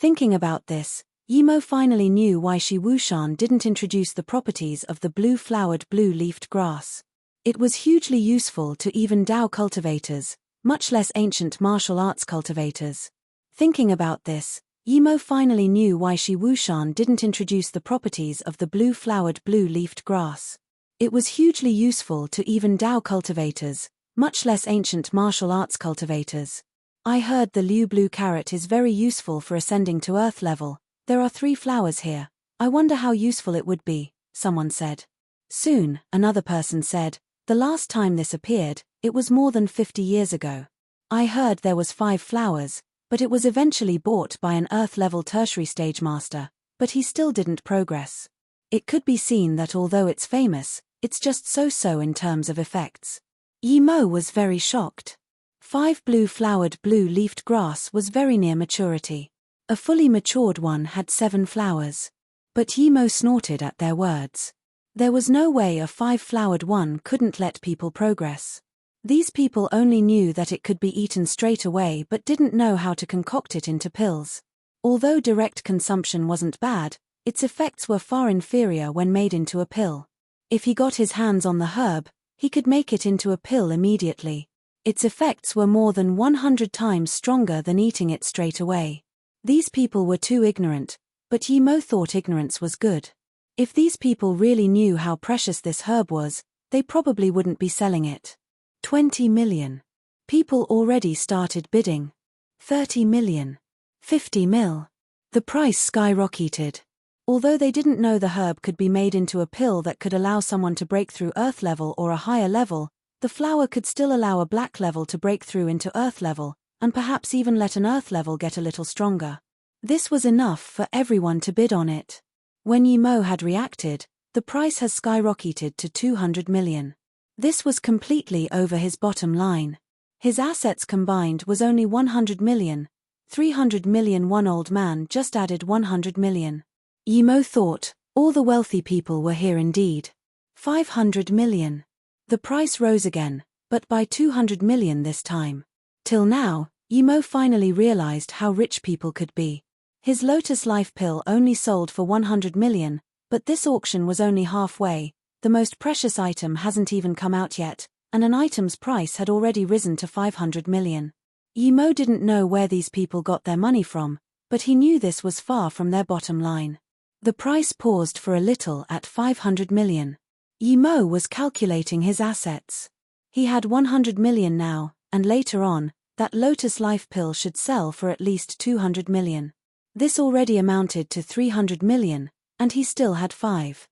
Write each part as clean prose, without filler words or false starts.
Thinking about this, Yimo finally knew why Shi Wushan didn't introduce the properties of the blue-flowered blue-leafed grass. It was hugely useful to even Dao cultivators, much less ancient martial arts cultivators. Thinking about this, Yimo finally knew why Shi Wushan didn't introduce the properties of the blue-flowered blue-leafed grass. It was hugely useful to even Dao cultivators, much less ancient martial arts cultivators. I heard the Liu blue carrot is very useful for ascending to earth level. There are 3 flowers here. I wonder how useful it would be, someone said. Soon, another person said, the last time this appeared, it was more than 50 years ago. I heard there was 5 flowers, but it was eventually bought by an earth-level tertiary stage master, but he still didn't progress. It could be seen that although it's famous, it's just so-so in terms of effects. Yimo was very shocked. 5 blue-flowered blue-leafed grass was very near maturity. A fully matured one had 7 flowers. But Yimo snorted at their words. There was no way a 5-flowered one couldn't let people progress. These people only knew that it could be eaten straight away but didn't know how to concoct it into pills. Although direct consumption wasn't bad, its effects were far inferior when made into a pill. If he got his hands on the herb, he could make it into a pill immediately. Its effects were more than 100 times stronger than eating it straight away. These people were too ignorant, but Yimo thought ignorance was good. If these people really knew how precious this herb was, they probably wouldn't be selling it. 20 million. People already started bidding. 30 million. 50 mil. The price skyrocketed. Although they didn't know the herb could be made into a pill that could allow someone to break through earth level or a higher level, the flower could still allow a black level to break through into earth level, and perhaps even let an earth level get a little stronger. This was enough for everyone to bid on it. When Yimo had reacted, the price has skyrocketed to 200 million. This was completely over his bottom line. His assets combined was only 100 million. 300 million. One old man just added 100 million. Yimo thought, all the wealthy people were here indeed. 500 million. The price rose again, but by 200 million this time. Till now, Yimo finally realized how rich people could be. His Lotus Life pill only sold for 100 million, but this auction was only halfway. The most precious item hasn't even come out yet, and an item's price had already risen to 500 million. Yimo didn't know where these people got their money from, but he knew this was far from their bottom line. The price paused for a little at 500 million. Yimo was calculating his assets. He had 100 million now, and later on, that Lotus Life pill should sell for at least 200 million. This already amounted to 300 million, and he still had 5.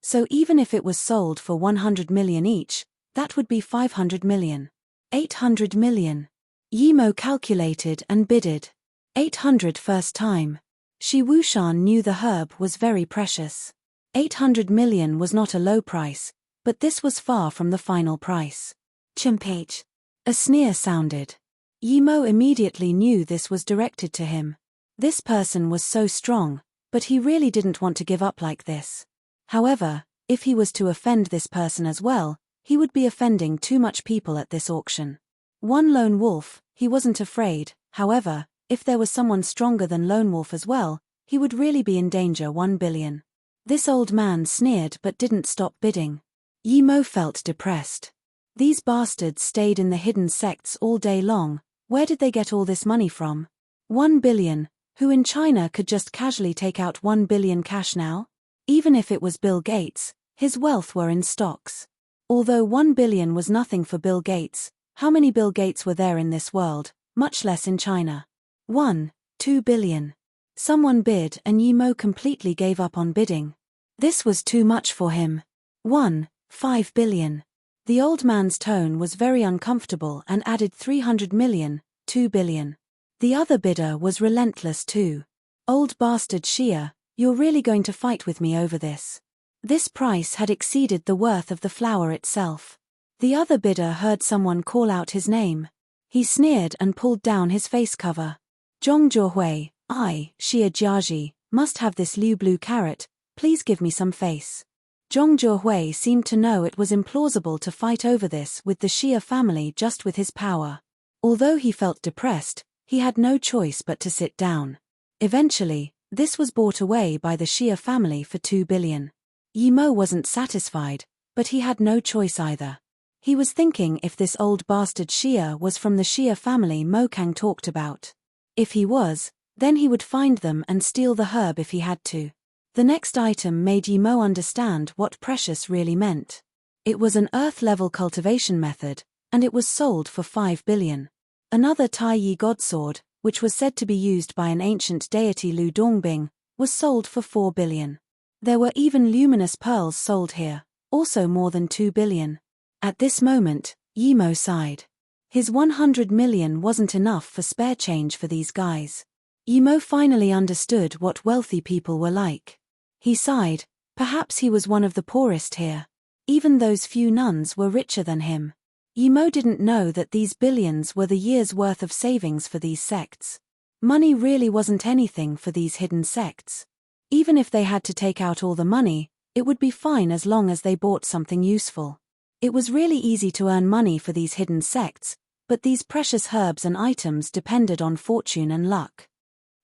So even if it was sold for 100 million each, that would be 500 million. 800 million. Yimo calculated and bidded. 800 first time. Shi Wushan knew the herb was very precious. 800 million was not a low price, but this was far from the final price. Chimpage. A sneer sounded. Yimo immediately knew this was directed to him. This person was so strong, but he really didn't want to give up like this. However, if he was to offend this person as well, he would be offending too much people at this auction. One lone wolf, he wasn't afraid. However, if there was someone stronger than lone wolf as well, he would really be in danger. 1 billion. This old man sneered but didn't stop bidding. Yimo felt depressed. These bastards stayed in the hidden sects all day long. Where did they get all this money from? 1 billion. Who in China could just casually take out 1 billion cash now? Even if it was Bill Gates, his wealth were in stocks. Although 1 billion was nothing for Bill Gates, how many Bill Gates were there in this world, much less in China? 1, 2 billion. Someone bid and Yimo completely gave up on bidding. This was too much for him. 5 billion. The old man's tone was very uncomfortable and added 300 million, 2 billion. The other bidder was relentless too. Old bastard Shia, you're really going to fight with me over this? This price had exceeded the worth of the flower itself. The other bidder heard someone call out his name. He sneered and pulled down his face cover. Zhong Zhuhui, I, Xia Jiaji, must have this Liu blue carrot, please give me some face. Zhong Zhuhui seemed to know it was implausible to fight over this with the Xia family just with his power. Although he felt depressed, he had no choice but to sit down. Eventually, this was bought away by the Xia family for 2 billion. Yimo wasn't satisfied, but he had no choice either. He was thinking if this old bastard Xia was from the Xia family Mo Kang talked about. If he was, then he would find them and steal the herb if he had to. The next item made Yimo understand what precious really meant. It was an earth-level cultivation method, and it was sold for 5 billion. Another Tai Yi godsword, which was said to be used by an ancient deity Lu Dongbing, was sold for 4 billion. There were even luminous pearls sold here, also more than 2 billion. At this moment, Yimo sighed. His 100 million wasn't enough for spare change for these guys. Yimo finally understood what wealthy people were like. He sighed, perhaps he was one of the poorest here. Even those few nuns were richer than him. Yimo didn't know that these billions were the year's worth of savings for these sects. Money really wasn't anything for these hidden sects. Even if they had to take out all the money, it would be fine as long as they bought something useful. It was really easy to earn money for these hidden sects, but these precious herbs and items depended on fortune and luck.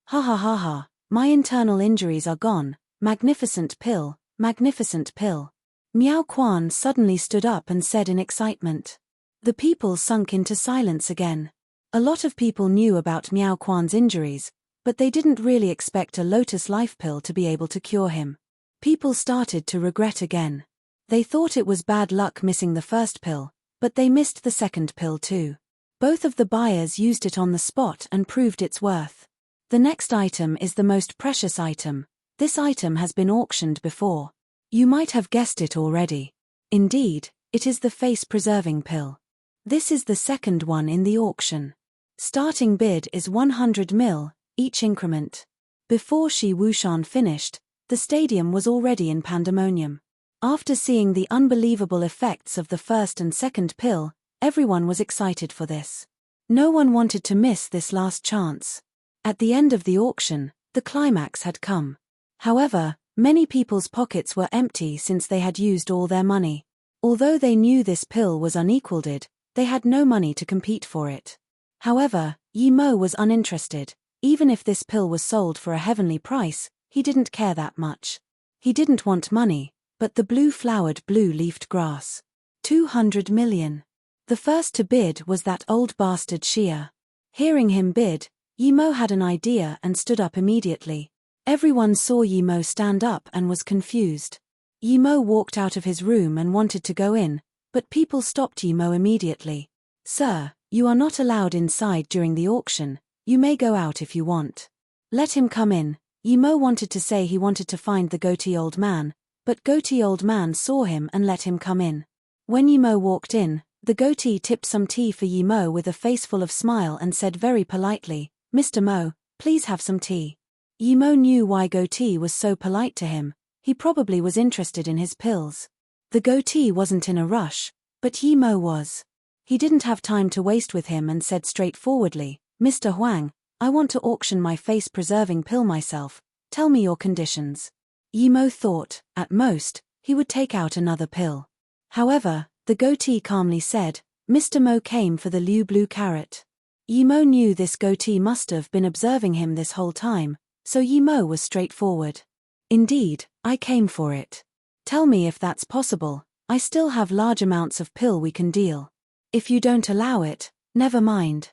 Ha ha ha ha, my internal injuries are gone, magnificent pill, magnificent pill. Miao Quan suddenly stood up and said in excitement. The people sunk into silence again. A lot of people knew about Miao Quan's injuries, but they didn't really expect a lotus life pill to be able to cure him. People started to regret again. They thought it was bad luck missing the first pill, but they missed the second pill too. Both of the buyers used it on the spot and proved its worth. The next item is the most precious item. This item has been auctioned before. You might have guessed it already. Indeed, it is the face-preserving pill. This is the second one in the auction. Starting bid is 100 mil, each increment. Before Shi Wushan finished, the stadium was already in pandemonium. After seeing the unbelievable effects of the first and second pill, everyone was excited for this. No one wanted to miss this last chance. At the end of the auction, the climax had come. However, many people's pockets were empty since they had used all their money. Although they knew this pill was unequaled, they had no money to compete for it. However, Yimo was uninterested. Even if this pill was sold for a heavenly price, he didn't care that much. He didn't want money, but the blue-flowered blue-leafed grass. 200 million. The first to bid was that old bastard Xia. Hearing him bid, Yimo had an idea and stood up immediately. Everyone saw Yimo stand up and was confused. Yimo walked out of his room and wanted to go in, but people stopped Yimo immediately. Sir, you are not allowed inside during the auction, you may go out if you want. Let him come in. Yimo wanted to say he wanted to find the goatee old man, but goatee old man saw him and let him come in. When Yimo walked in, the goatee tipped some tea for Yimo with a face full of smile and said very politely, Mr. Mo, please have some tea. Yimo knew why goatee was so polite to him. He probably was interested in his pills. The goatee wasn't in a rush, but Yimo was. He didn't have time to waste with him and said straightforwardly, Mr. Huang, I want to auction my face-preserving pill myself, tell me your conditions. Yimo thought, at most, he would take out another pill. However, the goatee calmly said, Mr. Mo came for the Liu blue carrot. Yimo knew this goatee must have been observing him this whole time, so Yimo was straightforward. Indeed, I came for it. Tell me if that's possible, I still have large amounts of pill we can deal. If you don't allow it, never mind.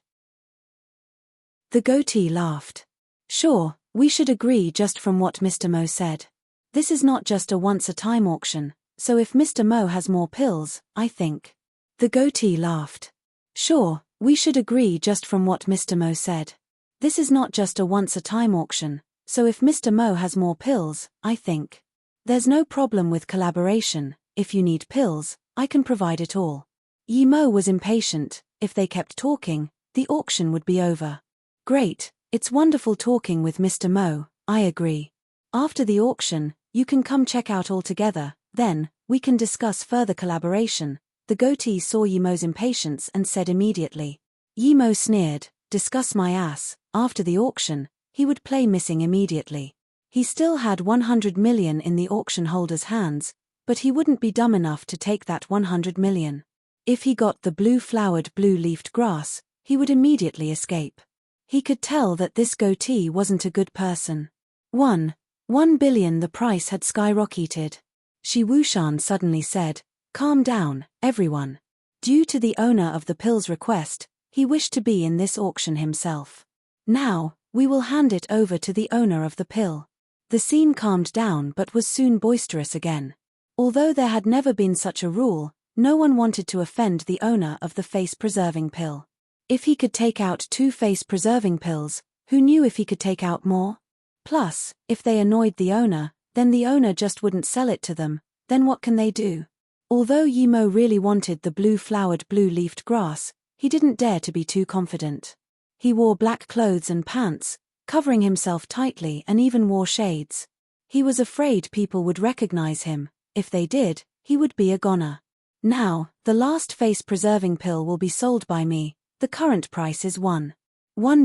The goatee laughed. Sure, we should agree just from what Mr. Mo said. This is not just a once-a-time auction, so if Mr. Mo has more pills, I think. The goatee laughed. Sure, we should agree just from what Mr. Mo said. This is not just a once-a-time auction, so if Mr. Mo has more pills, I think. There's no problem with collaboration, if you need pills, I can provide it all. Yimo was impatient. If they kept talking, the auction would be over. Great, it's wonderful talking with Mr. Mo, I agree. After the auction, you can come check out all together, then, we can discuss further collaboration. The goatee saw Yimo's impatience and said immediately. Yimo sneered, discuss my ass. After the auction, he would play missing immediately. He still had 100 million in the auction holder's hands, but he wouldn't be dumb enough to take that 100 million. If he got the blue-flowered blue-leafed grass, he would immediately escape. He could tell that this goatee wasn't a good person. 1 billion. The price had skyrocketed. Shi Wushan suddenly said, "Calm down, everyone." Due to the owner of the pill's request, he wished to be in this auction himself. "Now, we will hand it over to the owner of the pill." The scene calmed down but was soon boisterous again. Although there had never been such a rule, no one wanted to offend the owner of the face-preserving pill. If he could take out 2 face-preserving pills, who knew if he could take out more? Plus, if they annoyed the owner, then the owner just wouldn't sell it to them, then what can they do? Although Yimo really wanted the blue-flowered blue-leafed grass, he didn't dare to be too confident. He wore black clothes and pants, covering himself tightly, and even wore shades. He was afraid people would recognize him. If they did, he would be a goner. "Now, the last face-preserving pill will be sold by me. The current price is 1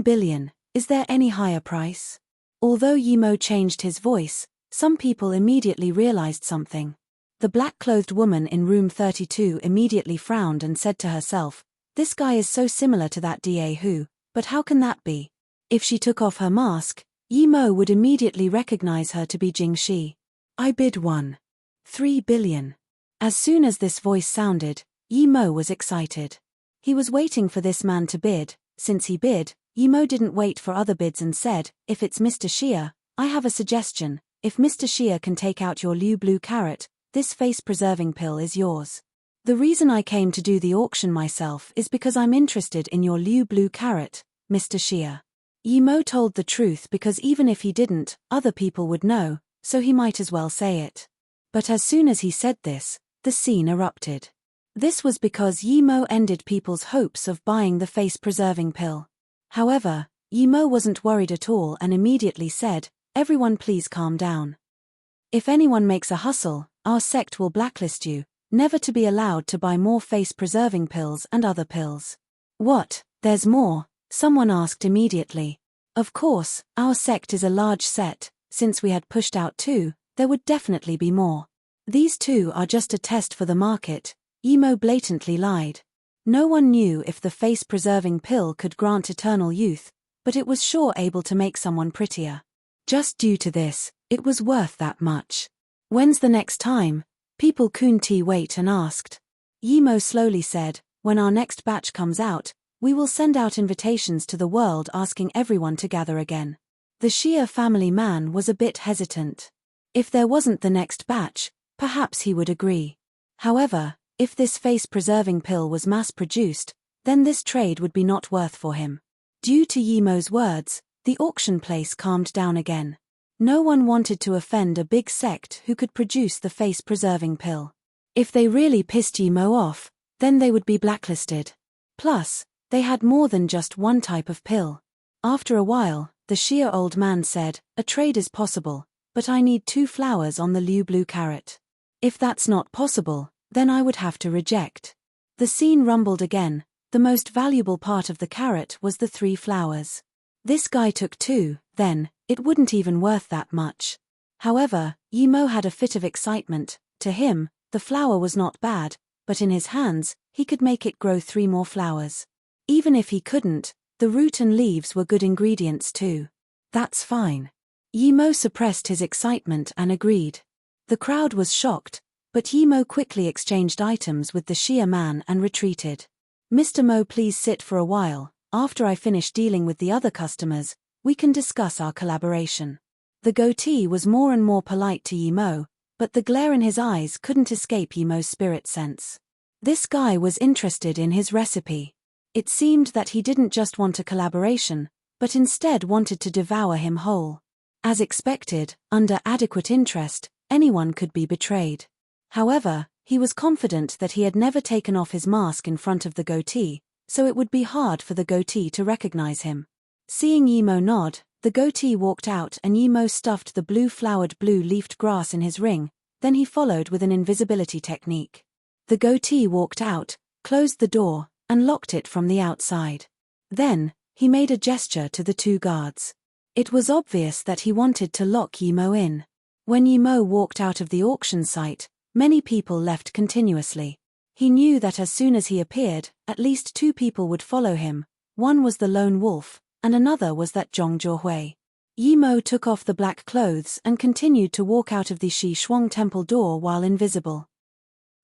billion. Is there any higher price?" Although Yimo changed his voice, some people immediately realized something. The black-clothed woman in room 32 immediately frowned and said to herself, "This guy is so similar to that DA who, but how can that be?" If she took off her mask, Yimo would immediately recognize her to be Jing Shi. "I bid 1.3 billion. As soon as this voice sounded, Yimo was excited. He was waiting for this man to bid. Since he bid, Yimo didn't wait for other bids and said, "If it's Mr. Xia, I have a suggestion. If Mr. Xia can take out your Liu Blue Carrot, this face-preserving pill is yours. The reason I came to do the auction myself is because I'm interested in your Liu Blue Carrot, Mr. Xia." Yimo told the truth because even if he didn't, other people would know, so he might as well say it. But as soon as he said this, the scene erupted. This was because Yimo ended people's hopes of buying the face-preserving pill. However, Yimo wasn't worried at all and immediately said, "Everyone please calm down. If anyone makes a hustle, our sect will blacklist you, never to be allowed to buy more face-preserving pills and other pills." "What, there's more?" someone asked immediately. "Of course, our sect is a large set. Since we had pushed out 2, there would definitely be more. These 2 are just a test for the market." Yimo blatantly lied. No one knew if the face-preserving pill could grant eternal youth, but it was sure able to make someone prettier. Just due to this, it was worth that much. "When's the next time?" people couldn't wait and asked. Yimo slowly said, "When our next batch comes out, we will send out invitations to the world asking everyone to gather again." The Xia family man was a bit hesitant. If there wasn't the next batch, perhaps he would agree. However, if this face-preserving pill was mass-produced, then this trade would be not worth for him. Due to Yimo's words, the auction place calmed down again. No one wanted to offend a big sect who could produce the face-preserving pill. If they really pissed Yimo off, then they would be blacklisted. Plus, they had more than just one type of pill. After a while, the Xia old man said, "A trade is possible, but I need 2 flowers on the Liu Blue Carrot. If that's not possible, then I would have to reject." The scene rumbled again. The most valuable part of the carrot was the 3 flowers. This guy took 2, then, it wouldn't even worth that much. However, Yimo had a fit of excitement. To him, the flower was not bad, but in his hands, he could make it grow 3 more flowers. Even if he couldn't, the root and leaves were good ingredients too. "That's fine." Yimo suppressed his excitement and agreed. The crowd was shocked, but Yimo quickly exchanged items with the Xia man and retreated. "Mr. Mo, please sit for a while. After I finish dealing with the other customers, we can discuss our collaboration." The goatee was more and more polite to Yimo, but the glare in his eyes couldn't escape Yimo's spirit sense. This guy was interested in his recipe. It seemed that he didn't just want a collaboration, but instead wanted to devour him whole. As expected, under adequate interest, anyone could be betrayed. However, he was confident that he had never taken off his mask in front of the goatee, so it would be hard for the goatee to recognize him. Seeing Yimo nod, the goatee walked out and Yimo stuffed the blue-flowered blue-leafed grass in his ring, then he followed with an invisibility technique. The goatee walked out, closed the door, and locked it from the outside. Then, he made a gesture to the 2 guards. It was obvious that he wanted to lock Yimo in. When Yimo walked out of the auction site, many people left continuously. He knew that as soon as he appeared, at least 2 people would follow him. One was the lone wolf, and another was that Zhong Zhuhui. Yimo took off the black clothes and continued to walk out of the Shi Shuang temple door while invisible.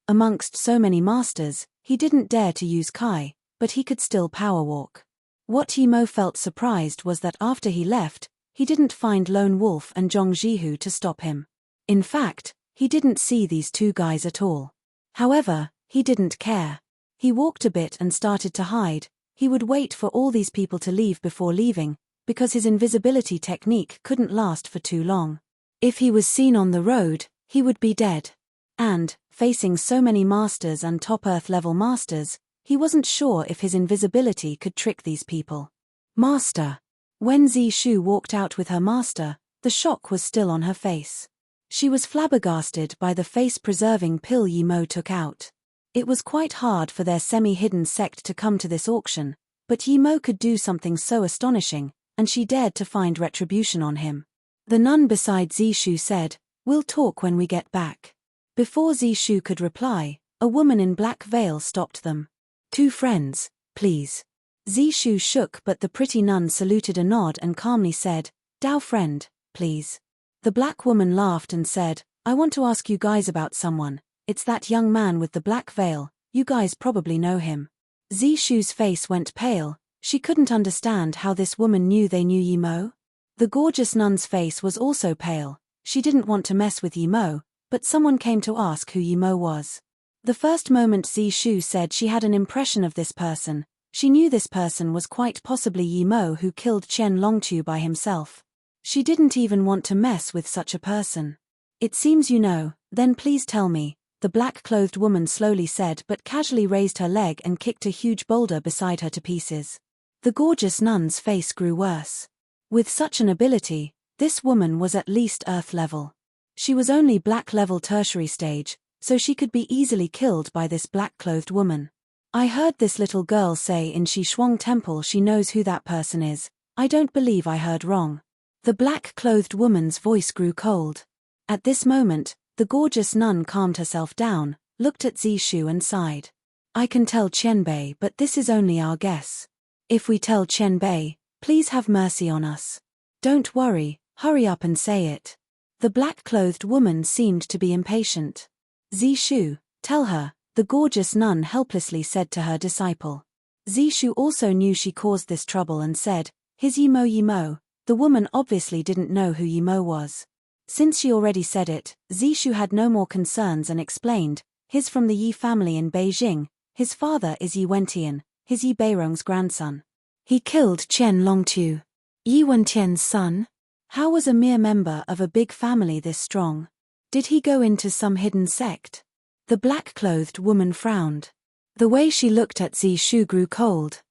Amongst so many masters, he didn't dare to use Kai, but he could still power walk. What Yimo felt surprised was that after he left, he didn't find Lone Wolf and Zhong Jihu to stop him. In fact, he didn't see these two guys at all. However, he didn't care. He walked a bit and started to hide. He would wait for all these people to leave before leaving, because his invisibility technique couldn't last for too long. If he was seen on the road, he would be dead. And, facing so many masters and top Earth-level masters, he wasn't sure if his invisibility could trick these people. Master. When Zishu walked out with her master, the shock was still on her face. She was flabbergasted by the face-preserving pill Yimo took out. It was quite hard for their semi-hidden sect to come to this auction, but Yimo could do something so astonishing, and she dared to find retribution on him. The nun beside Zishu said, "We'll talk when we get back." Before Zishu could reply, a woman in black veil stopped them. "Two friends, please." Zishu shook, but the pretty nun saluted a nod and calmly said, "Dao friend, please." The black woman laughed and said, "I want to ask you guys about someone. It's that young man with the black veil, you guys probably know him." Zishu's face went pale. She couldn't understand how this woman knew they knew Yimo. The gorgeous nun's face was also pale. She didn't want to mess with Yimo, but someone came to ask who Yimo was. The first moment Zishu said she had an impression of this person, she knew this person was quite possibly Yimo who killed Chen Longtu by himself. She didn't even want to mess with such a person. "It seems you know, then please tell me," the black-clothed woman slowly said, but casually raised her leg and kicked a huge boulder beside her to pieces. The gorgeous nun's face grew worse. With such an ability, this woman was at least Earth level. She was only black level tertiary stage, so she could be easily killed by this black-clothed woman. "I heard this little girl say in Shi Shuang Temple she knows who that person is. I don't believe I heard wrong." The black-clothed woman's voice grew cold. At this moment, the gorgeous nun calmed herself down, looked at Zishu and sighed. "I can tell Qianbei, but this is only our guess. If we tell Qianbei, please have mercy on us." "Don't worry, hurry up and say it." The black-clothed woman seemed to be impatient. "Zishu, tell her," the gorgeous nun helplessly said to her disciple. Zishu also knew she caused this trouble and said, "His Yimo." The woman obviously didn't know who Yimo was. Since she already said it, Zishu had no more concerns and explained, "He's from the Yi family in Beijing. His father is Yi Wentian, his Yi Beirong's grandson. He killed Chen Longtu, Yi Wentian's son." How was a mere member of a big family this strong? Did he go into some hidden sect? The black-clothed woman frowned. The way she looked at Zishu grew cold.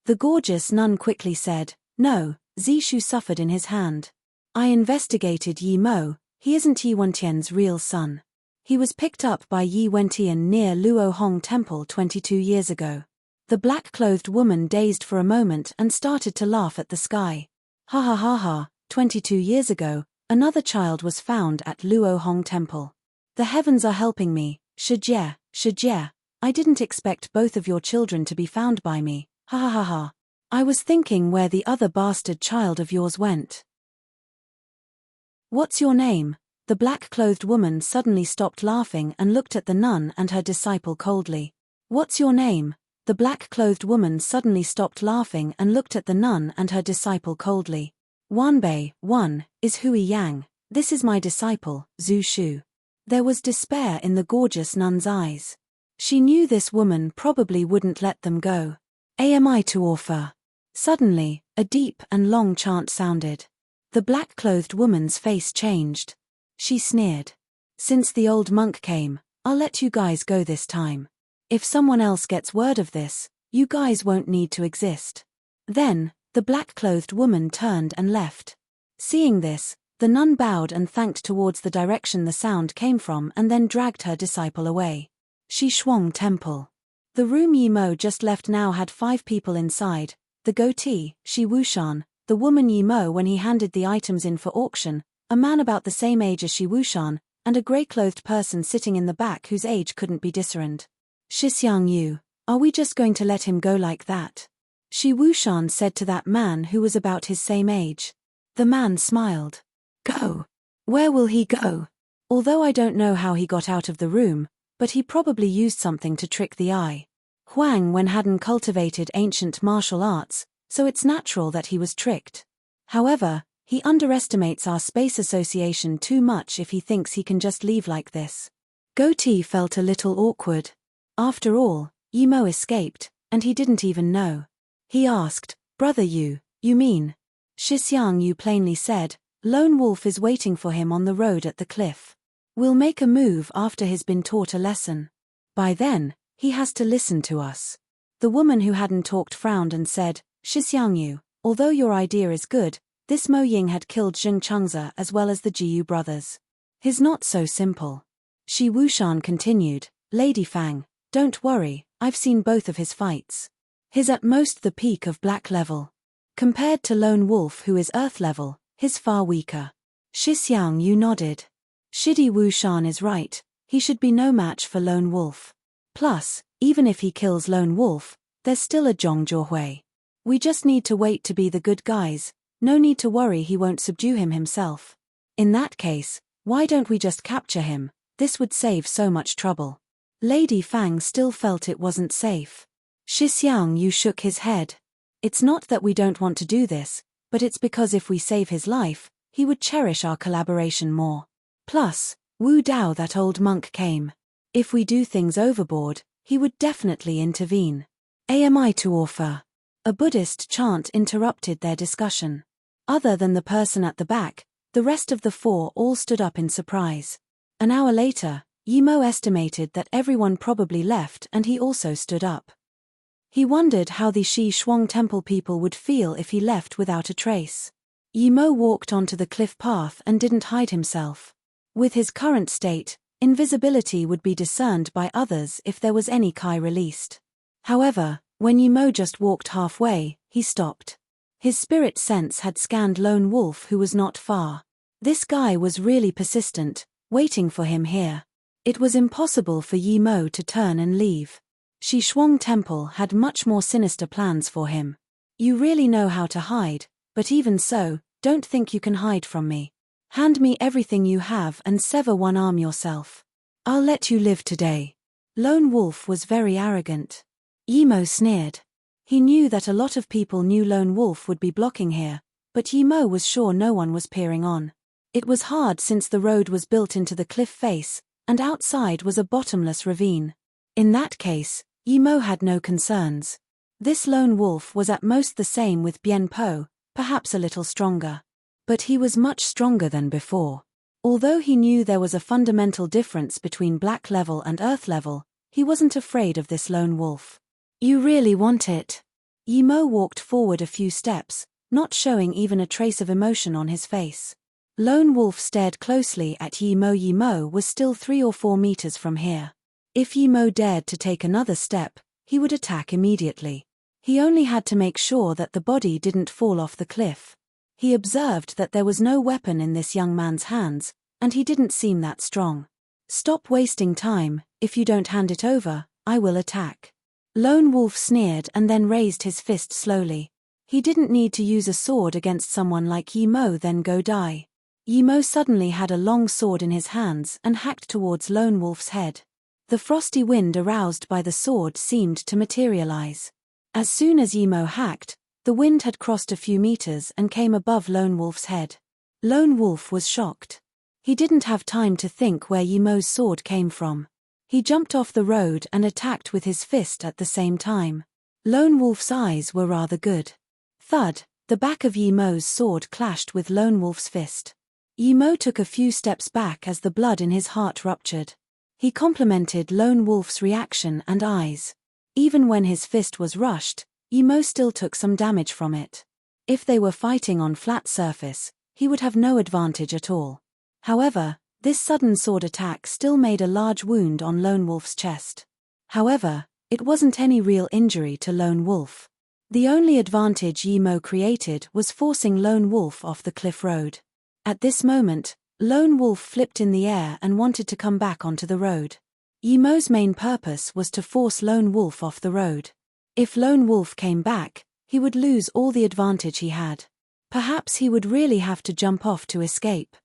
The gorgeous nun quickly said, "No." Zishu suffered in his hand. "I investigated Yimo. He isn't Yi Wentian's real son. He was picked up by Yi Wentian near Luohong Temple 22 years ago." The black-clothed woman dazed for a moment and started to laugh at the sky. "Ha ha ha ha, 22 years ago, another child was found at Luohong Temple. The heavens are helping me, Shijie, Shijie. I didn't expect both of your children to be found by me, ha ha ha ha. I was thinking where the other bastard child of yours went." "What's your name?" The black-clothed woman suddenly stopped laughing and looked at the nun and her disciple coldly. "What's your name?" The black-clothed woman suddenly stopped laughing and looked at the nun and her disciple coldly. "Wanbei, one, is Hui Yang. This is my disciple, Zhu Shu." There was despair in the gorgeous nun's eyes. She knew this woman probably wouldn't let them go. "Ami to offer." Suddenly, a deep and long chant sounded. The black-clothed woman's face changed. She sneered. "Since the old monk came, I'll let you guys go this time. If someone else gets word of this, you guys won't need to exist." Then, the black-clothed woman turned and left. Seeing this, the nun bowed and thanked towards the direction the sound came from and then dragged her disciple away. Shi Shuang Temple. The room Yimo just left now had 5 people inside: the goatee, Shi Wushan, the woman Yimo when he handed the items in for auction, a man about the same age as Shi Wushan, and a grey-clothed person sitting in the back whose age couldn't be discerned. "Shixiang Yu, are we just going to let him go like that?" Shi Wushan said to that man who was about his same age. The man smiled. Go. Where will he go? Although I don't know how he got out of the room, but he probably used something to trick the eye. Huang Wen hadn't cultivated ancient martial arts, so it's natural that he was tricked. However, he underestimates our space association too much if he thinks he can just leave like this. Goatee felt a little awkward. After all, Yimo escaped, and he didn't even know. He asked, Brother you mean? Shixiang Yu plainly said, Lone Wolf is waiting for him on the road at the cliff. We'll make a move after he's been taught a lesson. By then, he has to listen to us. The woman who hadn't talked frowned and said, Shixiang Yu, although your idea is good, this Mo Ying had killed Zheng Chengzi as well as the Jiyu brothers. He's not so simple. Shi Wushan continued, Lady Fang, don't worry, I've seen both of his fights. He's at most the peak of black level. Compared to Lone Wolf who is earth level, he's far weaker. Shixiang Yu nodded. Shidi Wushan is right, he should be no match for Lone Wolf. Plus, even if he kills Lone Wolf, there's still a Zhong Zhuhui. We just need to wait to be the good guys, no need to worry he won't subdue him himself. In that case, why don't we just capture him? This would save so much trouble. Lady Fang still felt it wasn't safe. Shixiang Yu shook his head. It's not that we don't want to do this, but it's because if we save his life, he would cherish our collaboration more. Plus, Wu Dao, that old monk, came. If we do things overboard, he would definitely intervene. AMI to offer. A Buddhist chant interrupted their discussion. Other than the person at the back, the rest of the four all stood up in surprise. An hour later, Yimo estimated that everyone probably left and he also stood up. He wondered how the Shi Shuang Temple people would feel if he left without a trace. Yimo walked onto the cliff path and didn't hide himself. With his current state, invisibility would be discerned by others if there was any Kai released. However, when Yimo just walked halfway, he stopped. His spirit sense had scanned Lone Wolf who was not far. This guy was really persistent, waiting for him here. It was impossible for Yimo to turn and leave. Shi Shuang Temple had much more sinister plans for him. You really know how to hide, but even so, don't think you can hide from me. Hand me everything you have and sever one arm yourself. I'll let you live today. Lone Wolf was very arrogant. Yimo sneered. He knew that a lot of people knew Lone Wolf would be blocking here, but Yimo was sure no one was peering on. It was hard since the road was built into the cliff face, and outside was a bottomless ravine. In that case, Yimo had no concerns. This Lone Wolf was at most the same with Bien Po, perhaps a little stronger. But he was much stronger than before. Although he knew there was a fundamental difference between black level and earth level, he wasn't afraid of this Lone Wolf. You really want it? Yimo walked forward a few steps, not showing even a trace of emotion on his face. Lone Wolf stared closely at Yimo. Yimo was still 3 or 4 meters from here. If Yimo dared to take another step, he would attack immediately. He only had to make sure that the body didn't fall off the cliff. He observed that there was no weapon in this young man's hands, and he didn't seem that strong. Stop wasting time, if you don't hand it over, I will attack. Lone Wolf sneered and then raised his fist slowly. He didn't need to use a sword against someone like Yimo, then go die. Yimo suddenly had a long sword in his hands and hacked towards Lone Wolf's head. The frosty wind aroused by the sword seemed to materialize. As soon as Yimo hacked, the wind had crossed a few meters and came above Lone Wolf's head. Lone Wolf was shocked. He didn't have time to think where Yimo's sword came from. He jumped off the road and attacked with his fist at the same time. Lone Wolf's eyes were rather good. Thud, the back of Yimo's sword clashed with Lone Wolf's fist. Yimo took a few steps back as the blood in his heart ruptured. He complimented Lone Wolf's reaction and eyes. Even when his fist was rushed, Yimo still took some damage from it. If they were fighting on flat surface, he would have no advantage at all. However, this sudden sword attack still made a large wound on Lone Wolf's chest. However, it wasn't any real injury to Lone Wolf. The only advantage Yimo created was forcing Lone Wolf off the cliff road. At this moment, Lone Wolf flipped in the air and wanted to come back onto the road. Yimo's main purpose was to force Lone Wolf off the road. If Lone Wolf came back, he would lose all the advantage he had. Perhaps he would really have to jump off to escape.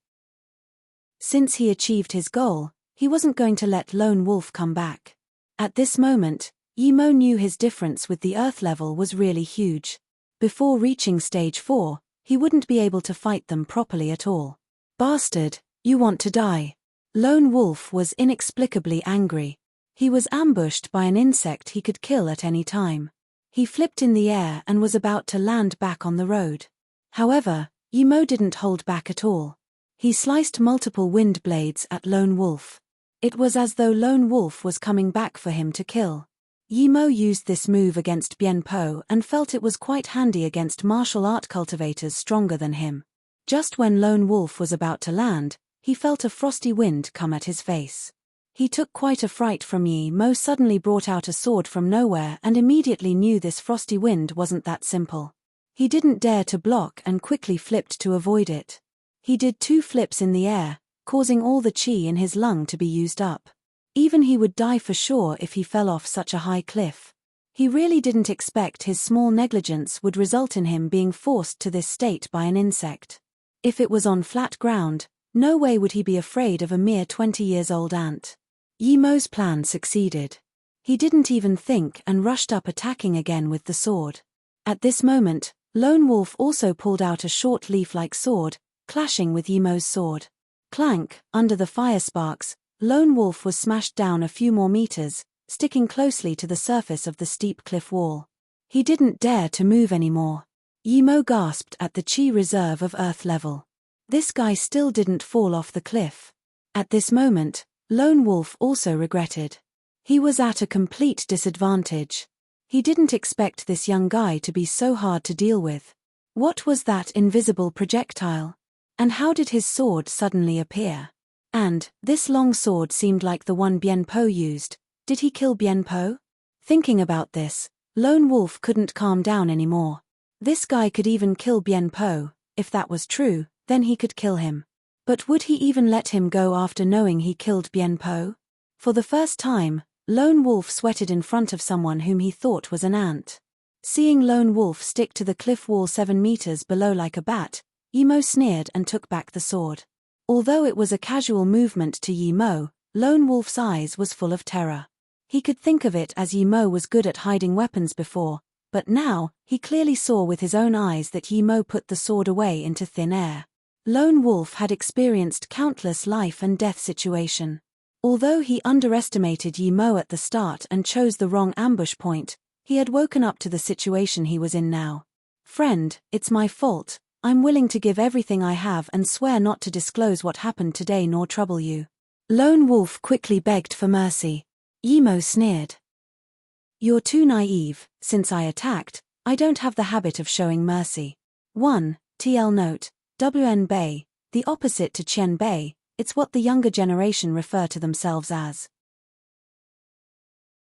Since he achieved his goal, he wasn't going to let Lone Wolf come back. At this moment, Emo knew his difference with the Earth level was really huge. Before reaching stage 4, he wouldn't be able to fight them properly at all. Bastard, you want to die. Lone Wolf was inexplicably angry. He was ambushed by an insect he could kill at any time. He flipped in the air and was about to land back on the road. However, Emo didn't hold back at all. He sliced multiple wind blades at Lone Wolf. It was as though Lone Wolf was coming back for him to kill. Emo used this move against Bien Po and felt it was quite handy against martial art cultivators stronger than him. Just when Lone Wolf was about to land, he felt a frosty wind come at his face. He took quite a fright from Emo suddenly brought out a sword from nowhere and immediately knew this frosty wind wasn't that simple. He didn't dare to block and quickly flipped to avoid it. He did 2 flips in the air, causing all the chi in his lung to be used up. Even he would die for sure if he fell off such a high cliff. He really didn't expect his small negligence would result in him being forced to this state by an insect. If it was on flat ground, no way would he be afraid of a mere 20-years-old ant. Emo's plan succeeded. He didn't even think and rushed up attacking again with the sword. At this moment, Lone Wolf also pulled out a short leaf-like sword, clashing with Emo's sword. Clank, under the fire sparks, Lone Wolf was smashed down a few more meters, sticking closely to the surface of the steep cliff wall. He didn't dare to move anymore. Emo gasped at the chi reserve of Earth level. This guy still didn't fall off the cliff. At this moment, Lone Wolf also regretted. He was at a complete disadvantage. He didn't expect this young guy to be so hard to deal with. What was that invisible projectile? And how did his sword suddenly appear? And, this long sword seemed like the one Bien Po used. Did he kill Bien Po? Thinking about this, Lone Wolf couldn't calm down anymore. This guy could even kill Bien Po. If that was true, then he could kill him. But would he even let him go after knowing he killed Bien Po? For the first time, Lone Wolf sweated in front of someone whom he thought was an ant. Seeing Lone Wolf stick to the cliff wall 7 meters below like a bat, Emo sneered and took back the sword. Although it was a casual movement to Emo, Lone Wolf's eyes was full of terror. He could think of it as Emo was good at hiding weapons before, but now, he clearly saw with his own eyes that Emo put the sword away into thin air. Lone Wolf had experienced countless life and death situation. Although he underestimated Emo at the start and chose the wrong ambush point, he had woken up to the situation he was in now. Friend, it's my fault. I'm willing to give everything I have and swear not to disclose what happened today nor trouble you. Lone Wolf quickly begged for mercy. Emo sneered. You're too naive. Since I attacked, I don't have the habit of showing mercy. 1. TL note, WN Bei, the opposite to Chen Bei, it's what the younger generation refer to themselves as.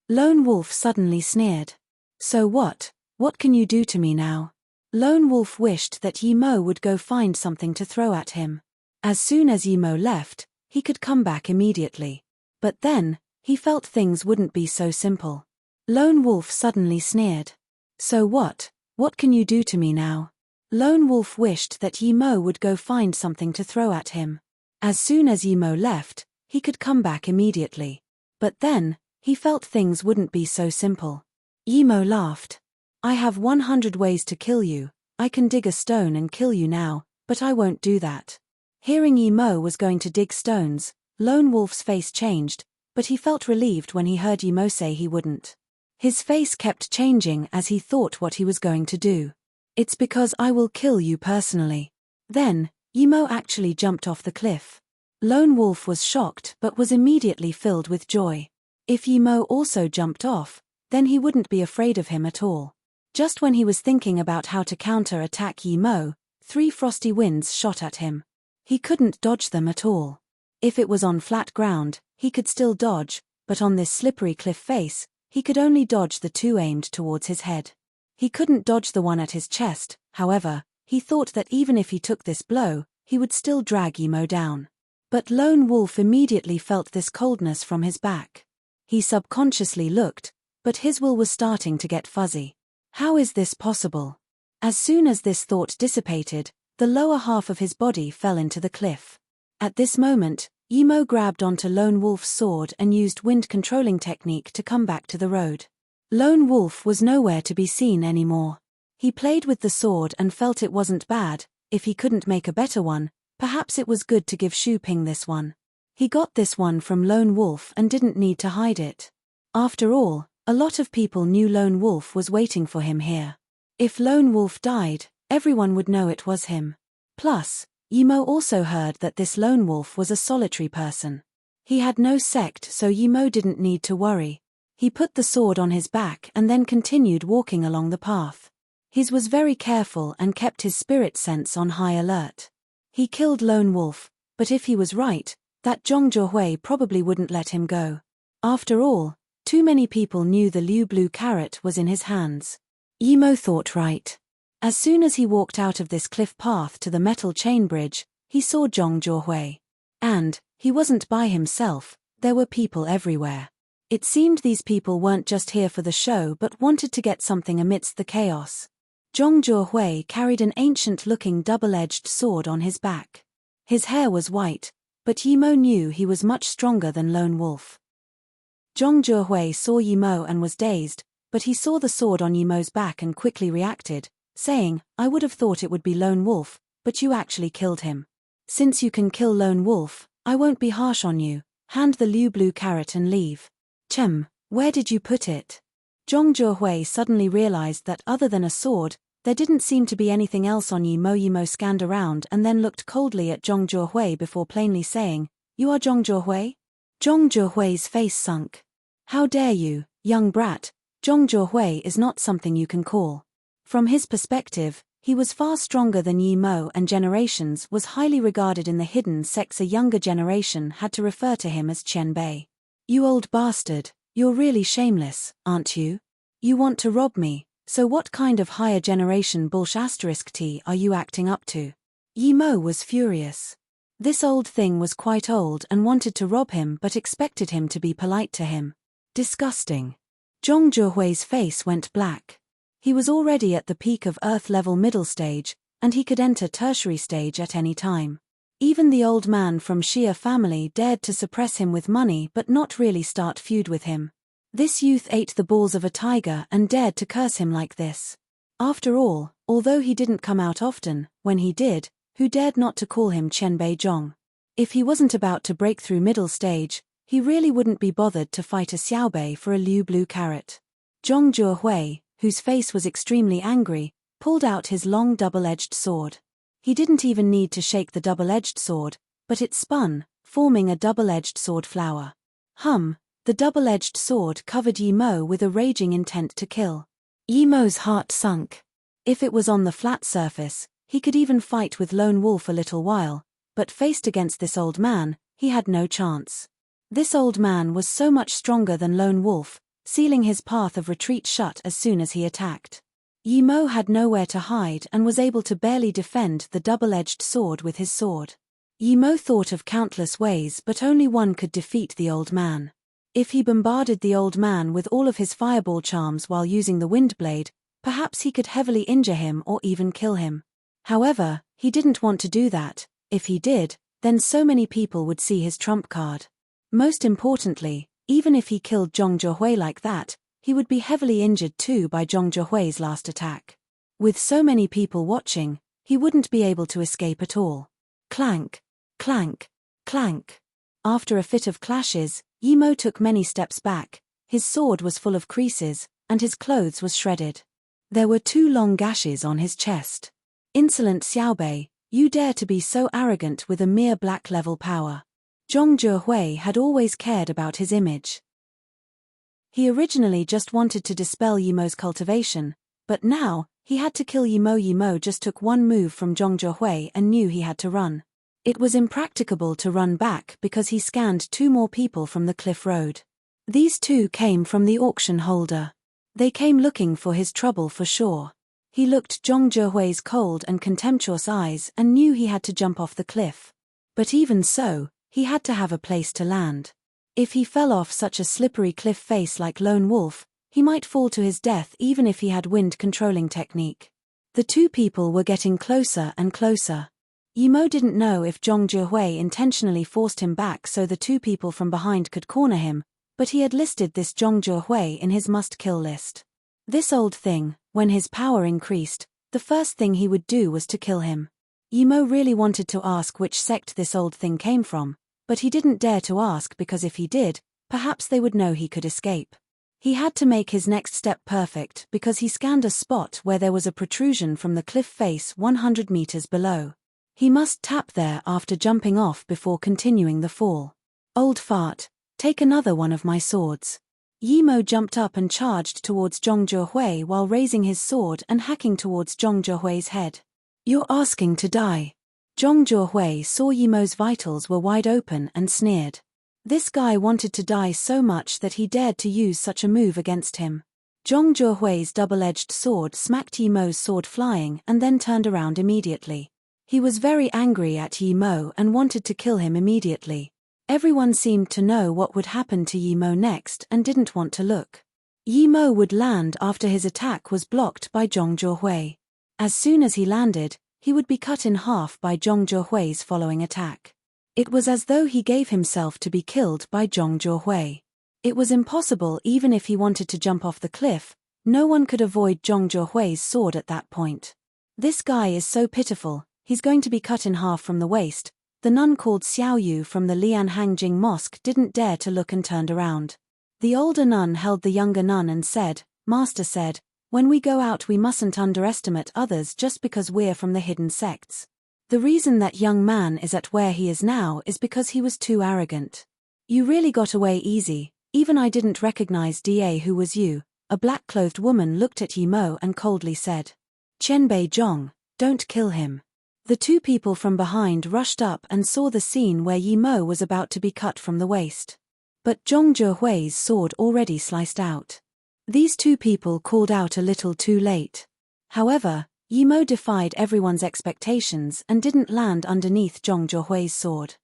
Lone Wolf suddenly sneered. So what? What can you do to me now? Lone Wolf wished that Emo would go find something to throw at him. As soon as Emo left, he could come back immediately. But then, he felt things wouldn't be so simple. Lone Wolf suddenly sneered. So what? What can you do to me now? Lone Wolf wished that Emo would go find something to throw at him. As soon as Emo left, he could come back immediately. But then, he felt things wouldn't be so simple. Emo laughed. I have 100 ways to kill you. I can dig a stone and kill you now, but I won't do that. Hearing Emo was going to dig stones, Lone Wolf's face changed, but he felt relieved when he heard Emo say he wouldn't. His face kept changing as he thought what he was going to do. It's because I will kill you personally. Then, Emo actually jumped off the cliff. Lone Wolf was shocked but was immediately filled with joy. If Emo also jumped off, then he wouldn't be afraid of him at all. Just when he was thinking about how to counter-attack Emo, 3 frosty winds shot at him. He couldn't dodge them at all. If it was on flat ground, he could still dodge, but on this slippery cliff face, he could only dodge the 2 aimed towards his head. He couldn't dodge the one at his chest, however, he thought that even if he took this blow, he would still drag Emo down. But Lone Wolf immediately felt this coldness from his back. He subconsciously looked, but his will was starting to get fuzzy. How is this possible? As soon as this thought dissipated, the lower half of his body fell into the cliff. At this moment, Emo grabbed onto Lone Wolf's sword and used wind controlling technique to come back to the road. Lone Wolf was nowhere to be seen anymore. He played with the sword and felt it wasn't bad. If he couldn't make a better one, perhaps it was good to give Shu Ping this one. He got this one from Lone Wolf and didn't need to hide it. After all, a lot of people knew Lone Wolf was waiting for him here. If Lone Wolf died, everyone would know it was him. Plus, Emo also heard that this Lone Wolf was a solitary person. He had no sect, so Emo didn't need to worry. He put the sword on his back and then continued walking along the path. He was very careful and kept his spirit sense on high alert. He killed Lone Wolf, but if he was right, that Zhong Zhuhui probably wouldn't let him go. After all, too many people knew the Liu Blue Carrot was in his hands. Emo thought right. As soon as he walked out of this cliff path to the metal chain bridge, he saw Zhong Zhuhui. And he wasn't by himself, there were people everywhere. It seemed these people weren't just here for the show but wanted to get something amidst the chaos. Zhong Zhuhui carried an ancient-looking double-edged sword on his back. His hair was white, but Emo knew he was much stronger than Lone Wolf. Zhong Zhuhui saw Emo and was dazed, but he saw the sword on Emo's back and quickly reacted, saying, "I would have thought it would be Lone Wolf, but you actually killed him. Since you can kill Lone Wolf, I won't be harsh on you. Hand the Liu Blue Carrot and leave." Where did you put it? Zhong Zhuhui suddenly realized that other than a sword, there didn't seem to be anything else on Emo. Emo scanned around and then looked coldly at Zhong Zhuhui before plainly saying, "You are Zhong Zhuhui?" Zhong Zhuhui's face sunk. "How dare you, young brat, Zhong Zhuhui is not something you can call." From his perspective, he was far stronger than Emo and generations was highly regarded in the hidden sects. A younger generation had to refer to him as Qianbei. "You old bastard, you're really shameless, aren't you? You want to rob me, so what kind of higher generation bullshit are you acting up to?" Emo was furious. This old thing was quite old and wanted to rob him but expected him to be polite to him. Disgusting. Zhong Zhuhui's face went black. He was already at the peak of Earth-level middle stage, and he could enter tertiary stage at any time. Even the old man from Xia family dared to suppress him with money but not really start feud with him. This youth ate the balls of a tiger and dared to curse him like this. After all, although he didn't come out often, when he did, who dared not to call him Qianbei Zhong? If he wasn't about to break through middle stage, he really wouldn't be bothered to fight a Xiaobei for a Liu Blue Carrot. Zhong Zhuhui, whose face was extremely angry, pulled out his long double-edged sword. He didn't even need to shake the double-edged sword, but it spun, forming a double-edged sword flower. The double-edged sword covered Emo with a raging intent to kill. Emo's heart sunk. If it was on the flat surface, he could even fight with Lone Wolf a little while, but faced against this old man, he had no chance. This old man was so much stronger than Lone Wolf, sealing his path of retreat shut as soon as he attacked. Emo had nowhere to hide and was able to barely defend the double-edged sword with his sword. Emo thought of countless ways but only one could defeat the old man. If he bombarded the old man with all of his fireball charms while using the wind blade, perhaps he could heavily injure him or even kill him. However, he didn't want to do that. If he did, then so many people would see his trump card. Most importantly, even if he killed Zhong Zhuhui like that, he would be heavily injured too by Zhong Zhuhui's last attack. With so many people watching, he wouldn't be able to escape at all. Clank, clank, clank. After a fit of clashes, Emo took many steps back. His sword was full of creases, and his clothes was shredded. There were 2 long gashes on his chest. "Insolent Xiaobei, you dare to be so arrogant with a mere black-level power." Zhong Zhuhui had always cared about his image. He originally just wanted to dispel Emo's cultivation, but now, he had to kill Emo. Emo just took one move from Zhong Zhuhui and knew he had to run. It was impracticable to run back because he scanned 2 more people from the cliff road. These 2 came from the auction holder. They came looking for his trouble for sure. He looked Zhong Zhuhui's cold and contemptuous eyes and knew he had to jump off the cliff. But even so, he had to have a place to land. If he fell off such a slippery cliff face like Lone Wolf, He might fall to his death even if he had wind-controlling technique. The two people were getting closer and closer. Yimo didn't know if Zhong Zhihui intentionally forced him back so the two people from behind could corner him, but he had listed this Zhong Zhihui in his must-kill list. This old thing, when his power increased, the first thing he would do was to kill him. Yimo really wanted to ask which sect this old thing came from, but he didn't dare to ask because if he did, perhaps they would know he could escape. He had to make his next step perfect because he scanned a spot where there was a protrusion from the cliff face 100 meters below. He must tap there after jumping off before continuing the fall. Old fart, take another one of my swords. Yimo jumped up and charged towards Zhong Zhihui while raising his sword and hacking towards Zhong Zhihui's head. You're asking to die. Zhong Zhihui saw Yimo's vitals were wide open and sneered. This guy wanted to die so much that he dared to use such a move against him. Zhong Zhihui's double-edged sword smacked Yimo's sword flying and then turned around immediately. He was very angry at Yimo and wanted to kill him immediately. Everyone seemed to know what would happen to Yimo next and didn't want to look. Yimo would land after his attack was blocked by Zhong Zhihui. As soon as he landed, he would be cut in half by Zhong Zhihui's following attack. It was as though he gave himself to be killed by Zhong Zhihui. It was impossible even if he wanted to jump off the cliff, no one could avoid Zhong Zhihui's sword at that point. This guy is so pitiful, he's going to be cut in half from the waist. The nun called Xiao Yu from the Lianhangjing Mosque didn't dare to look and turned around. The older nun held the younger nun and said, Master said, when we go out we mustn't underestimate others just because we're from the hidden sects. The reason that young man is at where he is now is because he was too arrogant. You really got away easy, even I didn't recognize Da who was you. A black-clothed woman looked at Yimo and coldly said, Qianbei Zhong, don't kill him. The two people from behind rushed up and saw the scene where Yimo was about to be cut from the waist. But Zhong Zhihui's sword already sliced out. These two people called out a little too late. However, Yimo defied everyone's expectations and didn't land underneath Zhong Zhihui's sword.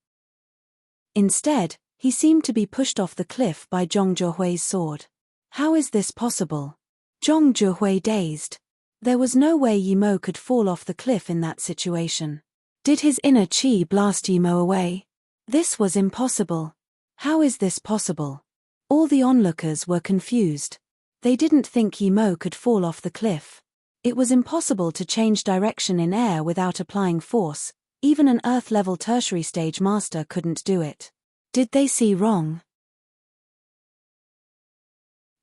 Instead, he seemed to be pushed off the cliff by Zhong Zhihui's sword. How is this possible? Zhong Zhihui dazed. There was no way Yimo could fall off the cliff in that situation. Did his inner chi blast Yimo away? This was impossible. How is this possible? All the onlookers were confused. They didn't think Yimo could fall off the cliff. It was impossible to change direction in air without applying force, even an Earth-level tertiary stage master couldn't do it. Did they see wrong?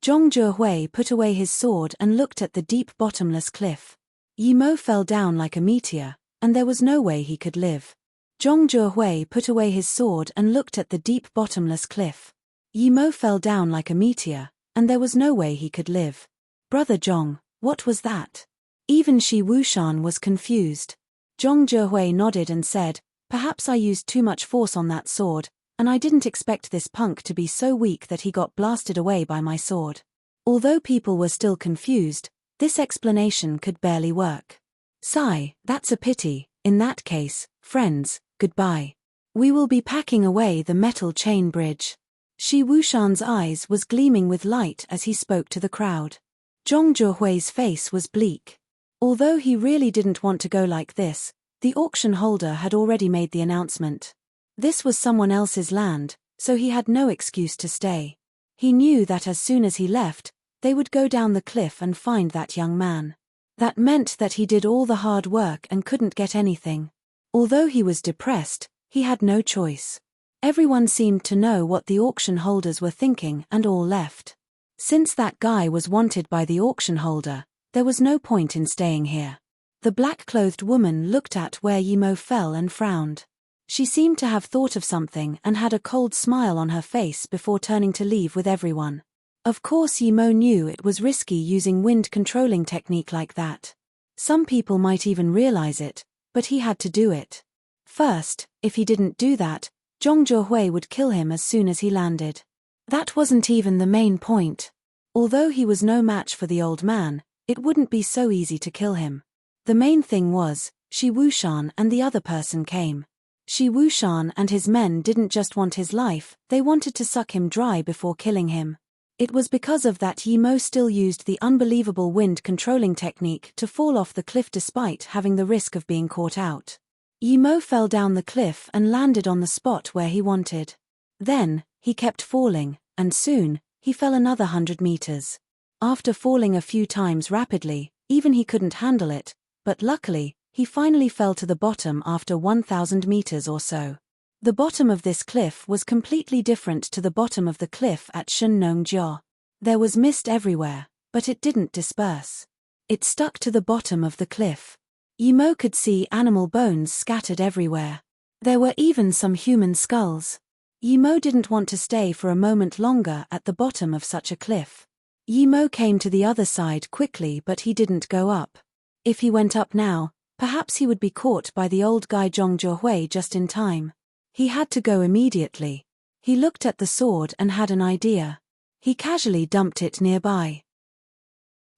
Zhong Zhihui put away his sword and looked at the deep bottomless cliff. Yimo fell down like a meteor, and there was no way he could live. Zhong Zhihui put away his sword and looked at the deep bottomless cliff. Yimo fell down like a meteor, and there was no way he could live. Brother Zhong, what was that? Even Shi Wushan was confused. Zhong Zhihui nodded and said, perhaps I used too much force on that sword, and I didn't expect this punk to be so weak that he got blasted away by my sword. Although people were still confused, this explanation could barely work. Sigh, that's a pity. In that case, friends, goodbye. We will be packing away the metal chain bridge. Shi Wushan's eyes was gleaming with light as he spoke to the crowd. Zhong Zhihui's face was bleak. Although he really didn't want to go like this, the auction holder had already made the announcement. This was someone else's land, so he had no excuse to stay. He knew that as soon as he left, they would go down the cliff and find that young man. That meant that he did all the hard work and couldn't get anything. Although he was depressed, he had no choice. Everyone seemed to know what the auction holders were thinking and all left. Since that guy was wanted by the auction holder, there was no point in staying here. The black-clothed woman looked at where Yimo fell and frowned. She seemed to have thought of something and had a cold smile on her face before turning to leave with everyone. Of course Yimo knew it was risky using wind-controlling technique like that. Some people might even realize it, but he had to do it. First, if he didn't do that, Zhong Zhihui would kill him as soon as he landed. That wasn't even the main point. Although he was no match for the old man, it wouldn't be so easy to kill him. The main thing was, Shi Wushan and the other person came. Shi Wushan and his men didn't just want his life, they wanted to suck him dry before killing him. It was because of that Yimo still used the unbelievable wind controlling technique to fall off the cliff despite having the risk of being caught out. Yimo fell down the cliff and landed on the spot where he wanted. Then, he kept falling, and soon, he fell another 100 meters. After falling a few times rapidly, even he couldn't handle it, but luckily, he finally fell to the bottom after 1,000 meters or so. The bottom of this cliff was completely different to the bottom of the cliff at Shunnong-jiao. There was mist everywhere, but it didn't disperse. It stuck to the bottom of the cliff. Yimo could see animal bones scattered everywhere. There were even some human skulls. Yimo didn't want to stay for a moment longer at the bottom of such a cliff. Yimo came to the other side quickly, but he didn't go up. If he went up now, perhaps he would be caught by the old guy Zhong Zhuhui just in time. He had to go immediately. He looked at the sword and had an idea. He casually dumped it nearby.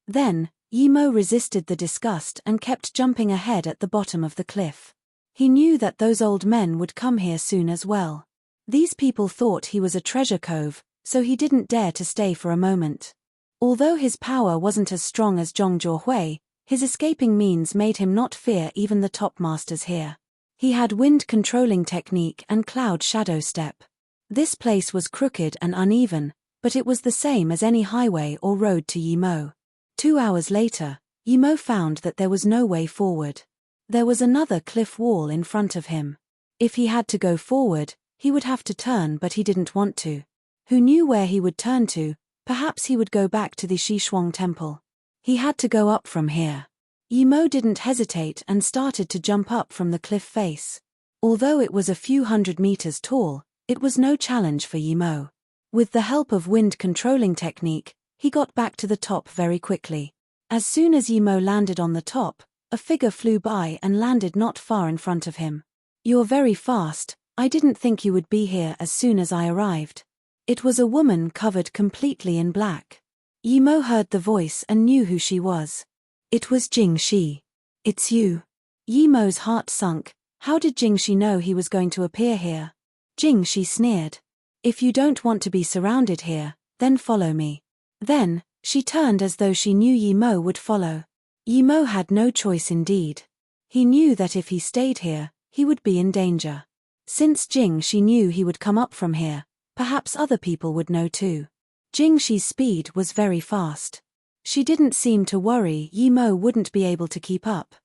Then, Yimo resisted the disgust and kept jumping ahead at the bottom of the cliff. He knew that those old men would come here soon as well. These people thought he was a treasure cove, so he didn't dare to stay for a moment. Although his power wasn't as strong as Zhong Zhuhui, his escaping means made him not fear even the top masters here. He had wind-controlling technique and cloud shadow step. This place was crooked and uneven, but it was the same as any highway or road to Yimo. 2 hours later, Yimo found that there was no way forward. There was another cliff wall in front of him. If he had to go forward, he would have to turn, but he didn't want to. Who knew where he would turn to? Perhaps he would go back to the Xishuang temple. He had to go up from here. Yimo didn't hesitate and started to jump up from the cliff face. Although it was a few hundred meters tall, it was no challenge for Yimo. With the help of wind-controlling technique, he got back to the top very quickly. As soon as Yimo landed on the top, a figure flew by and landed not far in front of him. "You're very fast. I didn't think you would be here as soon as I arrived." It was a woman covered completely in black. Yimo heard the voice and knew who she was. It was Jingxi. "It's you." Yimo's heart sunk. How did Jingxi know he was going to appear here? Jingxi sneered. "If you don't want to be surrounded here, then follow me." Then, she turned as though she knew Yimo would follow. Yimo had no choice indeed. He knew that if he stayed here, he would be in danger. Since Jingxi knew he would come up from here, perhaps other people would know too. Jingxi's speed was very fast. She didn't seem to worry Yimo wouldn't be able to keep up.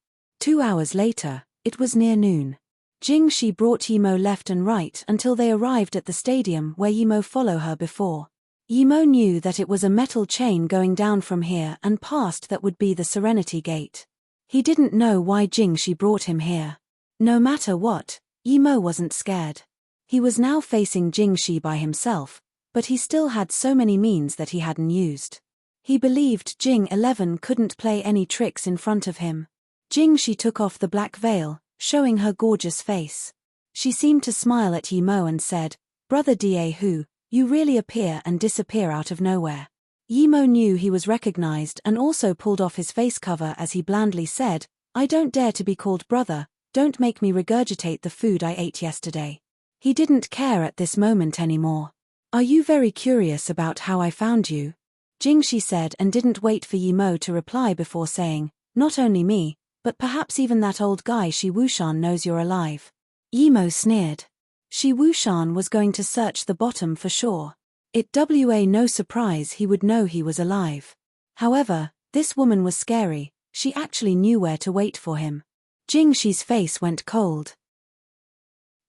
2 hours later, it was near noon. Jingxi brought Yimo left and right until they arrived at the stadium where Yimo followed her before. Yimo knew that it was a metal chain going down from here and past that would be the Serenity Gate. He didn't know why Jingxi brought him here. No matter what, Yimo wasn't scared. He was now facing Jingxi by himself, but he still had so many means that he hadn't used. He believed Jing 11 couldn't play any tricks in front of him. Jingxi took off the black veil, showing her gorgeous face. She seemed to smile at Yimo and said, "Brother Daehu, you really appear and disappear out of nowhere." Yimo knew he was recognized and also pulled off his face cover as he blandly said, "I don't dare to be called brother, don't make me regurgitate the food I ate yesterday." He didn't care at this moment anymore. "Are you very curious about how I found you?" Jingxi said and didn't wait for Yimo to reply before saying, "Not only me, but perhaps even that old guy Shi Wushan knows you're alive." Yimo sneered. Shi Wushan was going to search the bottom for sure. It was no surprise he would know he was alive. However, this woman was scary, she actually knew where to wait for him. Jingxi's face went cold.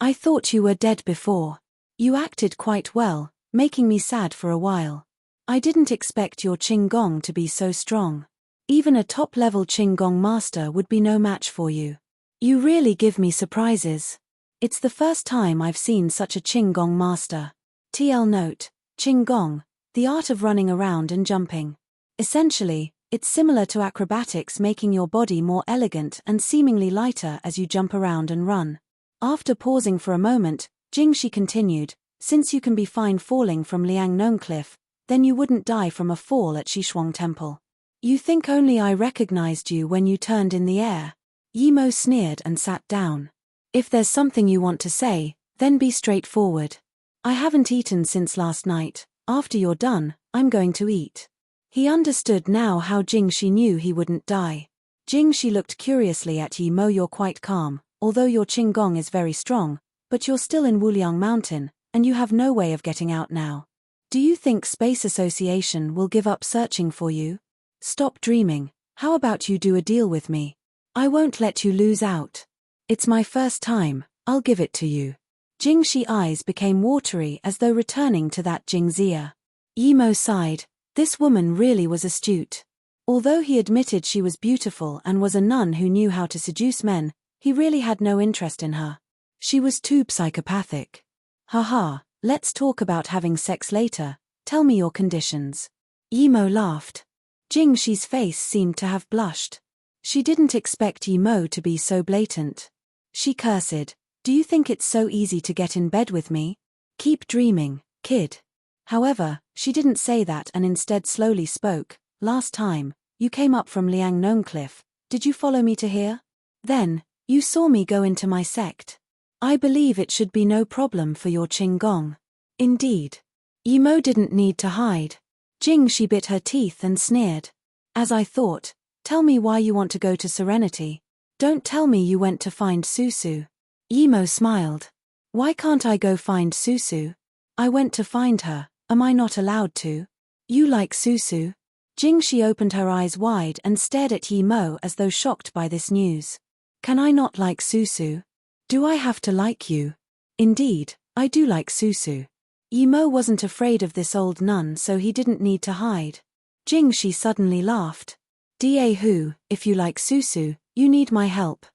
"I thought you were dead before. You acted quite well, making me sad for a while. I didn't expect your Qinggong to be so strong. Even a top-level Qinggong master would be no match for you. You really give me surprises. It's the first time I've seen such a Qinggong master." TL note, Qinggong, the art of running around and jumping. Essentially, it's similar to acrobatics, making your body more elegant and seemingly lighter as you jump around and run. After pausing for a moment, Jingxi continued, "Since you can be fine falling from Liangnong Cliff, then you wouldn't die from a fall at Xishuang Temple. You think only I recognized you when you turned in the air." Yimo sneered and sat down. "If there's something you want to say, then be straightforward. I haven't eaten since last night. After you're done, I'm going to eat. He understood now how Jingxi knew he wouldn't die. Jingxi looked curiously at Yi Mo. You're quite calm, although your Qinggong is very strong, but you're still in Wuliang Mountain, and you have no way of getting out now. Do you think Space Association will give up searching for you? Stop dreaming. How about you do a deal with me? I won't let you lose out. It's my first time, I'll give it to you. Jingxi's eyes became watery as though returning to that Jingxia. Yi Mo sighed. This woman really was astute. Although he admitted she was beautiful and was a nun who knew how to seduce men, he really had no interest in her. She was too psychopathic. Haha, let's talk about having sex later. Tell me your conditions. Yi Mo laughed. Jingxi's face seemed to have blushed. She didn't expect Yi Mo to be so blatant. She cursed. Do you think it's so easy to get in bed with me? Keep dreaming, kid. However, she didn't say that and instead slowly spoke. Last time, you came up from Liangnong Cliff. Did you follow me to here? Then, you saw me go into my sect. I believe it should be no problem for your Qinggong. Indeed. Yi Mo didn't need to hide. Jingxi bit her teeth and sneered. As I thought, tell me why you want to go to Serenity. Don't tell me you went to find Susu. Yi Mo smiled. Why can't I go find Susu? I went to find her, am I not allowed to? You like Susu? Jingxi opened her eyes wide and stared at Yi Mo as though shocked by this news. Can I not like Susu? Do I have to like you? Indeed, I do like Susu. Yi Mo wasn't afraid of this old nun, so he didn't need to hide. Jingxi suddenly laughed. Dahu, if you like Susu, you need my help.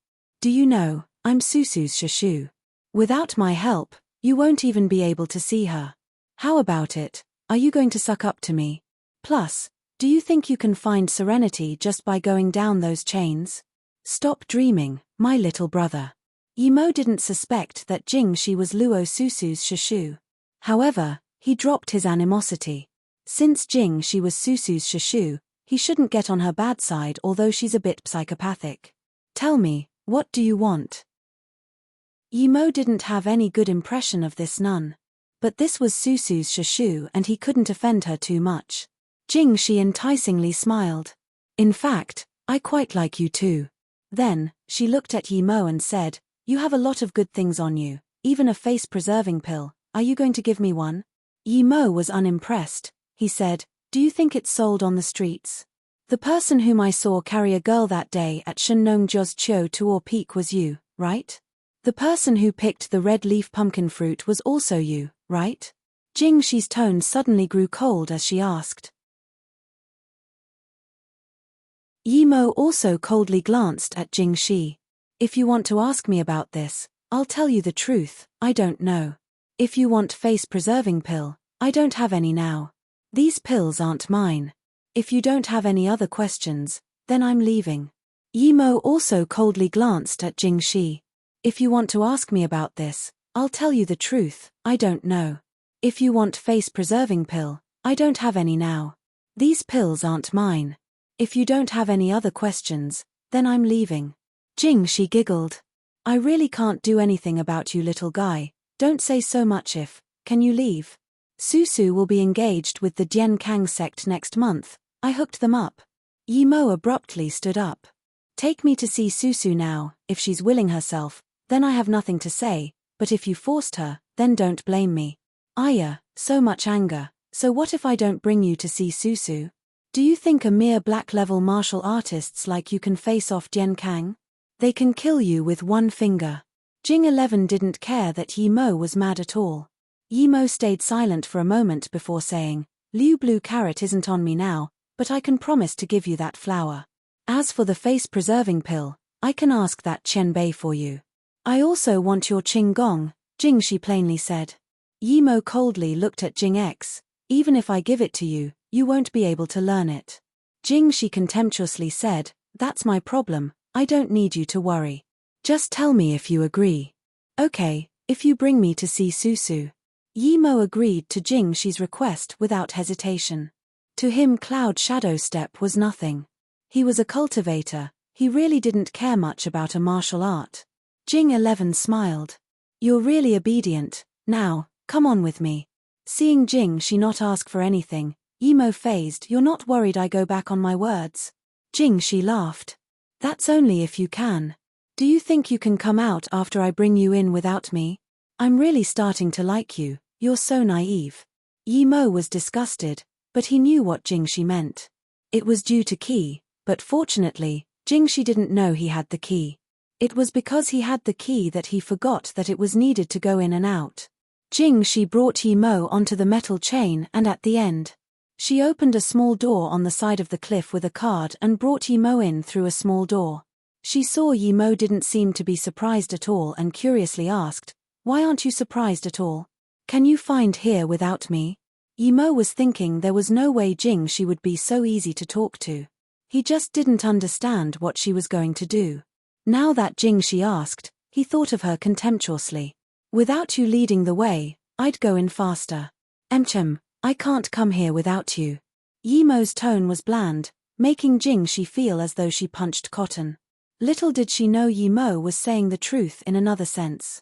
Do you know, I'm Susu's shushu. Without my help, you won't even be able to see her. How about it? Are you going to suck up to me? Plus, do you think you can find serenity just by going down those chains? Stop dreaming, my little brother. Yi Mo didn't suspect that Jingxi was Luo Susu's shushu. However, he dropped his animosity. Since Jingxi was Susu's shushu, he shouldn't get on her bad side, although she's a bit psychopathic. Tell me, what do you want? Yi Mo didn't have any good impression of this nun. But this was Susu's shushu and he couldn't offend her too much. Jingxi enticingly smiled. In fact, I quite like you too. Then, she looked at Yi Mo and said, you have a lot of good things on you, even a face-preserving pill. Are you going to give me one? Yi Mo was unimpressed. He said, do you think it's sold on the streets? The person whom I saw carry a girl that day at Shenongjia's Chiu Tuo Peak was you, right? The person who picked the red leaf pumpkin fruit was also you, right? Jingxi's tone suddenly grew cold as she asked. Yi Mo also coldly glanced at Jingxi. If you want to ask me about this, I'll tell you the truth, I don't know. If you want face-preserving pill, I don't have any now. These pills aren't mine. If you don't have any other questions, then I'm leaving. Yi Mo also coldly glanced at Jingxi. If you want to ask me about this, I'll tell you the truth, I don't know. If you want face-preserving pill, I don't have any now. These pills aren't mine. If you don't have any other questions, then I'm leaving. Jingxi giggled. I really can't do anything about you, little guy. Don't say so much. Can you leave? Susu will be engaged with the Dian Kang sect next month. I hooked them up. Yi Mo abruptly stood up. Take me to see Susu now. If she's willing herself, then I have nothing to say, but if you forced her, then don't blame me. Aya, so much anger. So what if I don't bring you to see Susu? Do you think a mere black-level martial artists like you can face off Dian Kang? They can kill you with one finger. Jing 11 didn't care that Yi Mo was mad at all. Yi Mo stayed silent for a moment before saying, Liu Blue Carrot isn't on me now, but I can promise to give you that flower. As for the face-preserving pill, I can ask that Qian Bei for you. I also want your Qinggong, Jingxi plainly said. Yi Mo coldly looked at Jing X. Even if I give it to you, you won't be able to learn it. Jingxi contemptuously said, that's my problem, I don't need you to worry. Just tell me if you agree. Okay, if you bring me to see Susu. Yi Mo agreed to Jingxi's request without hesitation. To him Cloud Shadow Step was nothing. He was a cultivator, he really didn't care much about a martial art. Jing 11 smiled. You're really obedient, now, come on with me. Seeing Jingxi not ask for anything, Emo phased, "You're not worried I go back on my words?" Jingshi laughed. "That's only if you can. Do you think you can come out after I bring you in without me? I'm really starting to like you, you're so naive." Emo was disgusted, but he knew what Jingshi meant. It was due to key, but fortunately, Jingshi didn't know he had the key. It was because he had the key that he forgot that it was needed to go in and out. Jingshi brought Emo onto the metal chain and at the end. She opened a small door on the side of the cliff with a card and brought Emo in through a small door. She saw Emo didn't seem to be surprised at all and curiously asked, "Why aren't you surprised at all? Can you find here without me?" Emo was thinking there was no way Jingshi would be so easy to talk to. He just didn't understand what she was going to do. Now that Jingshi asked, he thought of her contemptuously. "Without you leading the way, I'd go in faster. I can't come here without you." Emo's tone was bland, making Jingshi feel as though she punched cotton. Little did she know Emo was saying the truth in another sense.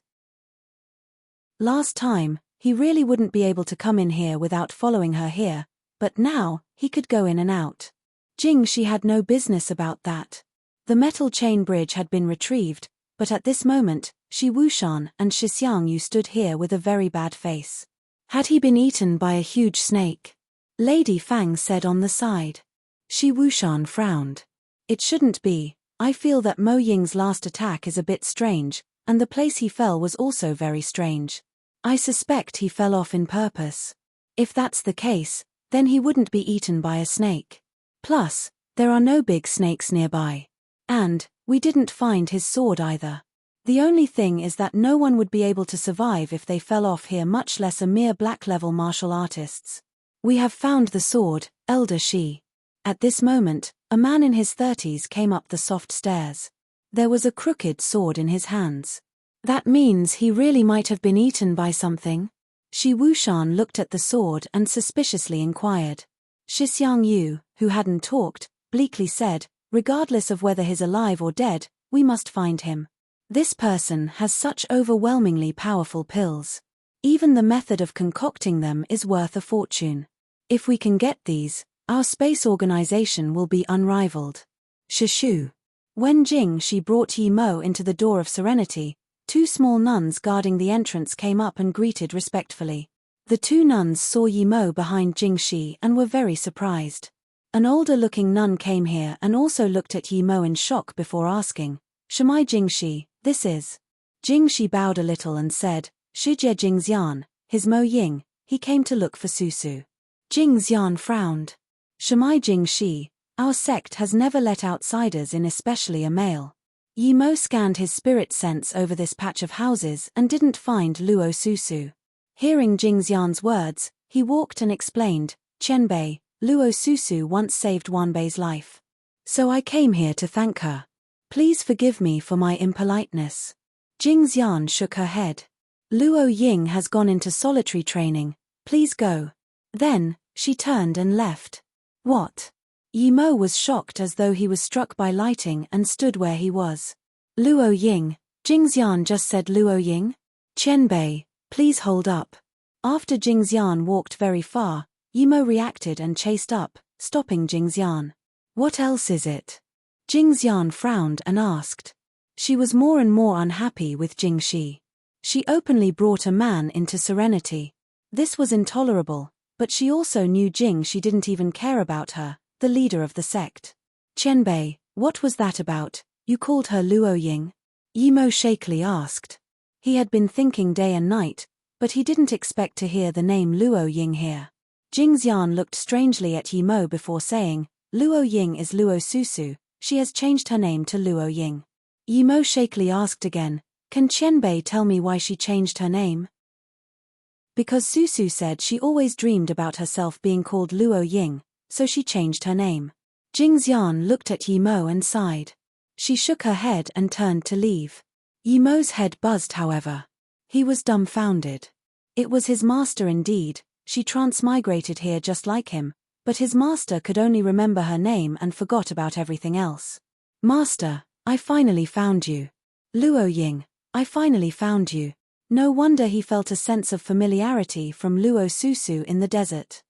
Last time, he really wouldn't be able to come in here without following her here, but now, he could go in and out. Jingshi had no business about that. The metal chain bridge had been retrieved, but at this moment, Shi Wuxian and Shi Xiangyu stood here with a very bad face. Had he been eaten by a huge snake? Lady Fang said on the side. Shi Wuxian frowned. "It shouldn't be. I feel that Mo Ying's last attack is a bit strange, and the place he fell was also very strange. I suspect he fell off in purpose. If that's the case, then he wouldn't be eaten by a snake. Plus, there are no big snakes nearby. And, we didn't find his sword either. The only thing is that no one would be able to survive if they fell off here, much less a mere black-level martial artists. We have found the sword, Elder Shi." At this moment, a man in his 30s came up the soft stairs. There was a crooked sword in his hands. That means he really might have been eaten by something. Shi Wuxian looked at the sword and suspiciously inquired. Shi Xiangyu, who hadn't talked, bleakly said, "Regardless of whether he's alive or dead, we must find him. This person has such overwhelmingly powerful pills. Even the method of concocting them is worth a fortune. If we can get these, our space organization will be unrivaled." Shishu. When Jingshi brought Emo into the Door of Serenity, 2 small nuns guarding the entrance came up and greeted respectfully. The 2 nuns saw Emo behind Jingshi and were very surprised. An older-looking nun came here and also looked at Emo in shock before asking, "Shamai Jingshi, this is?" Jingshi bowed a little and said, "Shijie Jingxian, his Mo Ying, he came to look for Susu." Jingxian frowned. "Shamai Jingshi, our sect has never let outsiders in, especially a male." Emo scanned his spirit sense over this patch of houses and didn't find Luo Susu. Hearing Jingxian's words, he walked and explained, "Qianbei, Luo Susu once saved Wanbei's life. So I came here to thank her. Please forgive me for my impoliteness." Jingxian shook her head. "Luo Ying has gone into solitary training, please go." Then, she turned and left. "What?" Emo was shocked as though he was struck by lightning and stood where he was. "Luo Ying, Jingxian just said Luo Ying? Qianbei, please hold up." After Jingxian walked very far, Emo reacted and chased up, stopping Jingxian. "What else is it?" Jingxian frowned and asked. She was more and more unhappy with Jingshi. She openly brought a man into Serenity. This was intolerable, but she also knew Jingshi didn't even care about her, the leader of the sect. "Qianbei, what was that about? You called her Luo Ying?" Emo shakily asked. He had been thinking day and night, but he didn't expect to hear the name Luo Ying here. Jingxian looked strangely at Emo before saying, "Luo Ying is Luo Susu, she has changed her name to Luo Ying." Emo shakily asked again, "Can Qianbei tell me why she changed her name?" "Because Susu said she always dreamed about herself being called Luo Ying, so she changed her name." Jingxian looked at Emo and sighed. She shook her head and turned to leave. Emo's head buzzed, however. He was dumbfounded. It was his master indeed, she transmigrated here just like him, but his master could only remember her name and forgot about everything else. "Master, I finally found you. Luo Ying, I finally found you." No wonder he felt a sense of familiarity from Luo Susu in the desert.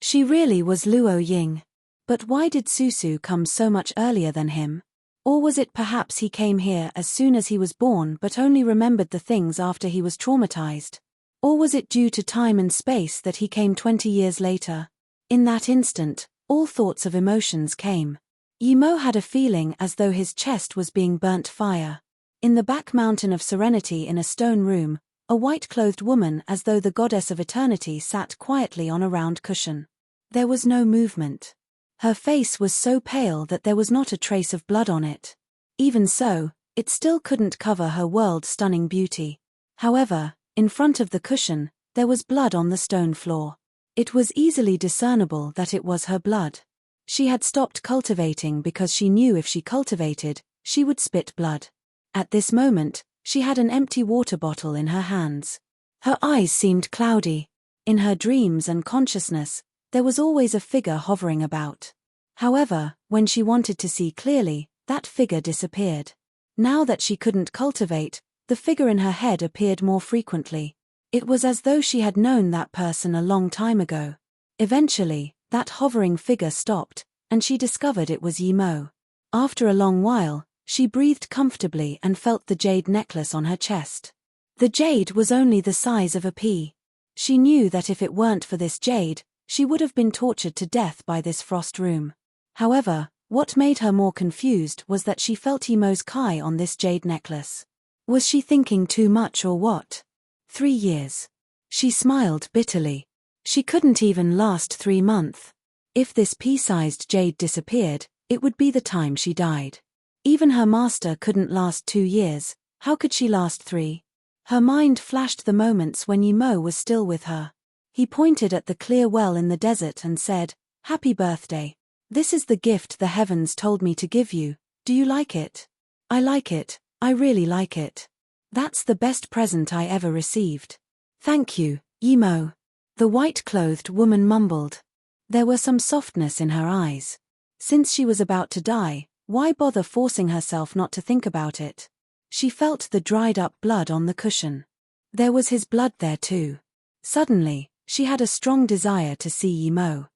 She really was Luo Ying. But why did Susu come so much earlier than him? Or was it perhaps he came here as soon as he was born but only remembered the things after he was traumatized? Or was it due to time and space that he came 20 years later? In that instant, all thoughts of emotions came. Yimo had a feeling as though his chest was being burnt fire. In the back mountain of serenity in a stone room, a white-clothed woman as though the goddess of eternity sat quietly on a round cushion. There was no movement. Her face was so pale that there was not a trace of blood on it. Even so, it still couldn't cover her world-stunning beauty. However, in front of the cushion, there was blood on the stone floor. It was easily discernible that it was her blood. She had stopped cultivating because she knew if she cultivated, she would spit blood. At this moment, she had an empty water bottle in her hands. Her eyes seemed cloudy. In her dreams and consciousness, there was always a figure hovering about. However, when she wanted to see clearly, that figure disappeared. Now that she couldn't cultivate, the figure in her head appeared more frequently. It was as though she had known that person a long time ago. Eventually, that hovering figure stopped, and she discovered it was Yimo. After a long while, she breathed comfortably and felt the jade necklace on her chest. The jade was only the size of a pea. She knew that if it weren't for this jade, she would have been tortured to death by this frost room. However, what made her more confused was that she felt Yimo's kai on this jade necklace. Was she thinking too much or what? 3 years. She smiled bitterly. She couldn't even last 3 months. If this pea-sized jade disappeared, it would be the time she died. Even her master couldn't last 2 years, how could she last 3? Her mind flashed the moments when Yimo was still with her. He pointed at the clear well in the desert and said, "Happy birthday. This is the gift the heavens told me to give you. Do you like it?" "I like it, I really like it. That's the best present I ever received." "Thank you, Yimo," the white-clothed woman mumbled. There was some softness in her eyes. Since she was about to die, why bother forcing herself not to think about it? She felt the dried-up blood on the cushion. There was his blood there too. Suddenly, she had a strong desire to see Yimo.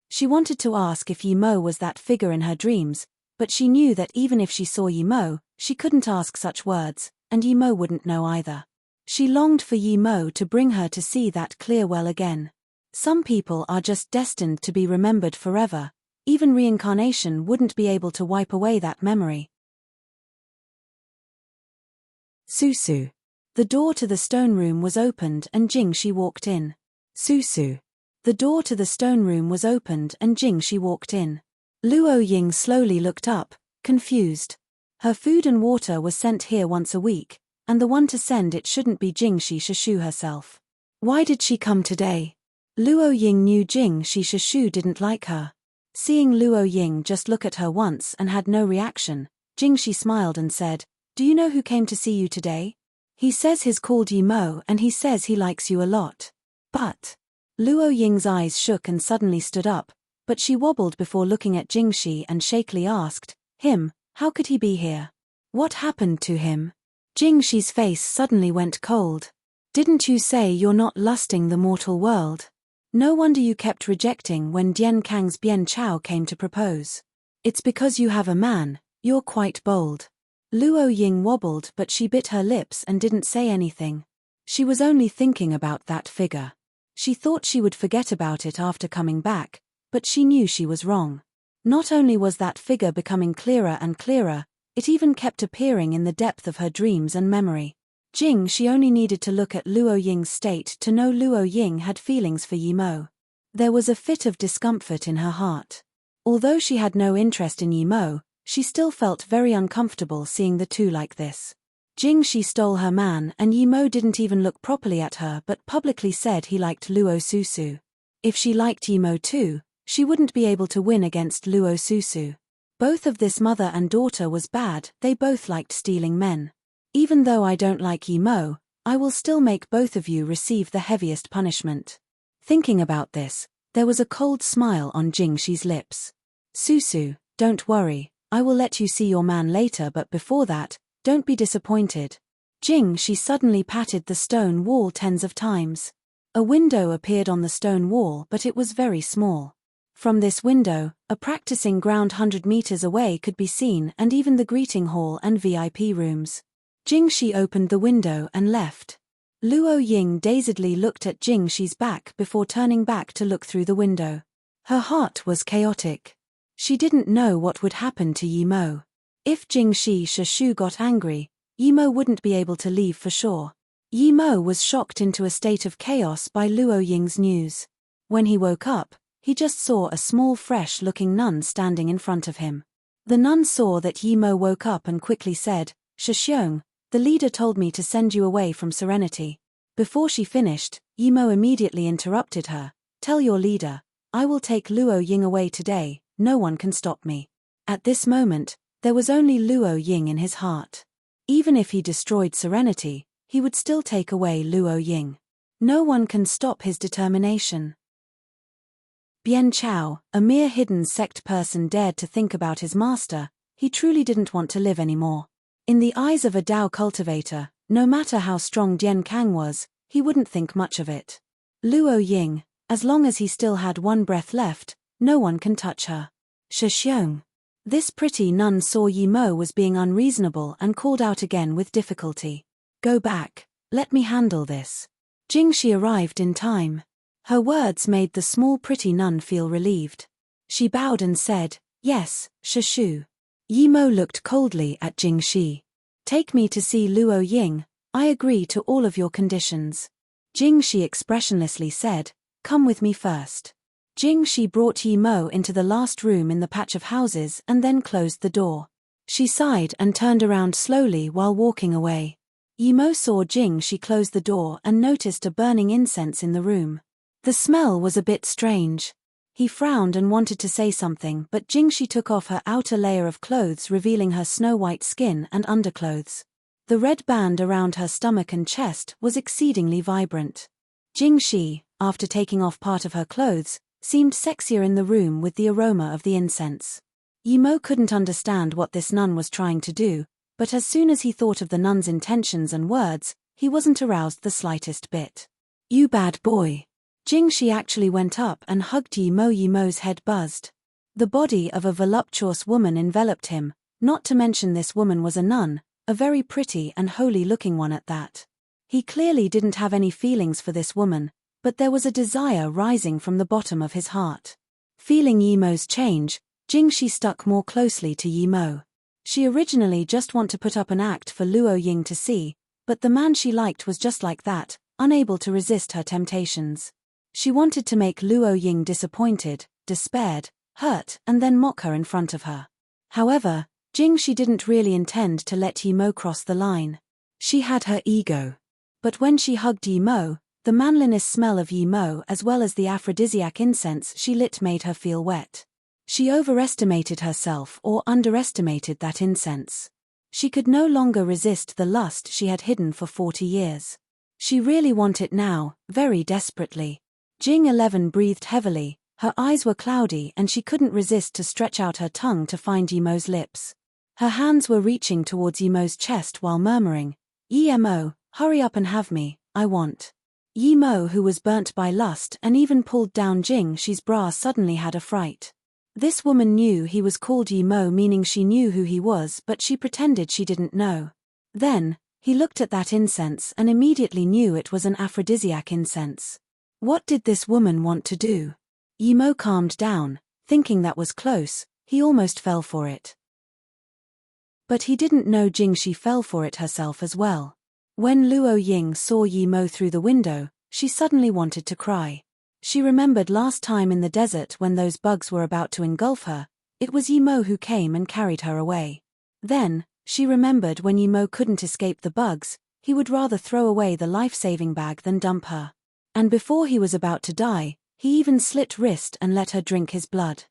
She wanted to ask if Yimo was that figure in her dreams, but she knew that even if she saw Yimo, she couldn't ask such words, and Yimo wouldn't know either. She longed for Yimo to bring her to see that clear well again. Some people are just destined to be remembered forever. Even reincarnation wouldn't be able to wipe away that memory. Susu. The door to the stone room was opened and Jingxi walked in. Susu. The door to the stone room was opened and Jingxi walked in. Luo Ying slowly looked up, confused. Her food and water was sent here once a week, and the one to send it shouldn't be Jingxi Shishu herself. Why did she come today? Luo Ying knew Jingxi Shishu didn't like her. Seeing Luo Ying just look at her once and had no reaction, Jingxi smiled and said, "Do you know who came to see you today? He says he's called Yimo and he says he likes you a lot." But Luo Ying's eyes shook and suddenly stood up, but she wobbled before looking at Jingxi and shakily asked, "Him, how could he be here? What happened to him?" Jingxi's face suddenly went cold. "Didn't you say you're not lusting the mortal world? No wonder you kept rejecting when Dian Kang's Bian Chao came to propose. It's because you have a man, you're quite bold." Luo Ying wobbled but she bit her lips and didn't say anything. She was only thinking about that figure. She thought she would forget about it after coming back, but she knew she was wrong. Not only was that figure becoming clearer and clearer, it even kept appearing in the depth of her dreams and memory. She only needed to look at Luo Ying's state to know Luo Ying had feelings for Yimo. There was a fit of discomfort in her heart. Although she had no interest in Yimo, she still felt very uncomfortable seeing the two like this. She stole her man and Yimo didn't even look properly at her but publicly said he liked Luo Susu. If she liked Yimo too, she wouldn't be able to win against Luo Susu. Both of this mother and daughter was bad, they both liked stealing men. Even though I don't like Yimo, I will still make both of you receive the heaviest punishment. Thinking about this, there was a cold smile on Jingxi's lips. Susu, don't worry, I will let you see your man later but before that, don't be disappointed. Jingxi suddenly patted the stone wall tens of times. A window appeared on the stone wall, but it was very small. From this window, a practicing ground 100 meters away could be seen, and even the greeting hall and VIP rooms. Jingxi opened the window and left. Luo Ying dazedly looked at Jingxi's back before turning back to look through the window. Her heart was chaotic. She didn't know what would happen to Yi Mo. If Jingxi Shishu got angry, Yi Mo wouldn't be able to leave for sure. Yi Mo was shocked into a state of chaos by Luo Ying's news. When he woke up, he just saw a small fresh-looking nun standing in front of him. The nun saw that Yi Mo woke up and quickly said, "Shixiong, the leader told me to send you away from Serenity." Before she finished, Yi Mo immediately interrupted her. "Tell your leader, I will take Luo Ying away today, no one can stop me." At this moment, there was only Luo Ying in his heart. Even if he destroyed Serenity, he would still take away Luo Ying. No one can stop his determination. Bian Chao, a mere hidden sect person, dared to think about his master. He truly didn't want to live anymore. In the eyes of a Dao cultivator, no matter how strong Dian Kang was, he wouldn't think much of it. Luo Ying, as long as he still had one breath left, no one can touch her. Shixiong. This pretty nun saw Yi Mo was being unreasonable and called out again with difficulty. "Go back, let me handle this." Jingxi arrived in time. Her words made the small pretty nun feel relieved. She bowed and said, "Yes, Shishu." Yi Mo looked coldly at Jingxi. "Take me to see Luo Ying, I agree to all of your conditions." Jingxi expressionlessly said, "Come with me first." Jingxi brought Yi Mo into the last room in the patch of houses and then closed the door. She sighed and turned around slowly while walking away. Yi Mo saw Jingxi close the door and noticed a burning incense in the room. The smell was a bit strange. He frowned and wanted to say something, but Jingxi took off her outer layer of clothes, revealing her snow-white skin and underclothes. The red band around her stomach and chest was exceedingly vibrant. Jingxi, after taking off part of her clothes, seemed sexier in the room with the aroma of the incense. Yi Mo couldn't understand what this nun was trying to do, but as soon as he thought of the nun's intentions and words, he wasn't aroused the slightest bit. "You bad boy." Jingxi actually went up and hugged Yi Mo. Yi Mo's head buzzed. The body of a voluptuous woman enveloped him, not to mention this woman was a nun, a very pretty and holy-looking one at that. He clearly didn't have any feelings for this woman, but there was a desire rising from the bottom of his heart. Feeling Yi Mo's change, Jingxi stuck more closely to Yi Mo. She originally just wanted to put up an act for Luo Ying to see, but the man she liked was just like that, unable to resist her temptations. She wanted to make Luo Ying disappointed, despaired, hurt, and then mock her in front of her. However, Jingxi didn't really intend to let Yi Mo cross the line. She had her ego. But when she hugged Yi Mo, the manliness smell of Yi Mo as well as the aphrodisiac incense she lit made her feel wet. She overestimated herself or underestimated that incense. She could no longer resist the lust she had hidden for 40 years. She really wanted it now, very desperately. Jing 11 breathed heavily, her eyes were cloudy and she couldn't resist to stretch out her tongue to find Yi Mo's lips. Her hands were reaching towards Yi Mo's chest while murmuring, "Yi Mo, hurry up and have me, I want." Yi Mo, who was burnt by lust and even pulled down Jingxi's bra, suddenly had a fright. This woman knew he was called Yi Mo, meaning she knew who he was, but she pretended she didn't know. Then, he looked at that incense and immediately knew it was an aphrodisiac incense. What did this woman want to do? Yi Mo calmed down, thinking that was close, he almost fell for it. But he didn't know Jingxi fell for it herself as well. When Luo Ying saw Yi Mo through the window, she suddenly wanted to cry. She remembered last time in the desert when those bugs were about to engulf her, it was Yi Mo who came and carried her away. Then, she remembered when Yi Mo couldn't escape the bugs, he would rather throw away the life-saving bag than dump her. And before he was about to die, he even slit wrist and let her drink his blood.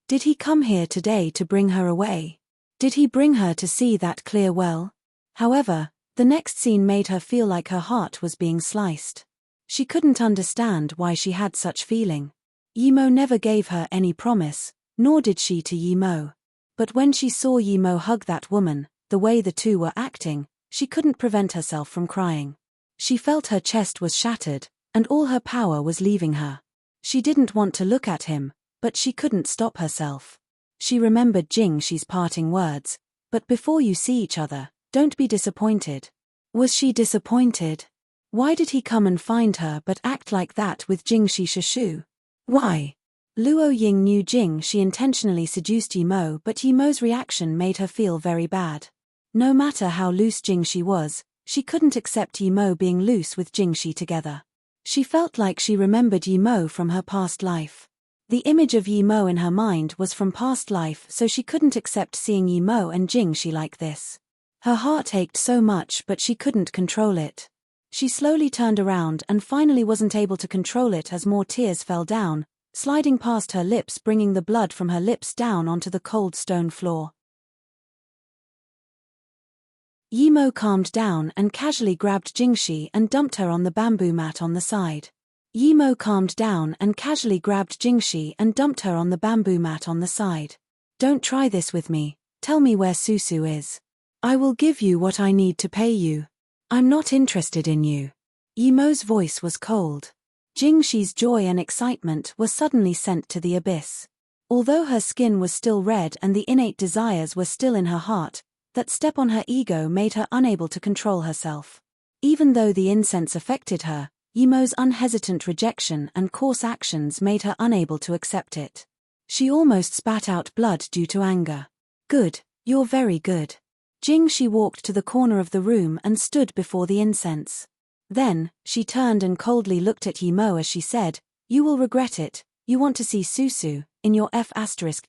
Did he come here today to bring her away? Did he bring her to see that clear well? However, the next scene made her feel like her heart was being sliced. She couldn't understand why she had such feeling. Yi Mo never gave her any promise, nor did she to Yi Mo. But when she saw Yi Mo hug that woman, the way the two were acting, she couldn't prevent herself from crying. She felt her chest was shattered, and all her power was leaving her. She didn't want to look at him, but she couldn't stop herself. She remembered Jingxi's parting words, "But before you see each other, don't be disappointed." Was she disappointed? Why did he come and find her but act like that with Jingxi Shishu? Why? Luo Ying knew Jingxi intentionally seduced Yimo, but Yimo's reaction made her feel very bad. No matter how loose Jingxi was, she couldn't accept Yimo being loose with Jingxi together. She felt like she remembered Yimo from her past life. The image of Yimo in her mind was from past life, so she couldn't accept seeing Yimo and Jingxi like this. Her heart ached so much, but she couldn't control it. She slowly turned around and finally wasn't able to control it as more tears fell down, sliding past her lips, bringing the blood from her lips down onto the cold stone floor. Yimo calmed down and casually grabbed Jingxi and dumped her on the bamboo mat on the side. Yimo calmed down and casually grabbed Jingxi and dumped her on the bamboo mat on the side. "Don't try this with me. Tell me where Susu is. I will give you what I need to pay you. I'm not interested in you." Yimo's voice was cold. Jingxi's joy and excitement were suddenly sent to the abyss. Although her skin was still red and the innate desires were still in her heart, that step on her ego made her unable to control herself. Even though the incense affected her, Yimo's unhesitant rejection and coarse actions made her unable to accept it. She almost spat out blood due to anger. "Good, you're very good." Jingxi walked to the corner of the room and stood before the incense. Then, she turned and coldly looked at Yimo as she said, "You will regret it. You want to see Susu, in your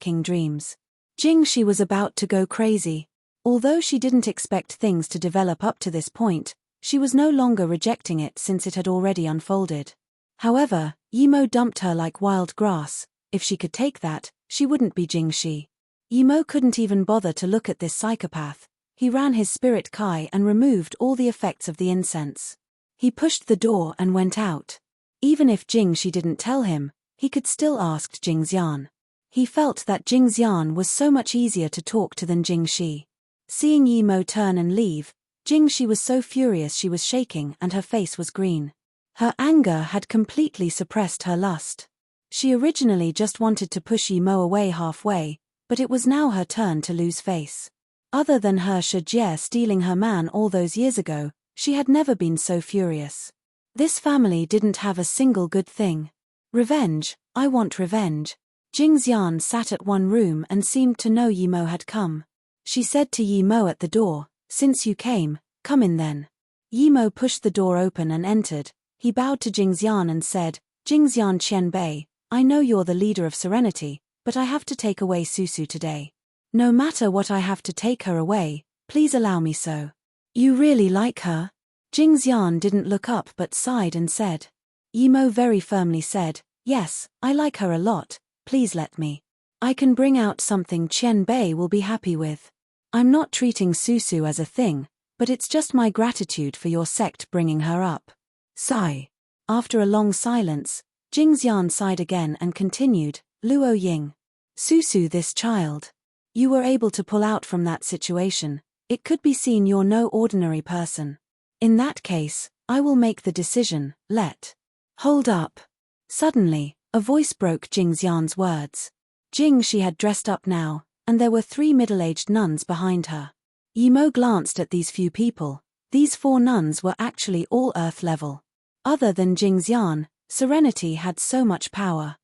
King dreams." Jingxi was about to go crazy. Although she didn't expect things to develop up to this point, she was no longer rejecting it since it had already unfolded. However, Yimo dumped her like wild grass. If she could take that, she wouldn't be Jingxi. Yimo couldn't even bother to look at this psychopath. He ran his spirit Kai and removed all the effects of the incense. He pushed the door and went out. Even if Jingxi didn't tell him, he could still ask Jingxian. He felt that Jingxian was so much easier to talk to than Jingxi. Seeing Yimo turn and leave, Jingxi was so furious she was shaking and her face was green. Her anger had completely suppressed her lust. She originally just wanted to push Yimo away halfway, but it was now her turn to lose face. Other than her Shijie stealing her man all those years ago, she had never been so furious. This family didn't have a single good thing. Revenge, I want revenge. Jingxian sat at one room and seemed to know Yimo had come. She said to Yimo at the door, "Since you came, come in then." Yimo pushed the door open and entered. He bowed to Jingxian and said, "Jingxian Qianbei, I know you're the leader of Serenity, but I have to take away Susu today. No matter what I have to take her away, please allow me so." "You really like her?" Jingxian didn't look up but sighed and said. Yimo very firmly said, "Yes, I like her a lot, please let me. I can bring out something Qianbei will be happy with. I'm not treating Susu as a thing, but it's just my gratitude for your sect bringing her up." Sigh. After a long silence, Jingxian sighed again and continued, "Luo Ying. Susu, this child. You were able to pull out from that situation. It could be seen you're no ordinary person. In that case, I will make the decision. Hold up." Suddenly, a voice broke Jingxian's words. Jingxi had dressed up now, and there were 3 middle-aged nuns behind her. Yimo glanced at these few people. These 4 nuns were actually all Earth level. Other than Jingxian, Serenity had so much power.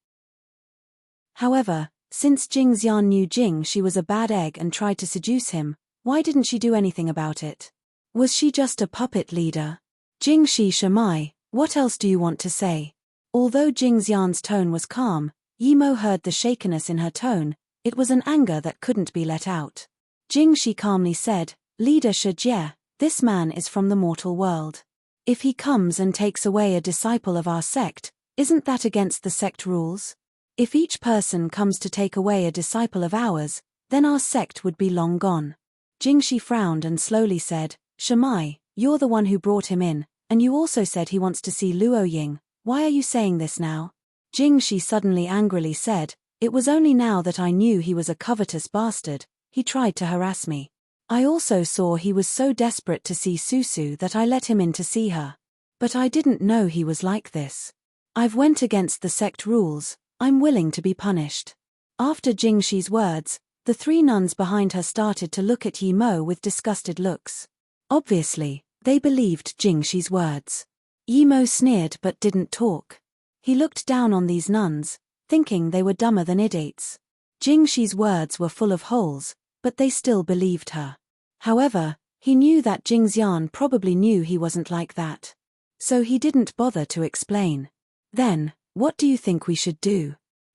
However, since Jingxian knew Jingxi was a bad egg and tried to seduce him, why didn't she do anything about it? Was she just a puppet leader? "Jingxi Shamai, what else do you want to say?" Although Jingxian's tone was calm, Yimo heard the shakiness in her tone. It was an anger that couldn't be let out. Jingxi calmly said, "Leader Shijie, this man is from the mortal world. If he comes and takes away a disciple of our sect, isn't that against the sect rules? If each person comes to take away a disciple of ours, then our sect would be long gone." Jingxi frowned and slowly said, "Shamai, you're the one who brought him in, and you also said he wants to see Luo Ying. Why are you saying this now?" Jingxi suddenly angrily said, "It was only now that I knew he was a covetous bastard. He tried to harass me. I also saw he was so desperate to see Susu that I let him in to see her. But I didn't know he was like this. I've went against the sect rules, I'm willing to be punished. After Jingxi's words, the three nuns behind her started to look at Yi Mo with disgusted looks. Obviously, they believed Jingxi's words. Yi Mo sneered but didn't talk. He looked down on these nuns, thinking they were dumber than idiots. Jingxi's words were full of holes, but they still believed her. However, he knew that Jingxian probably knew he wasn't like that. So he didn't bother to explain. Then, what do you think we should do?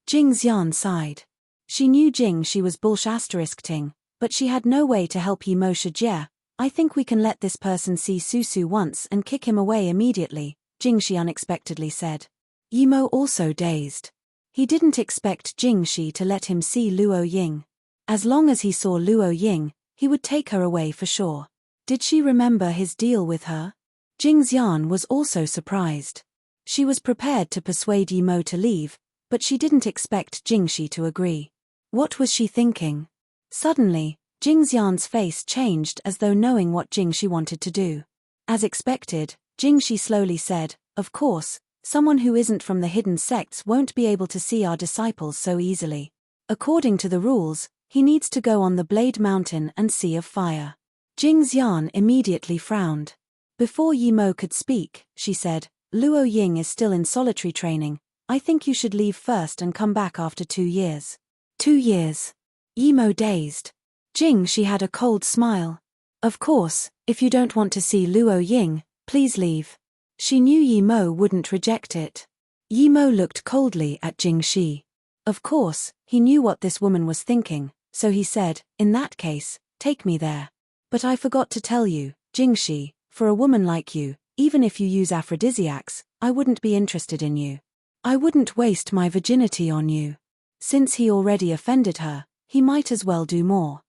Jingxian sighed. She knew Jingxi was bullshit-ting, but she had no way to help Yi Mo Shijie. I think we can let this person see Susu once and kick him away immediately, Jingxi unexpectedly said. Yi Mo also dazed. He didn't expect Jingxi to let him see Luo Ying. As long as he saw Luo Ying, he would take her away for sure. Did she remember his deal with her? Jingxian was also surprised. She was prepared to persuade Yi Mo to leave, but she didn't expect Jingxi to agree. What was she thinking? Suddenly, Jingxian's face changed as though knowing what Jingxi wanted to do. As expected, Jingxi slowly said, "Of course, someone who isn't from the hidden sects won't be able to see our disciples so easily. According to the rules, he needs to go on the Blade Mountain and Sea of Fire." Jingxian immediately frowned. Before Yi Mo could speak, she said, "Luo Ying is still in solitary training. I think you should leave first and come back after 2 years. 2 years. Yi Mo dazed. Jingxi had a cold smile. "Of course, if you don't want to see Luo Ying, please leave." She knew Yi Mo wouldn't reject it. Yi Mo looked coldly at Jingxi. Of course, he knew what this woman was thinking, so he said, "In that case, take me there. But I forgot to tell you, Jingxi, for a woman like you, even if you use aphrodisiacs, I wouldn't be interested in you. I wouldn't waste my virginity on you." Since he already offended her, he might as well do more.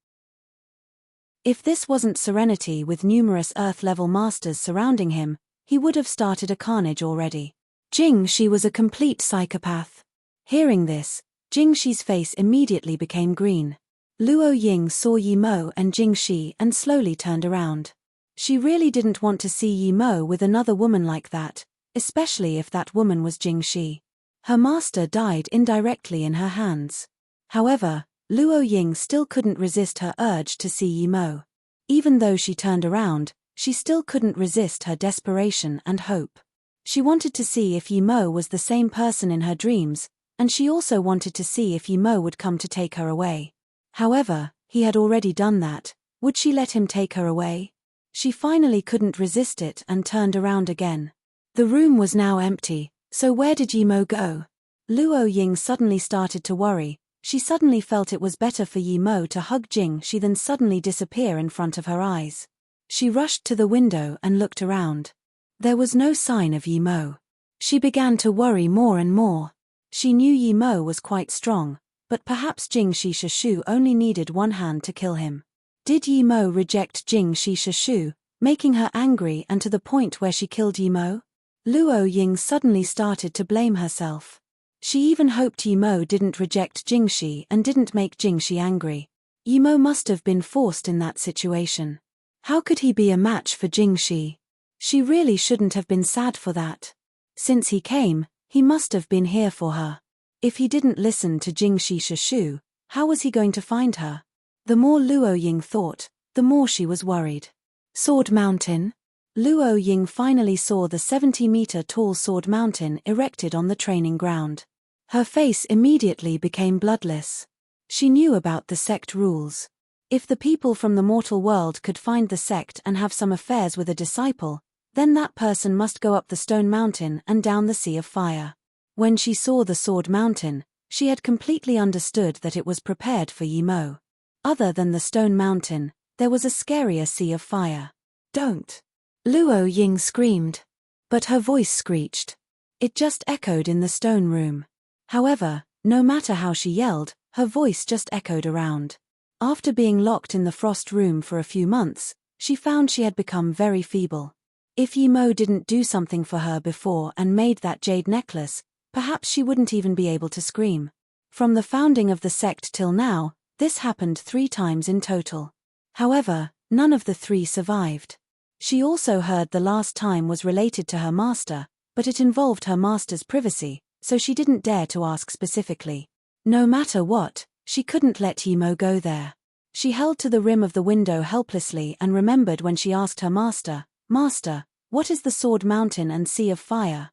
If this wasn't Serenity with numerous Earth-level masters surrounding him, he would have started a carnage already. Jingxi was a complete psychopath. Hearing this, Jingxi's face immediately became green. Luo Ying saw Yi Mo and Jingxi and slowly turned around. She really didn't want to see Yi Mo with another woman like that, especially if that woman was Jingxi. Her master died indirectly in her hands. However, Luo Ying still couldn't resist her urge to see Yi Mo. Even though she turned around, she still couldn't resist her desperation and hope. She wanted to see if Yi Mo was the same person in her dreams, and she also wanted to see if Yi Mo would come to take her away. However, he had already done that. Would she let him take her away? She finally couldn't resist it and turned around again. The room was now empty, so where did Yi Mo go? Luo Ying suddenly started to worry. She suddenly felt it was better for Yi Mo to hug Jingxi than suddenly disappear in front of her eyes. She rushed to the window and looked around. There was no sign of Yi Mo. She began to worry more and more. She knew Yi Mo was quite strong, but perhaps Jingxi Shishu only needed one hand to kill him. Did Yi Mo reject Jingxi Shishu, making her angry and to the point where she killed Yi Mo? Luo Ying suddenly started to blame herself. She even hoped Yi Mo didn't reject Jingxi and didn't make Jingxi angry. Yi Mo must have been forced in that situation. How could he be a match for Jingxi? She really shouldn't have been sad for that. Since he came, he must have been here for her. If he didn't listen to Jingxi Shishu, how was he going to find her? The more Luo Ying thought, the more she was worried. Sword Mountain? Luo Ying finally saw the 70-meter-tall Sword Mountain erected on the training ground. Her face immediately became bloodless. She knew about the sect rules. If the people from the mortal world could find the sect and have some affairs with a disciple, then that person must go up the Stone Mountain and down the Sea of Fire. When she saw the Sword Mountain, she had completely understood that it was prepared for Yi Mo. Other than the Stone Mountain, there was a scarier Sea of Fire. "Don't!" Luo Ying screamed. But her voice screeched. It just echoed in the stone room. However, no matter how she yelled, her voice just echoed around. After being locked in the frost room for a few months, she found she had become very feeble. If Yi Mo didn't do something for her before and made that jade necklace, perhaps she wouldn't even be able to scream. From the founding of the sect till now, this happened 3 times in total. However, none of the 3 survived. She also heard the last time was related to her master, but it involved her master's privacy, so she didn't dare to ask specifically. No matter what, she couldn't let Yimo go there. She held to the rim of the window helplessly and remembered when she asked her master, "Master, what is the Sword Mountain and Sea of Fire?"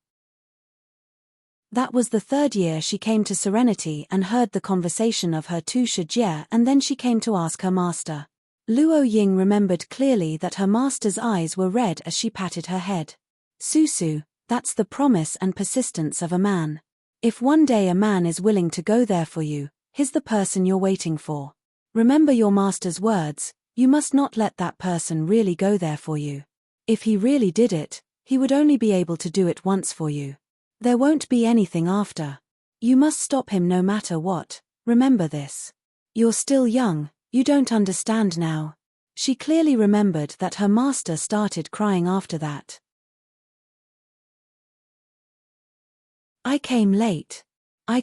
That was the third year she came to Serenity and heard the conversation of her two Shijie, and then she came to ask her master. Luo Ying remembered clearly that her master's eyes were red as she patted her head. "Susu, that's the promise and persistence of a man. If one day a man is willing to go there for you, he's the person you're waiting for. Remember your master's words, you must not let that person really go there for you. If he really did it, he would only be able to do it once for you. There won't be anything after. You must stop him no matter what, remember this. You're still young, you don't understand now." She clearly remembered that her master started crying after that. I came late, I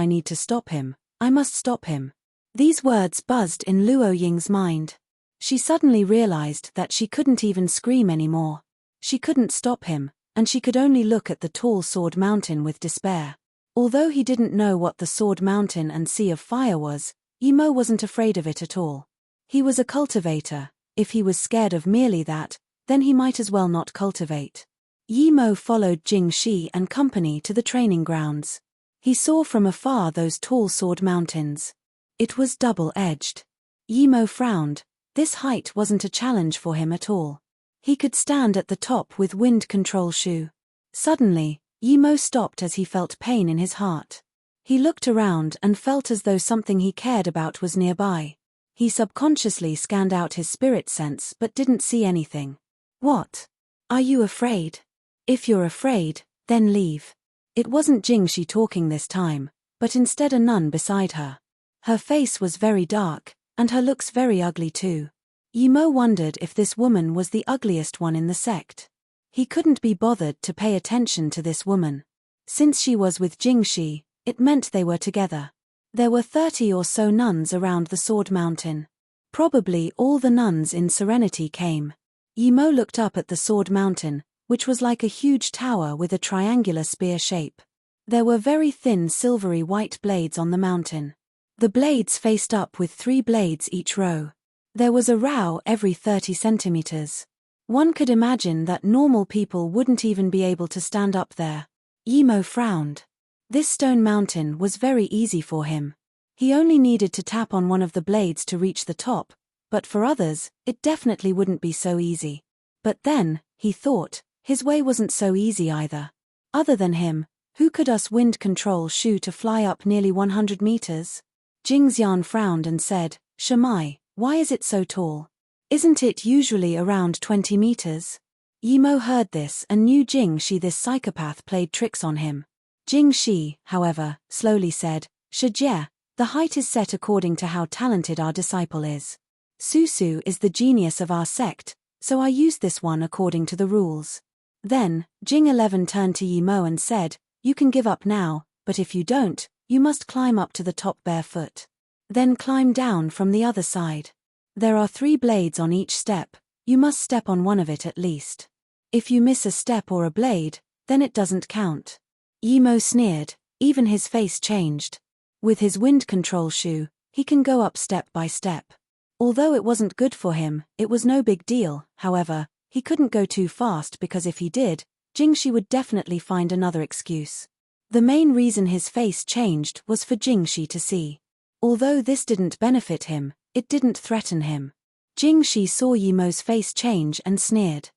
need to stop him, I must stop him." These words buzzed in Luo Ying's mind. She suddenly realized that she couldn't even scream anymore. She couldn't stop him, and she could only look at the tall Sword Mountain with despair. Although he didn't know what the Sword Mountain and Sea of Fire was, Yimo wasn't afraid of it at all. He was a cultivator. If he was scared of merely that, then he might as well not cultivate. Yimo followed Jing Shi and company to the training grounds. He saw from afar those tall Sword Mountains. It was double-edged. Yimo frowned. This height wasn't a challenge for him at all. He could stand at the top with wind control shoe. Suddenly, Yimo stopped as he felt pain in his heart. He looked around and felt as though something he cared about was nearby. He subconsciously scanned out his spirit sense but didn't see anything. "What? Are you afraid? If you're afraid, then leave." It wasn't Jing Shi talking this time, but instead a nun beside her. Her face was very dark, and her looks very ugly too. Yimo wondered if this woman was the ugliest one in the sect. He couldn't be bothered to pay attention to this woman. Since she was with Jing Shi, it meant they were together. There were 30 or so nuns around the Sword Mountain. Probably all the nuns in Serenity came. Yimo looked up at the Sword Mountain, which was like a huge tower with a triangular spear shape. There were very thin silvery white blades on the mountain. The blades faced up with 3 blades each row. There was a row every 30 centimeters. One could imagine that normal people wouldn't even be able to stand up there. Yimo frowned. This stone mountain was very easy for him. He only needed to tap on one of the blades to reach the top, but for others, it definitely wouldn't be so easy. But then, he thought, his way wasn't so easy either. Other than him, who could use wind control shoe to fly up nearly 100 meters? Jingxian frowned and said, "Shamai, why is it so tall? Isn't it usually around 20 meters?" Yimo heard this and knew Jing Shi, this psychopath, played tricks on him. Jing Shi, however, slowly said, "Shijie, the height is set according to how talented our disciple is. Susu is the genius of our sect, so I used this one according to the rules." Then, Jing 11 turned to Yimo and said, "You can give up now, but if you don't, you must climb up to the top barefoot. Then climb down from the other side. There are 3 blades on each step, you must step on one of it at least. If you miss a step or a blade, then it doesn't count." Yimo sneered, even his face changed. With his wind control shoe, he can go up step by step. Although it wasn't good for him, it was no big deal. However, he couldn't go too fast because if he did, Jing Shi would definitely find another excuse. The main reason his face changed was for Jing Shi to see. Although this didn't benefit him, it didn't threaten him. Jing Shi saw Yimo's face change and sneered.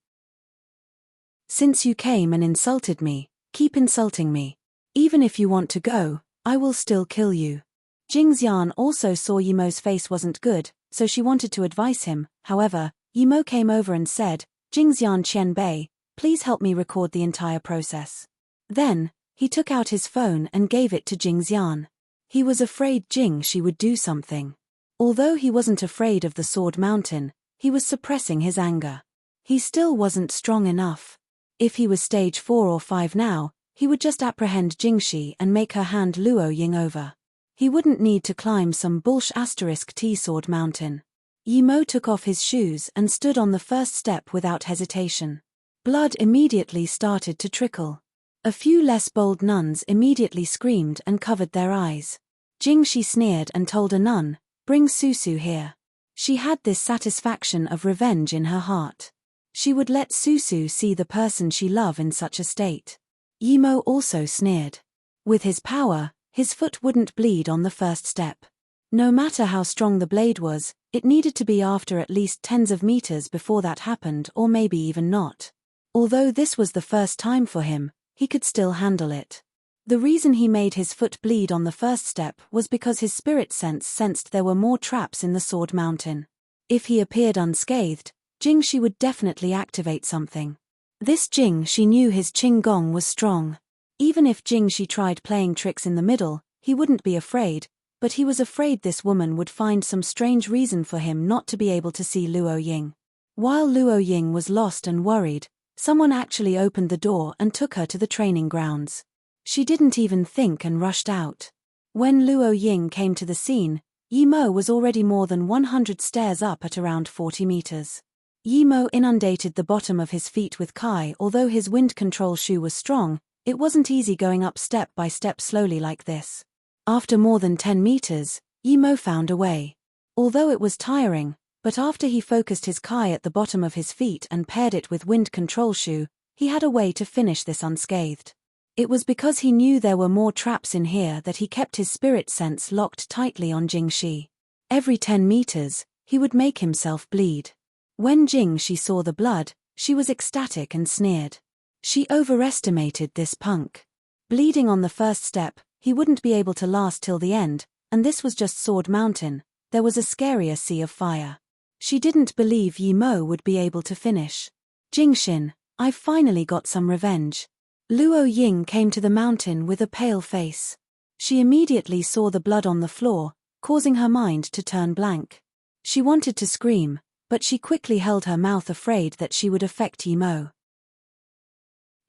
"Since you came and insulted me, keep insulting me. Even if you want to go, I will still kill you." Jingxian also saw Yimo's face wasn't good, so she wanted to advise him. However, Yimo came over and said, "Jingxian Qianbei, please help me record the entire process." Then, he took out his phone and gave it to Jingxian. He was afraid Jing Shi would do something. Although he wasn't afraid of the Sword Mountain, he was suppressing his anger. He still wasn't strong enough. If he was stage 4 or 5 now, he would just apprehend Jing Shi and make her hand Luo Ying over. He wouldn't need to climb some bullsh*t Sword Mountain. Yimo took off his shoes and stood on the first step without hesitation. Blood immediately started to trickle. A few less bold nuns immediately screamed and covered their eyes. Jingshi sneered and told a nun, "Bring Susu here." She had this satisfaction of revenge in her heart. She would let Susu see the person she loved in such a state. Yimo also sneered. With his power, his foot wouldn't bleed on the first step. No matter how strong the blade was, it needed to be after at least tens of meters before that happened, or maybe even not. Although this was the first time for him, he could still handle it. The reason he made his foot bleed on the first step was because his spirit sense sensed there were more traps in the Sword Mountain. If he appeared unscathed, Jingshi would definitely activate something. This Jingshi knew his Qinggong was strong. Even if Jingshi tried playing tricks in the middle, he wouldn't be afraid, but he was afraid this woman would find some strange reason for him not to be able to see Luo Ying. While Luo Ying was lost and worried, someone actually opened the door and took her to the training grounds. She didn't even think and rushed out. When Luo Ying came to the scene, Yimo was already more than 100 stairs up at around 40 meters. Yimo inundated the bottom of his feet with Kai. Although his wind control shoe was strong, it wasn't easy going up step by step slowly like this. After more than 10 meters, Yimo found a way. Although it was tiring, but after he focused his Kai at the bottom of his feet and paired it with wind control shoe, he had a way to finish this unscathed. It was because he knew there were more traps in here that he kept his spirit sense locked tightly on Jingshi. Every 10 meters, he would make himself bleed. When Jingshi saw the blood, she was ecstatic and sneered. She overestimated this punk. Bleeding on the first step, he wouldn't be able to last till the end, and this was just Sword Mountain. There was a scarier sea of fire. She didn't believe Yimo would be able to finish. "Jingshin, I've finally got some revenge." Luo Ying came to the mountain with a pale face. She immediately saw the blood on the floor, causing her mind to turn blank. She wanted to scream, but she quickly held her mouth, afraid that she would affect Yimo.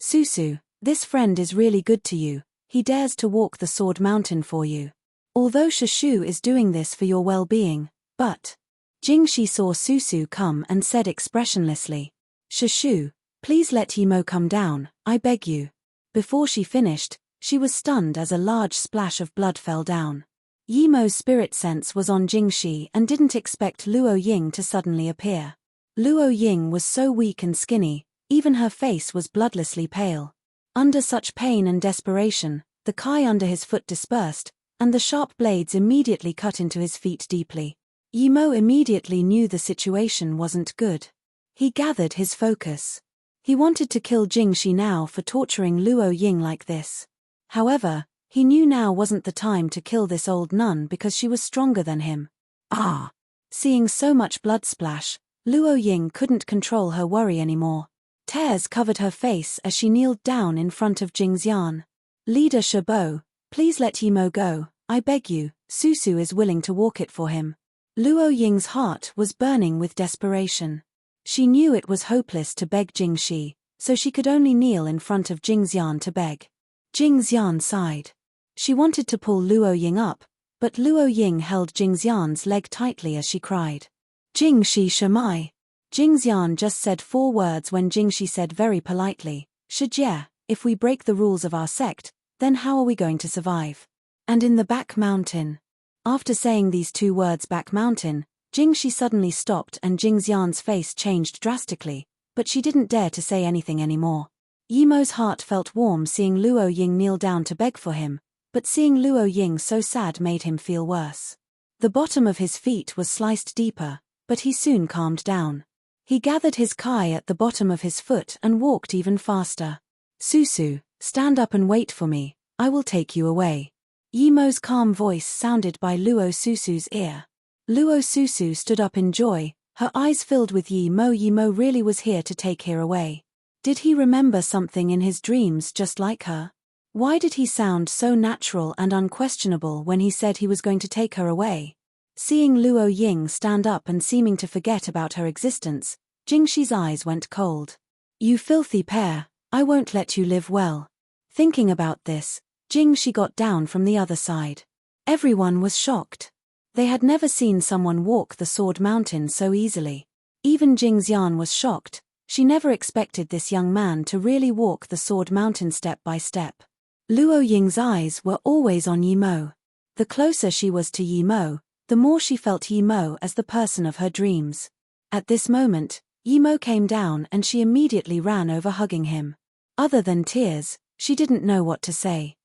"Susu, this friend is really good to you. He dares to walk the Sword Mountain for you. Although Shushu is doing this for your well-being, but..." Jingshi saw Susu come and said expressionlessly, "Shushu, please let Yimo come down, I beg you." Before she finished, she was stunned as a large splash of blood fell down. Yimo's spirit sense was on Jingshi and didn't expect Luo Ying to suddenly appear. Luo Ying was so weak and skinny, even her face was bloodlessly pale. Under such pain and desperation, the Kai under his foot dispersed, and the sharp blades immediately cut into his feet deeply. Yimo immediately knew the situation wasn't good. He gathered his focus. He wanted to kill Jingshi now for torturing Luo Ying like this. However, he knew now wasn't the time to kill this old nun because she was stronger than him. Ah! Seeing so much blood splash, Luo Ying couldn't control her worry anymore. Tears covered her face as she kneeled down in front of Jingxian. "Leader Shabo, please let Yimo go, I beg you. Susu is willing to walk it for him." Luo Ying's heart was burning with desperation. She knew it was hopeless to beg Jingshi, so she could only kneel in front of Jingxian to beg. Jingxian sighed. She wanted to pull Luo Ying up, but Luo Ying held Jingxian's leg tightly as she cried, "Jingshi Shamai." Jingxian just said 4 words when Jingshi said very politely, "Shijie, if we break the rules of our sect, then how are we going to survive?" And in the back mountain. After saying these 2 words, back mountain, Jingshi suddenly stopped and Jingxian's face changed drastically, but she didn't dare to say anything anymore. Yimo's heart felt warm seeing Luo Ying kneel down to beg for him, but seeing Luo Ying so sad made him feel worse. The bottom of his feet was sliced deeper, but he soon calmed down. He gathered his Kai at the bottom of his foot and walked even faster. "Susu, stand up and wait for me, I will take you away." Yimo's calm voice sounded by Luo Susu's ear. Luo Susu stood up in joy, her eyes filled with Yimo. Yimo really was here to take her away. Did he remember something in his dreams just like her? Why did he sound so natural and unquestionable when he said he was going to take her away? Seeing Luo Ying stand up and seeming to forget about her existence, Jingshi's eyes went cold. "You filthy pair, I won't let you live well." Thinking about this, Jingshi got down from the other side. Everyone was shocked. They had never seen someone walk the Sword Mountain so easily. Even Jingxian was shocked. She never expected this young man to really walk the Sword Mountain step by step. Luo Ying's eyes were always on Yi Mo. The closer she was to Yi Mo, the more she felt Yi Mo as the person of her dreams. At this moment, Yi Mo came down and she immediately ran over hugging him. Other than tears, she didn't know what to say.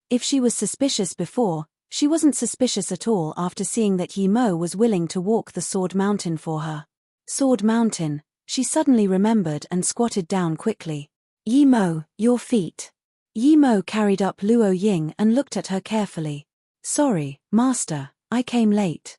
If she was suspicious before, she wasn't suspicious at all after seeing that Yi Mo was willing to walk the Sword Mountain for her. Sword Mountain, she suddenly remembered and squatted down quickly. Yi Mo, your feet. Yi Mo carried up Luo Ying and looked at her carefully. Sorry, master, I came late.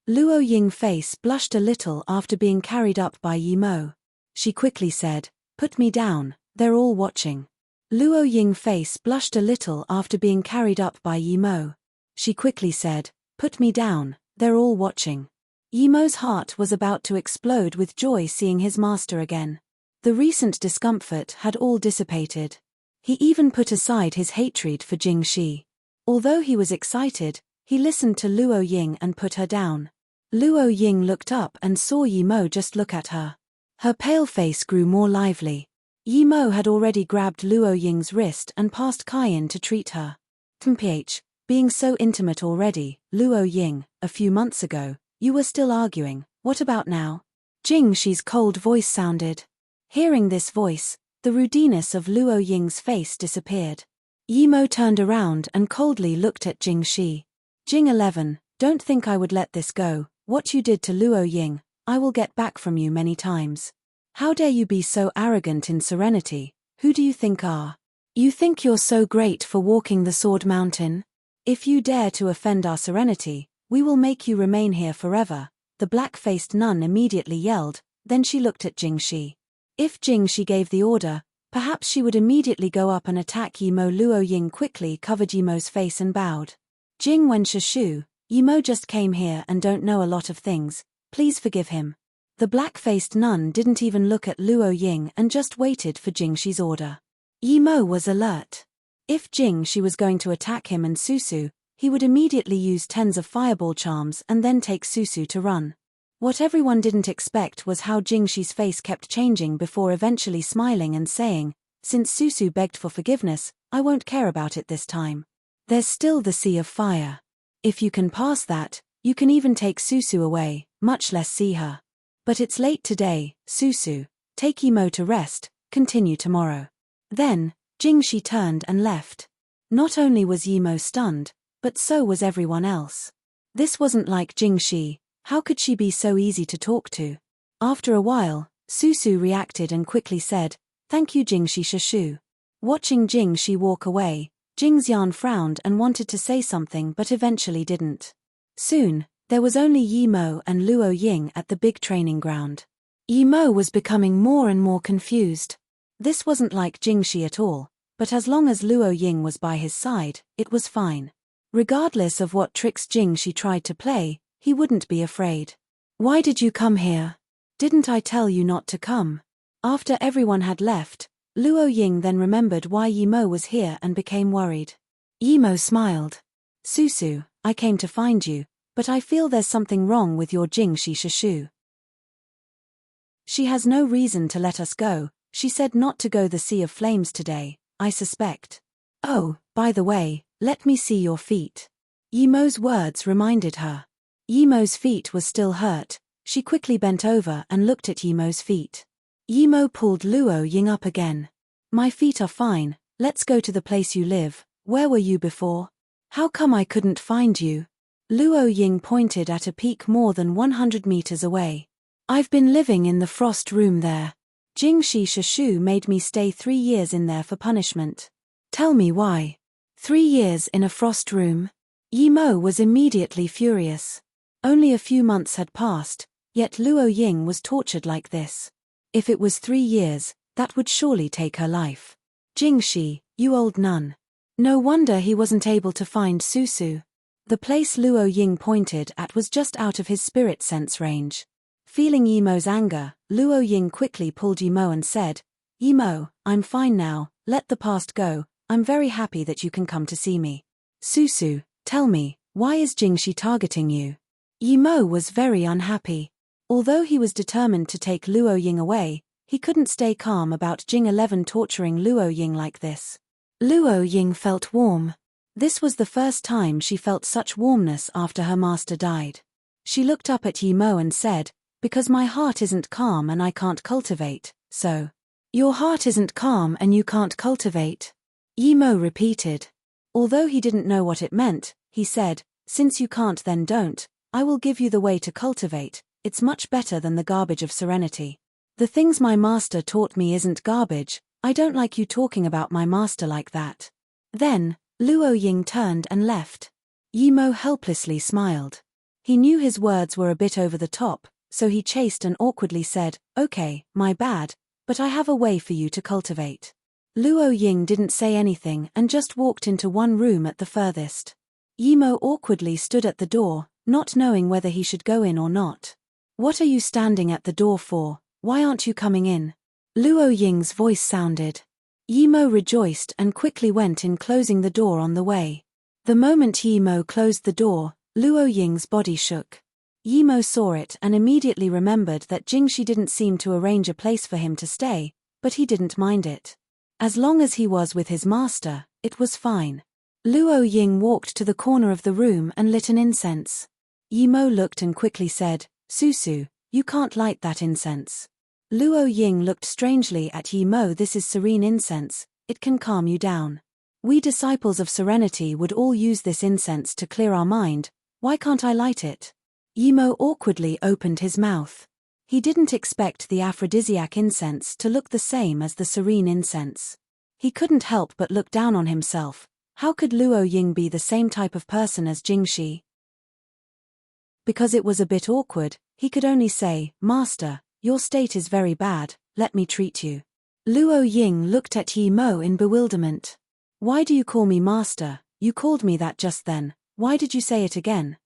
Luo Ying's face blushed a little after being carried up by Yi Mo. She quickly said, "Put me down, they're all watching." Luo Ying's face blushed a little after being carried up by Yi Mo. She quickly said, "Put me down, they're all watching." Yi Mo's heart was about to explode with joy seeing his master again. The recent discomfort had all dissipated. He even put aside his hatred for Jing Shi. Although he was excited, he listened to Luo Ying and put her down. Luo Ying looked up and saw Yi Mo just look at her. Her pale face grew more lively. Yi Mo had already grabbed Luo Ying's wrist and passed Kaiyan to treat her. "Mph, being so intimate already, Luo Ying, a few months ago, you were still arguing, what about now?" Jing Shi's cold voice sounded. Hearing this voice, the rudeness of Luo Ying's face disappeared. Yi Mo turned around and coldly looked at Jing Shi. "Jing 11, don't think I would let this go. What you did to Luo Ying, I will get back from you many times. How dare you be so arrogant in serenity? Who do you think are? You think you're so great for walking the Sword Mountain? If you dare to offend our serenity, we will make you remain here forever," the black-faced nun immediately yelled. Then she looked at Jing Shi. If Jing Shi gave the order, perhaps she would immediately go up and attack Yi Mo. Luo Ying quickly covered Yi Mo's face and bowed. "Jing Wen Shishu, Yi Mo just came here and don't know a lot of things, please forgive him." The black-faced nun didn't even look at Luo Ying and just waited for Jing Shi's order. Yi Mo was alert. If Jing Shi was going to attack him and Susu, he would immediately use tens of fireball charms and then take Susu to run. What everyone didn't expect was how Jing Shi's face kept changing before eventually smiling and saying, "Since Susu begged for forgiveness, I won't care about it this time. There's still the Sea of Fire. If you can pass that, you can even take Susu away, much less see her. But it's late today, Susu, take Yi Mo to rest, continue tomorrow." Then, Jing Shi turned and left. Not only was Yi Mo stunned, but so was everyone else. This wasn't like Jing Shi. How could she be so easy to talk to? After a while, Susu reacted and quickly said, "Thank you Jing Shi Shishu." Watching Jing Shi walk away, Jingxian frowned and wanted to say something but eventually didn't. Soon, there was only Yi Mo and Luo Ying at the big training ground. Yi Mo was becoming more and more confused. This wasn't like Jing Shi at all, but as long as Luo Ying was by his side, it was fine. Regardless of what tricks Jing Shi tried to play, he wouldn't be afraid. "Why did you come here? Didn't I tell you not to come?" After everyone had left, Luo Ying then remembered why Yi Mo was here and became worried. Yi Mo smiled. "Susu, I came to find you, but I feel there's something wrong with your Jing Shi Shishu. She has no reason to let us go. She said not to go the Sea of Flames today, I suspect. Oh, by the way, let me see your feet." Yi Mo's words reminded her. Yi Mo's feet was still hurt. She quickly bent over and looked at Yi Mo's feet. Yi Mo pulled Luo Ying up again. "My feet are fine, let's go to the place you live. Where were you before? How come I couldn't find you?" Luo Ying pointed at a peak more than 100 meters away. "I've been living in the frost room there. Jing Shi Shishu made me stay 3 years in there for punishment." "Tell me why. 3 years in a frost room?" Yi Mo was immediately furious. Only a few months had passed, yet Luo Ying was tortured like this. If it was 3 years, that would surely take her life. "Jing Shi, you old nun. No wonder he wasn't able to find Susu." The place Luo Ying pointed at was just out of his spirit sense range. Feeling Yi Mo's anger, Luo Ying quickly pulled Yi Mo and said, "Yi Mo, I'm fine now, let the past go, I'm very happy that you can come to see me. Susu, tell me, why is Jingxi targeting you? Yimo was very unhappy. Although he was determined to take Luo Ying away, he couldn't stay calm about Jing 11 torturing Luo Ying like this. Luo Ying felt warm. This was the first time she felt such warmness after her master died. She looked up at Yimo and said, because my heart isn't calm and I can't cultivate, so. Your heart isn't calm and you can't cultivate? Yimo repeated. Although he didn't know what it meant, he said, since you can't then don't, I will give you the way to cultivate, it's much better than the garbage of serenity. The things my master taught me isn't garbage, I don't like you talking about my master like that. Then, Luo Ying turned and left. Yimo helplessly smiled. He knew his words were a bit over the top, so he chased and awkwardly said, okay, my bad, but I have a way for you to cultivate. Luo Ying didn't say anything and just walked into one room at the furthest. Yimo awkwardly stood at the door, not knowing whether he should go in or not. What are you standing at the door for? Why aren't you coming in? Luo Ying's voice sounded. Yimo rejoiced and quickly went in, closing the door on the way. The moment Yimo closed the door, Luo Ying's body shook. Yimo saw it and immediately remembered that Jingxi didn't seem to arrange a place for him to stay, but he didn't mind it. As long as he was with his master, it was fine. Luo Ying walked to the corner of the room and lit an incense. Yimo looked and quickly said, Susu, you can't light that incense. Luo Ying looked strangely at Yimo. This is serene incense, it can calm you down. We disciples of serenity would all use this incense to clear our mind, why can't I light it? Yimo awkwardly opened his mouth. He didn't expect the aphrodisiac incense to look the same as the serene incense. He couldn't help but look down on himself. How could Luo Ying be the same type of person as Jingxi? Because it was a bit awkward, he could only say, Master, your state is very bad, let me treat you. Luo Ying looked at Yimo in bewilderment. Why do you call me master? You called me that just then, why did you say it again?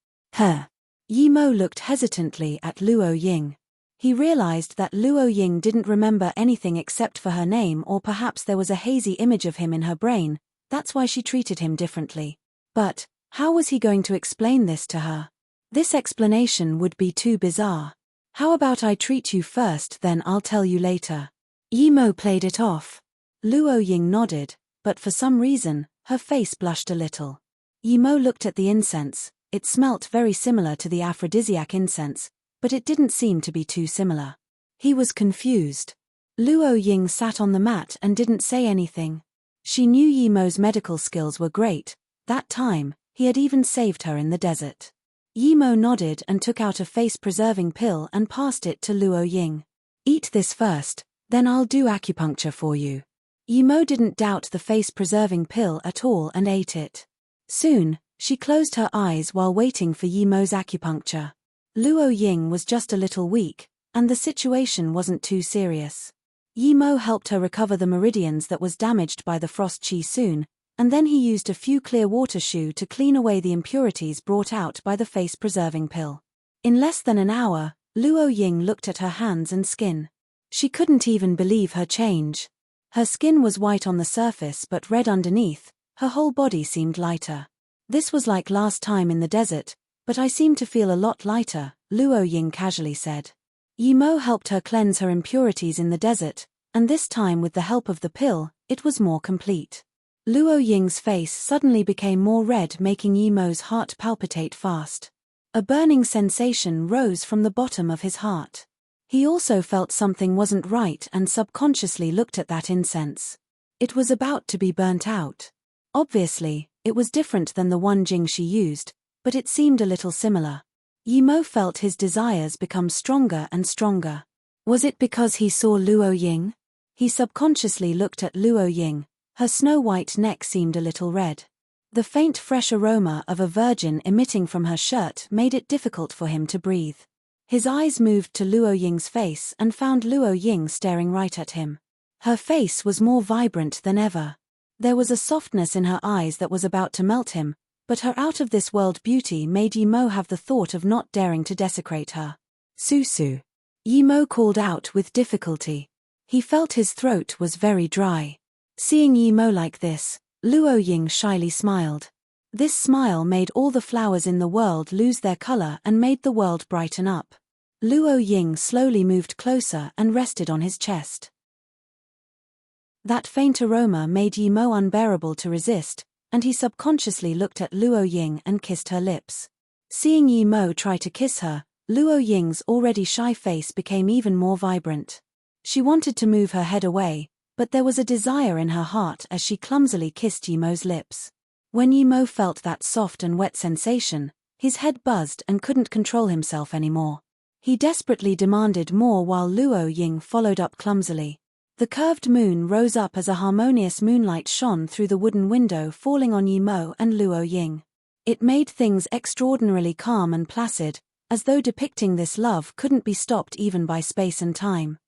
Yimo looked hesitantly at Luo Ying. He realized that Luo Ying didn't remember anything except for her name, or perhaps there was a hazy image of him in her brain, that's why she treated him differently. But, how was he going to explain this to her? This explanation would be too bizarre. How about I treat you first, then I'll tell you later. Yimo played it off. Luo Ying nodded, but for some reason, her face blushed a little. Yimo looked at the incense, it smelt very similar to the aphrodisiac incense, but it didn't seem to be too similar. He was confused. Luo Ying sat on the mat and didn't say anything. She knew Yimo's medical skills were great, that time, he had even saved her in the desert. Yimo nodded and took out a face-preserving pill and passed it to Luo Ying. Eat this first, then I'll do acupuncture for you. Yimo didn't doubt the face-preserving pill at all and ate it. Soon, she closed her eyes while waiting for Yimo's acupuncture. Luo Ying was just a little weak, and the situation wasn't too serious. Yimo helped her recover the meridians that was damaged by the frost qi soon, and then he used a few clear water shu to clean away the impurities brought out by the face-preserving pill. In less than an hour, Luo Ying looked at her hands and skin. She couldn't even believe her change. Her skin was white on the surface but red underneath, her whole body seemed lighter. This was like last time in the desert, but I seem to feel a lot lighter, Luo Ying casually said. Yimo helped her cleanse her impurities in the desert, and this time with the help of the pill, it was more complete. Luo Ying's face suddenly became more red, making Yimo's heart palpitate fast. A burning sensation rose from the bottom of his heart. He also felt something wasn't right and subconsciously looked at that incense. It was about to be burnt out. Obviously, it was different than the one Jingxi used, but it seemed a little similar. Yimo felt his desires become stronger and stronger. Was it because he saw Luo Ying? He subconsciously looked at Luo Ying. Her snow-white neck seemed a little red. The faint fresh aroma of a virgin emitting from her shirt made it difficult for him to breathe. His eyes moved to Luo Ying's face and found Luo Ying staring right at him. Her face was more vibrant than ever. There was a softness in her eyes that was about to melt him, but her out-of-this-world beauty made Yimo have the thought of not daring to desecrate her. Susu. Yimo called out with difficulty. He felt his throat was very dry. Seeing Yimo like this, Luo Ying shyly smiled. This smile made all the flowers in the world lose their color and made the world brighten up. Luo Ying slowly moved closer and rested on his chest. That faint aroma made Yi Mo unbearable to resist, and he subconsciously looked at Luo Ying and kissed her lips. Seeing Yi Mo try to kiss her, Luo Ying's already shy face became even more vibrant. She wanted to move her head away, but there was a desire in her heart as she clumsily kissed Yi Mo's lips. When Yi Mo felt that soft and wet sensation, his head buzzed and couldn't control himself anymore. He desperately demanded more while Luo Ying followed up clumsily. The curved moon rose up as a harmonious moonlight shone through the wooden window, falling on Yi Mo and Luo Ying. It made things extraordinarily calm and placid, as though depicting this love couldn't be stopped even by space and time.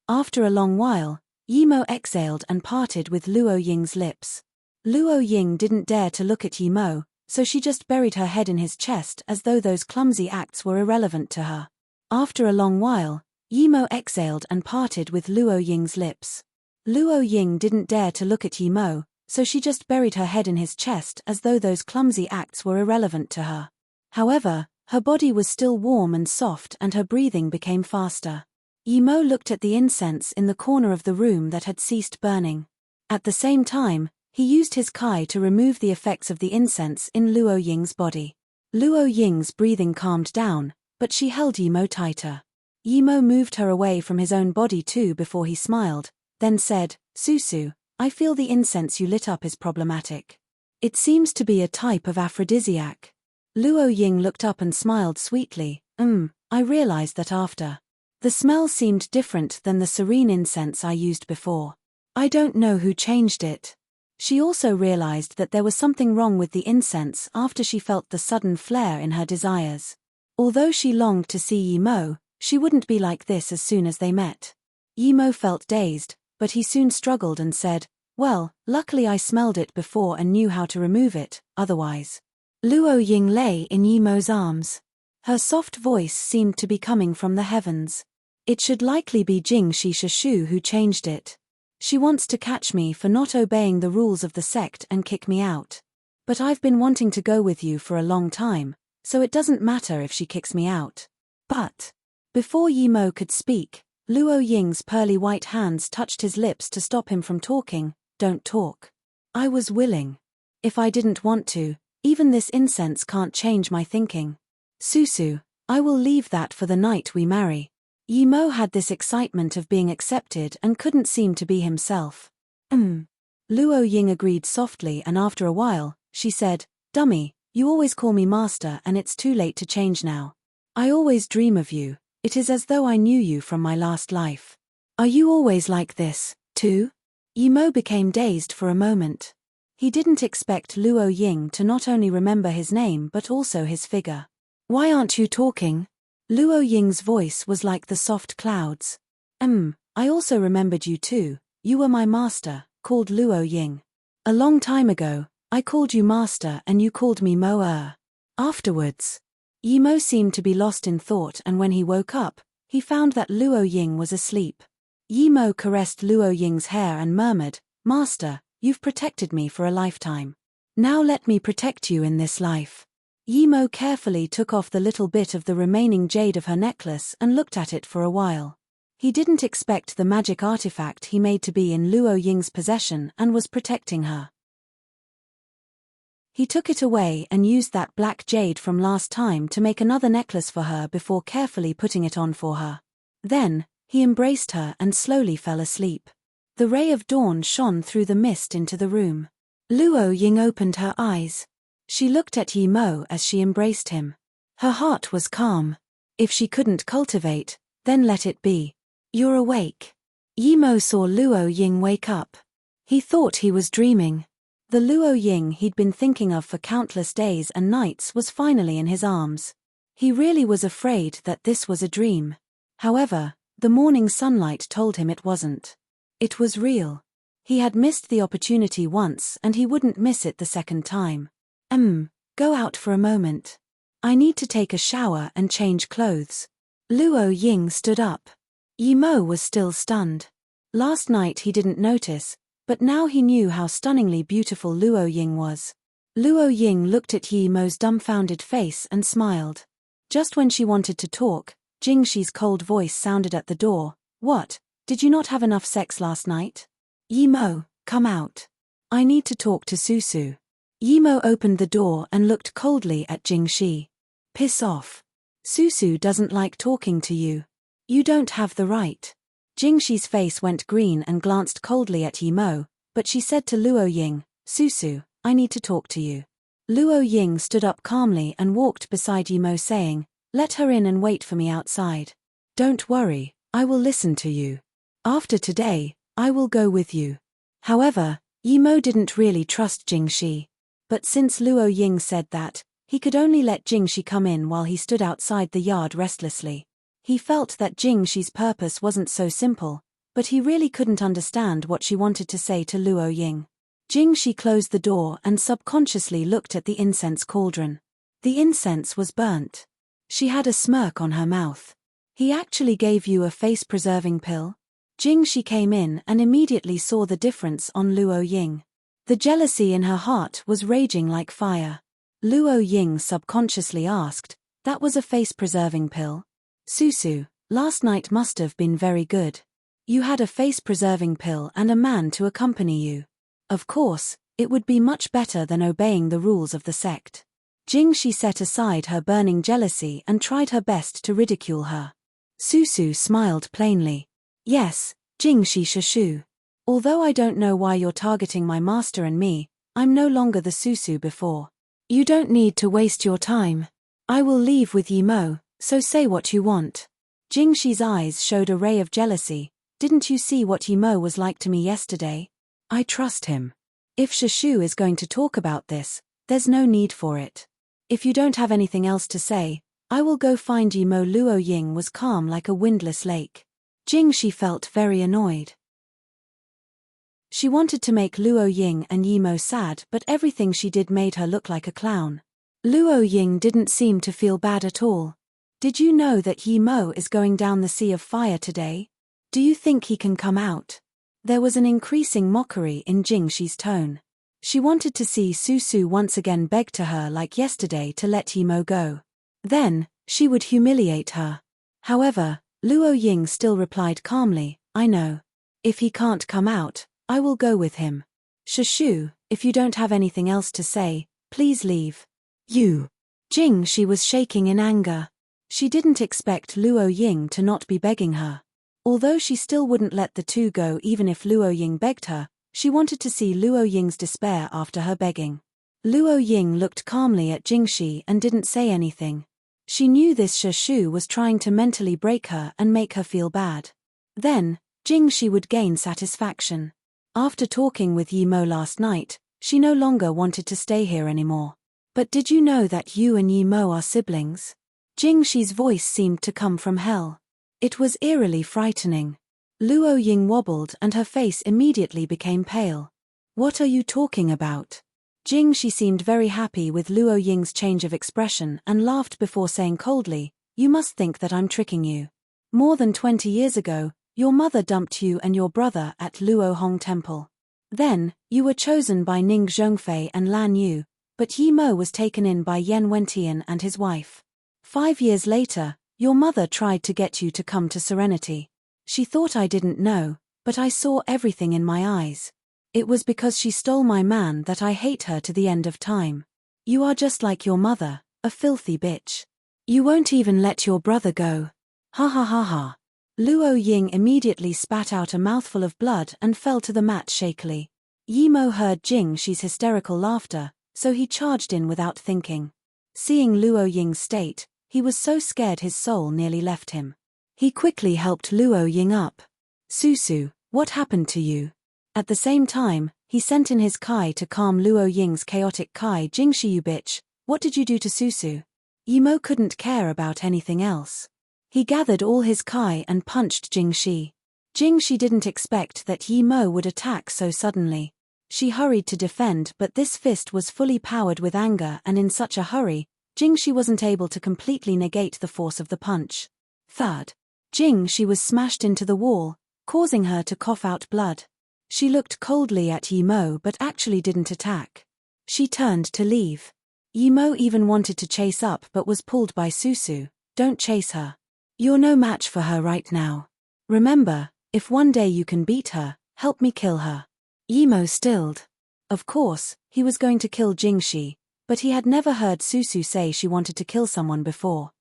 After a long while, Yi Mo exhaled and parted with Luo Ying's lips. Luo Ying didn't dare to look at Yi Mo, so she just buried her head in his chest as though those clumsy acts were irrelevant to her. After a long while, Yi Mo exhaled and parted with Luo Ying's lips. Luo Ying didn't dare to look at Yi Mo, so she just buried her head in his chest as though those clumsy acts were irrelevant to her. However, her body was still warm and soft and her breathing became faster. Yi Mo looked at the incense in the corner of the room that had ceased burning. At the same time, he used his kai to remove the effects of the incense in Luo Ying's body. Luo Ying's breathing calmed down, but she held Yi Mo tighter. Yi Mo moved her away from his own body too before he smiled, then said, "Susu, I feel the incense you lit up is problematic. It seems to be a type of aphrodisiac." Luo Ying looked up and smiled sweetly. I realized that after. The smell seemed different than the serene incense I used before. I don't know who changed it." She also realized that there was something wrong with the incense after she felt the sudden flare in her desires. Although she longed to see Yi Mo, she wouldn't be like this as soon as they met. Yi Mo felt dazed, but he soon struggled and said, "Well, luckily I smelled it before and knew how to remove it, otherwise." Luo Ying lay in Yi Mo's arms. Her soft voice seemed to be coming from the heavens. "It should likely be Jing Shishashu who changed it. She wants to catch me for not obeying the rules of the sect and kick me out. But I've been wanting to go with you for a long time, so it doesn't matter if she kicks me out." But before Yi Mo could speak, Luo Ying's pearly white hands touched his lips to stop him from talking. "Don't talk. I was willing. If I didn't want to, even this incense can't change my thinking. Susu, I will leave that for the night we marry." Yi Mo had this excitement of being accepted and couldn't seem to be himself. Luo Ying agreed softly, and after a while, she said, "Dummy, you always call me master and it's too late to change now. I always dream of you. It is as though I knew you from my last life. Are you always like this, too?" Yi Mo became dazed for a moment. He didn't expect Luo Ying to not only remember his name but also his figure. "Why aren't you talking?" Luo Ying's voice was like the soft clouds. I also remembered you too. You were my master," called Luo Ying. "A long time ago, I called you master and you called me Mo-er. Afterwards." Yi Mo seemed to be lost in thought, and when he woke up, he found that Luo Ying was asleep. Yi Mo caressed Luo Ying's hair and murmured, "Master, you've protected me for a lifetime. Now let me protect you in this life." Yi Mo carefully took off the little bit of the remaining jade of her necklace and looked at it for a while. He didn't expect the magic artifact he made to be in Luo Ying's possession and was protecting her. He took it away and used that black jade from last time to make another necklace for her before carefully putting it on for her. Then, he embraced her and slowly fell asleep. The ray of dawn shone through the mist into the room. Luo Ying opened her eyes. She looked at Yi Mo as she embraced him. Her heart was calm. If she couldn't cultivate, then let it be. "You're awake." Yi Mo saw Luo Ying wake up. He thought he was dreaming. The Luo Ying he'd been thinking of for countless days and nights was finally in his arms. He really was afraid that this was a dream. However, the morning sunlight told him it wasn't. It was real. He had missed the opportunity once and he wouldn't miss it the second time. Go out for a moment. I need to take a shower and change clothes." Luo Ying stood up. Yi Mo was still stunned. Last night he didn't notice, but now he knew how stunningly beautiful Luo Ying was. Luo Ying looked at Yi Mo's dumbfounded face and smiled. Just when she wanted to talk, Jingxi's cold voice sounded at the door. What? Did you not have enough sex last night? Yi Mo, come out. I need to talk to Susu. Yi Mo opened the door and looked coldly at Jingxi. Piss off. Susu doesn't like talking to you. You don't have the right. Jingxi's face went green and glanced coldly at Yi Mo, but she said to Luo Ying, Susu, I need to talk to you. Luo Ying stood up calmly and walked beside Yi Mo saying, let her in and wait for me outside. Don't worry, I will listen to you. After today, I will go with you. However, Yi Mo didn't really trust Jingxi. But since Luo Ying said that, he could only let Jingxi come in while he stood outside the yard restlessly. He felt that Jingxi's purpose wasn't so simple, but he really couldn't understand what she wanted to say to Luo Ying. Jingxi closed the door and subconsciously looked at the incense cauldron. The incense was burnt. She had a smirk on her mouth. He actually gave you a face-preserving pill? Jingxi came in and immediately saw the difference on Luo Ying. The jealousy in her heart was raging like fire. Luo Ying subconsciously asked, that was a face-preserving pill? Susu, last night must have been very good. You had a face-preserving pill and a man to accompany you. Of course, it would be much better than obeying the rules of the sect. Jingxi set aside her burning jealousy and tried her best to ridicule her. Susu smiled plainly. Yes, Jingxi Shishu. Although I don't know why you're targeting my master and me, I'm no longer the Susu before. You don't need to waste your time. I will leave with Yi Mo, so say what you want. Jingxi's eyes showed a ray of jealousy. Didn't you see what Yi Mo was like to me yesterday? I trust him. If Shishu is going to talk about this, there's no need for it. If you don't have anything else to say, I will go find Yi Mo. Luo Ying was calm like a windless lake. Jingxi felt very annoyed. She wanted to make Luo Ying and Yi Mo sad, but everything she did made her look like a clown. Luo Ying didn't seem to feel bad at all. Did you know that Yi Mo is going down the Sea of Fire today? Do you think he can come out? There was an increasing mockery in Jingxi's tone. She wanted to see Susu once again beg to her like yesterday to let Yi Mo go. Then, she would humiliate her. However, Luo Ying still replied calmly, I know. If he can't come out, I will go with him. Shishu, if you don't have anything else to say, please leave. You. Jingxi was shaking in anger. She didn't expect Luo Ying to not be begging her. Although she still wouldn't let the two go even if Luo Ying begged her, she wanted to see Luo Ying's despair after her begging. Luo Ying looked calmly at Jingxi and didn't say anything. She knew this Shishu was trying to mentally break her and make her feel bad. Then, Jingxi would gain satisfaction. After talking with Yi Mo last night, she no longer wanted to stay here anymore. But did you know that you and Yi Mo are siblings? Jingxi's voice seemed to come from hell. It was eerily frightening. Luo Ying wobbled and her face immediately became pale. What are you talking about? Jingxi seemed very happy with Luo Ying's change of expression and laughed before saying coldly, you must think that I'm tricking you. More than 20 years ago, your mother dumped you and your brother at Luo Hong Temple. Then, you were chosen by Ning Zhongfei and Lan Yu, but Yi Mo was taken in by Yan Wentian and his wife. 5 years later, your mother tried to get you to come to Serenity. She thought I didn't know, but I saw everything in my eyes. It was because she stole my man that I hate her to the end of time. You are just like your mother, a filthy bitch. You won't even let your brother go. Ha ha ha ha. Luo Ying immediately spat out a mouthful of blood and fell to the mat shakily. Yi Mo heard Jingxi's hysterical laughter, so he charged in without thinking. Seeing Luo Ying's state, he was so scared his soul nearly left him. He quickly helped Luo Ying up. Susu, what happened to you? At the same time, he sent in his Kai to calm Luo Ying's chaotic Kai. Jingxi, you bitch, what did you do to Susu? Yi Mo couldn't care about anything else. He gathered all his Kai and punched Jingxi. Jingxi didn't expect that Yi Mo would attack so suddenly. She hurried to defend, but this fist was fully powered with anger, and in such a hurry, Jingxi wasn't able to completely negate the force of the punch. Third, Jingxi was smashed into the wall, causing her to cough out blood. She looked coldly at Yimo but actually didn't attack. She turned to leave. Yimo even wanted to chase up but was pulled by Susu. Don't chase her. You're no match for her right now. Remember, if one day you can beat her, help me kill her. Yimo stilled. Of course, he was going to kill Jingxi, but he had never heard Susu say she wanted to kill someone before.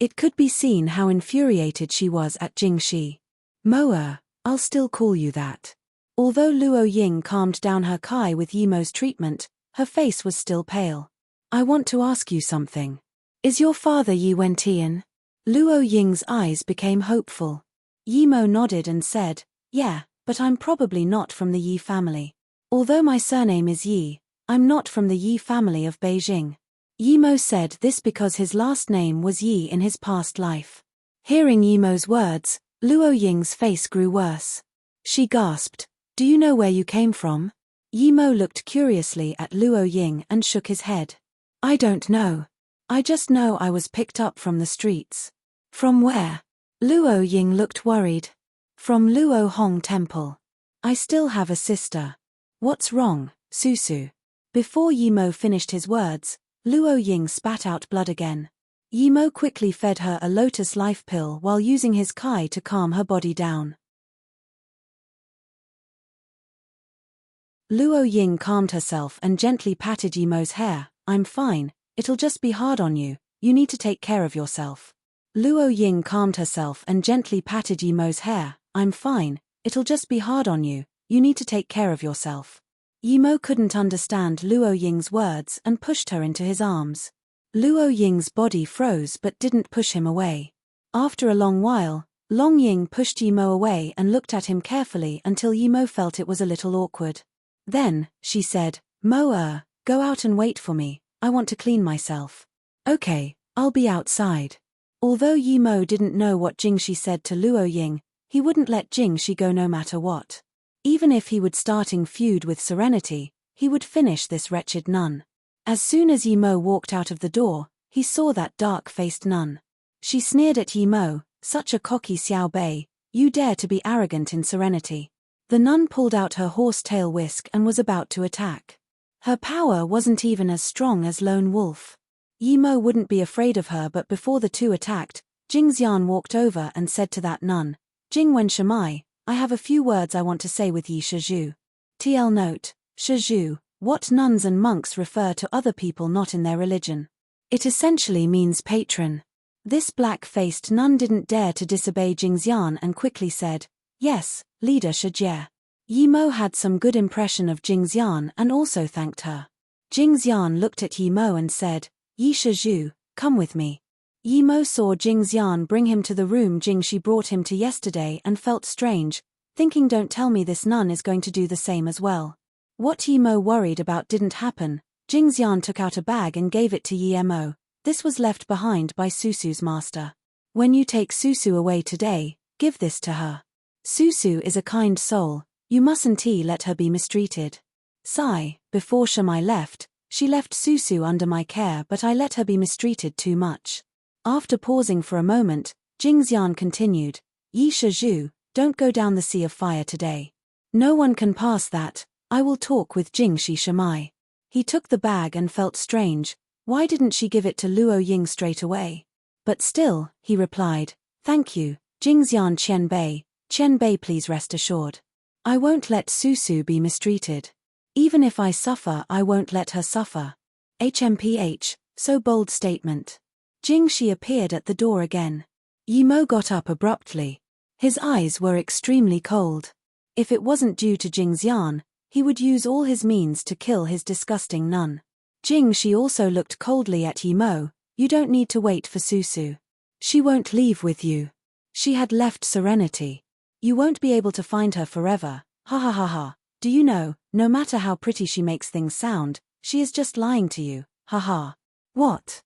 It could be seen how infuriated she was at Jingxi. Moa, I'll still call you that. Although Luo Ying calmed down her Kai with Yimo's treatment, her face was still pale. I want to ask you something. Is your father Yi Wentian? Luo Ying's eyes became hopeful. Yimo nodded and said, yeah, but I'm probably not from the Yi family. Although my surname is Yi, I'm not from the Yi family of Beijing. Yimo said this because his last name was Yi in his past life. Hearing Yimo's words, Luo Ying's face grew worse. She gasped, do you know where you came from? Yimo looked curiously at Luo Ying and shook his head. I don't know. I just know I was picked up from the streets. From where? Luo Ying looked worried. From Luo Hong Temple. I still have a sister. What's wrong, Susu? Before Yimo finished his words, Luo Ying spat out blood again. Yimo quickly fed her a lotus life pill while using his Kai to calm her body down. Luo Ying calmed herself and gently patted Yimo's hair. I'm fine, it'll just be hard on you, you need to take care of yourself. Luo Ying calmed herself and gently patted Yimo's hair. I'm fine, it'll just be hard on you, you need to take care of yourself. Yimo couldn't understand Luo Ying's words and pushed her into his arms. Luo Ying's body froze but didn't push him away. After a long while, Long Ying pushed Yimo away and looked at him carefully until Yimo felt it was a little awkward. Then, she said, Mo go out and wait for me, I want to clean myself. Okay, I'll be outside. Although Yimo didn't know what Jingxi said to Luo Ying, he wouldn't let Jingxi go no matter what. Even if he would starting feud with Serenity, he would finish this wretched nun. As soon as Yimo walked out of the door, he saw that dark-faced nun. She sneered at Yimo, such a cocky Xiao Bei, you dare to be arrogant in Serenity. The nun pulled out her horse-tail whisk and was about to attack. Her power wasn't even as strong as Lone Wolf. Yimo wouldn't be afraid of her, but before the two attacked, Jingxian walked over and said to that nun, Jingwen Shamai, I have a few words I want to say with Yi Shizhu. TL note, Shizhu, what nuns and monks refer to other people not in their religion. It essentially means patron. This black-faced nun didn't dare to disobey Jingxian and quickly said, yes, leader Shijie. Yimo had some good impression of Jingxian and also thanked her. Jingxian looked at Yimo and said, Yi Shizhu, come with me. Yimo saw Jingxian bring him to the room Jingxi brought him to yesterday and felt strange, thinking don't tell me this nun is going to do the same as well. What Yimo worried about didn't happen. Jingxian took out a bag and gave it to Yimo. This was left behind by Susu's master. When you take Susu away today, give this to her. Susu is a kind soul, you mustn't let her be mistreated. Sigh, before Shamai left, she left Susu under my care but I let her be mistreated too much. After pausing for a moment, Jingxian continued, Yi Shizhu, don't go down the sea of fire today. No one can pass that, I will talk with Jingxi Shamai. He took the bag and felt strange, why didn't she give it to Luo Ying straight away? But still, he replied, thank you, Jingxian Qianbei please rest assured. I won't let Susu be mistreated. Even if I suffer I won't let her suffer. HMPH, so bold statement. Jingxi appeared at the door again. Yimo got up abruptly. His eyes were extremely cold. If it wasn't due to Jingxian, he would use all his means to kill his disgusting nun. Jingxi also looked coldly at Yimo, you don't need to wait for Susu. She won't leave with you. She had left Serenity. You won't be able to find her forever, ha ha ha ha. Do you know, no matter how pretty she makes things sound, she is just lying to you, ha ha. What?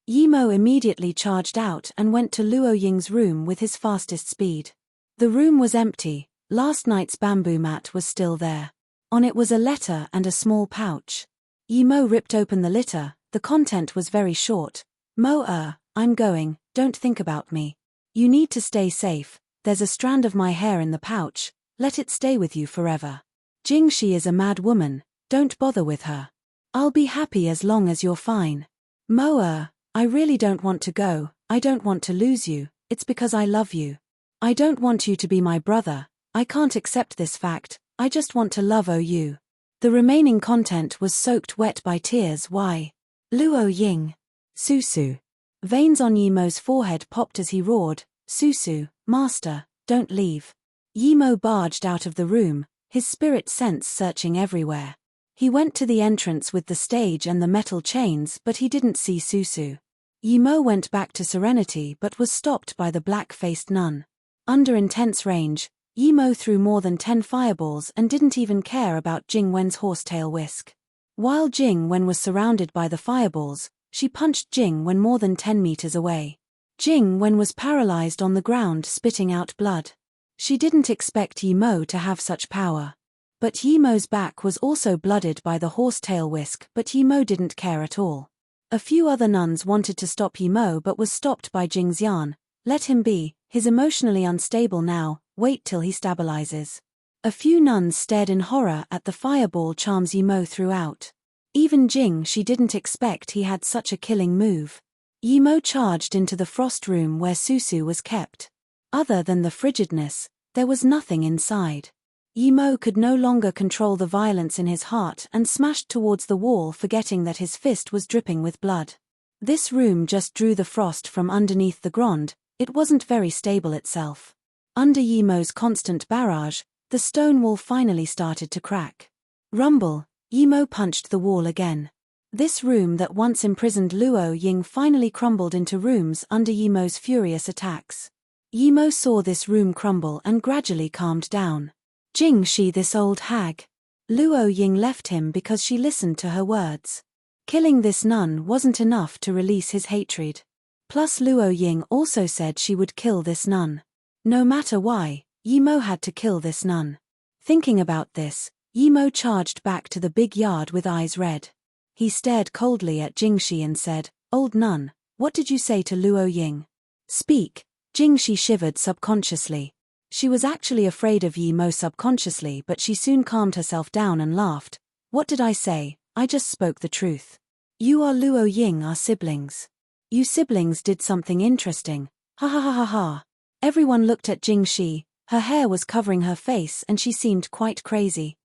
Yimo immediately charged out and went to Luo Ying's room with his fastest speed. The room was empty, last night's bamboo mat was still there. On it was a letter and a small pouch. Yimo ripped open the letter, the content was very short. I'm going, don't think about me. You need to stay safe. There's a strand of my hair in the pouch. Let it stay with you forever. Jingxi is a mad woman. Don't bother with her. I'll be happy as long as you're fine. Moa, I really don't want to go. I don't want to lose you. It's because I love you. I don't want you to be my brother. I can't accept this fact. I just want to love you. The remaining content was soaked wet by tears. Why? Luo Ying. Susu. Veins on Yimo's forehead popped as he roared, Susu, master, don't leave. Yimo barged out of the room, his spirit sense searching everywhere. He went to the entrance with the stage and the metal chains, but he didn't see Susu. Yimo went back to Serenity but was stopped by the black-faced nun. Under intense range, Yimo threw more than 10 fireballs and didn't even care about Jing Wen's horsetail whisk. While Jing Wen was surrounded by the fireballs, she punched Jing Wen more than 10 meters away. Jing Wen was paralyzed on the ground, spitting out blood. She didn't expect Yimo to have such power. But Yimo's back was also blooded by the horsetail whisk, but Yimo didn't care at all. A few other nuns wanted to stop Yimo but was stopped by Jing Xian. Let him be, he's emotionally unstable now, wait till he stabilizes. A few nuns stared in horror at the fireball charms Yimo threw out. Even Jing she didn't expect he had such a killing move. Yimo charged into the frost room where Susu was kept. Other than the frigidness, there was nothing inside. Yimo could no longer control the violence in his heart and smashed towards the wall, forgetting that his fist was dripping with blood. This room just drew the frost from underneath the ground. It wasn't very stable itself. Under Yimo's constant barrage, the stone wall finally started to crack. Rumble, Yimo punched the wall again. This room that once imprisoned Luo Ying finally crumbled into rooms under Yimo's furious attacks. Yimo saw this room crumble and gradually calmed down. Jingxi, this old hag. Luo Ying left him because she listened to her words. Killing this nun wasn't enough to release his hatred. Plus Luo Ying also said she would kill this nun. No matter why, Yimo had to kill this nun. Thinking about this, Yimo charged back to the big yard with eyes red. He stared coldly at Jingxi and said, "Old nun, what did you say to Luo Ying? Speak." Jingxi shivered subconsciously. She was actually afraid of Yimo subconsciously, but she soon calmed herself down and laughed. "What did I say? I just spoke the truth. You are Luo Ying, our siblings. You siblings did something interesting. Ha ha ha ha ha." Everyone looked at Jingxi. Her hair was covering her face and she seemed quite crazy.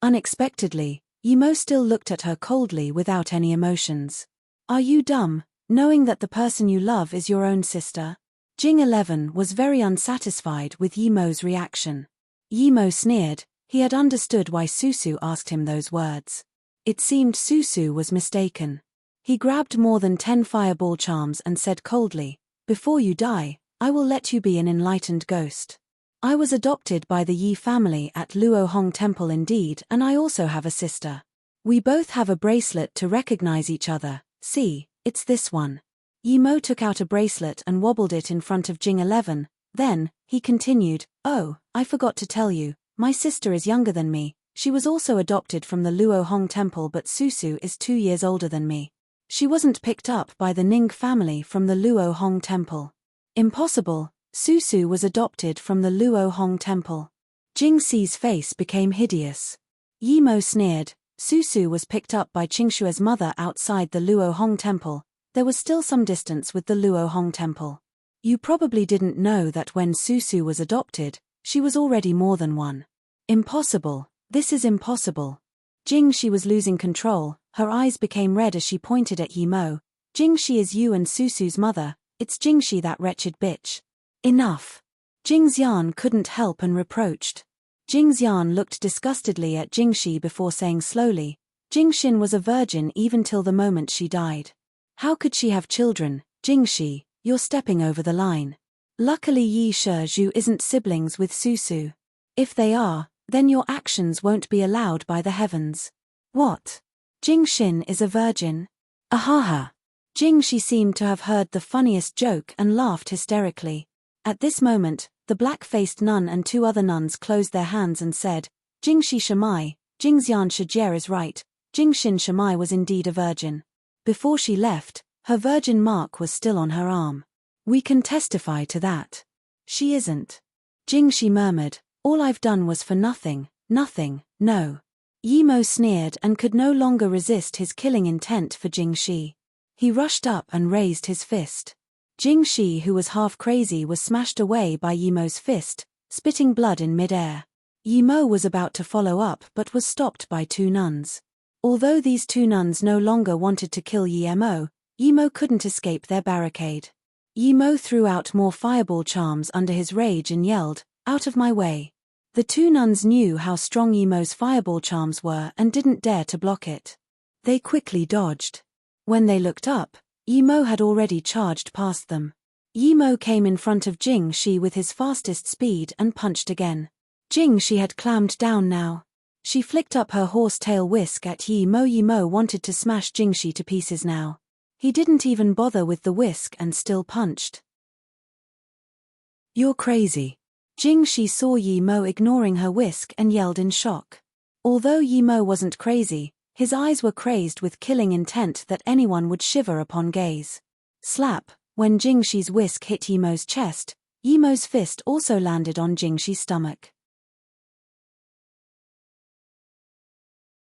Unexpectedly, Yimo still looked at her coldly without any emotions. "Are you dumb, knowing that the person you love is your own sister?" Jing 11 was very unsatisfied with Yimo's reaction. Yimo sneered. He had understood why Susu asked him those words. It seemed Susu was mistaken. He grabbed more than 10 fireball charms and said coldly, "Before you die, I will let you be an enlightened ghost. I was adopted by the Yi family at Luo Hong Temple indeed, and I also have a sister. We both have a bracelet to recognize each other. See, it's this one." Yimo took out a bracelet and wobbled it in front of Jing 11. Then, he continued, "Oh, I forgot to tell you, my sister is younger than me. She was also adopted from the Luo Hong Temple, but Susu is 2 years older than me. She wasn't picked up by the Ning family from the Luo Hong Temple." Impossible. Susu was adopted from the Luo Hong Temple. Jingxi's face became hideous. Yimo sneered. Susu was picked up by Qingshua's mother outside the Luo Hong Temple. There was still some distance with the Luo Hong Temple. You probably didn't know that when Susu was adopted, she was already more than one. Impossible. This is impossible. Jingxi was losing control. Her eyes became red as she pointed at Yimo. "Jingxi is you and Susu's mother. It's Jingxi, that wretched bitch." "Enough." Jing Xian couldn't help and reproached. Jing Xian looked disgustedly at Jingxi before saying slowly, "Jingxin was a virgin even till the moment she died. How could she have children? Jingxi, you're stepping over the line. Luckily Yi Shizhu isn't siblings with Susu. If they are, then your actions won't be allowed by the heavens." "What? Jingxin is a virgin?" "Ahaha." Jingxi seemed to have heard the funniest joke and laughed hysterically. At this moment, the black-faced nun and 2 other nuns closed their hands and said, "Jingxi Shamai, Jingxian Shijie is right, Jingxin Shamai was indeed a virgin. Before she left, her virgin mark was still on her arm." We can testify to that. She isn't. Jingshi murmured, all I've done was for nothing, no. Yimo sneered and could no longer resist his killing intent for Jingshi. He rushed up and raised his fist. Jingshi, who was half crazy, was smashed away by Yimo's fist, spitting blood in mid-air. Yimo was about to follow up but was stopped by two nuns. Although these two nuns no longer wanted to kill Yimo couldn't escape their barricade. Yimo threw out more fireball charms under his rage and yelled, "Out of my way." The two nuns knew how strong Yimo's fireball charms were and didn't dare to block it. They quickly dodged. When they looked up, Yimo had already charged past them. Yimo came in front of Jingshi with his fastest speed and punched again. Jingshi had clammed down now. She flicked up her horsetail whisk at Yimo. Yimo wanted to smash Jingshi to pieces now. He didn't even bother with the whisk and still punched. "You're crazy." Jingshi saw Yimo ignoring her whisk and yelled in shock. Although Yimo wasn't crazy, his eyes were crazed with killing intent that anyone would shiver upon gaze. Slap, when Jingshi's whisk hit Yimo's chest, Yimo's fist also landed on Jingshi's stomach.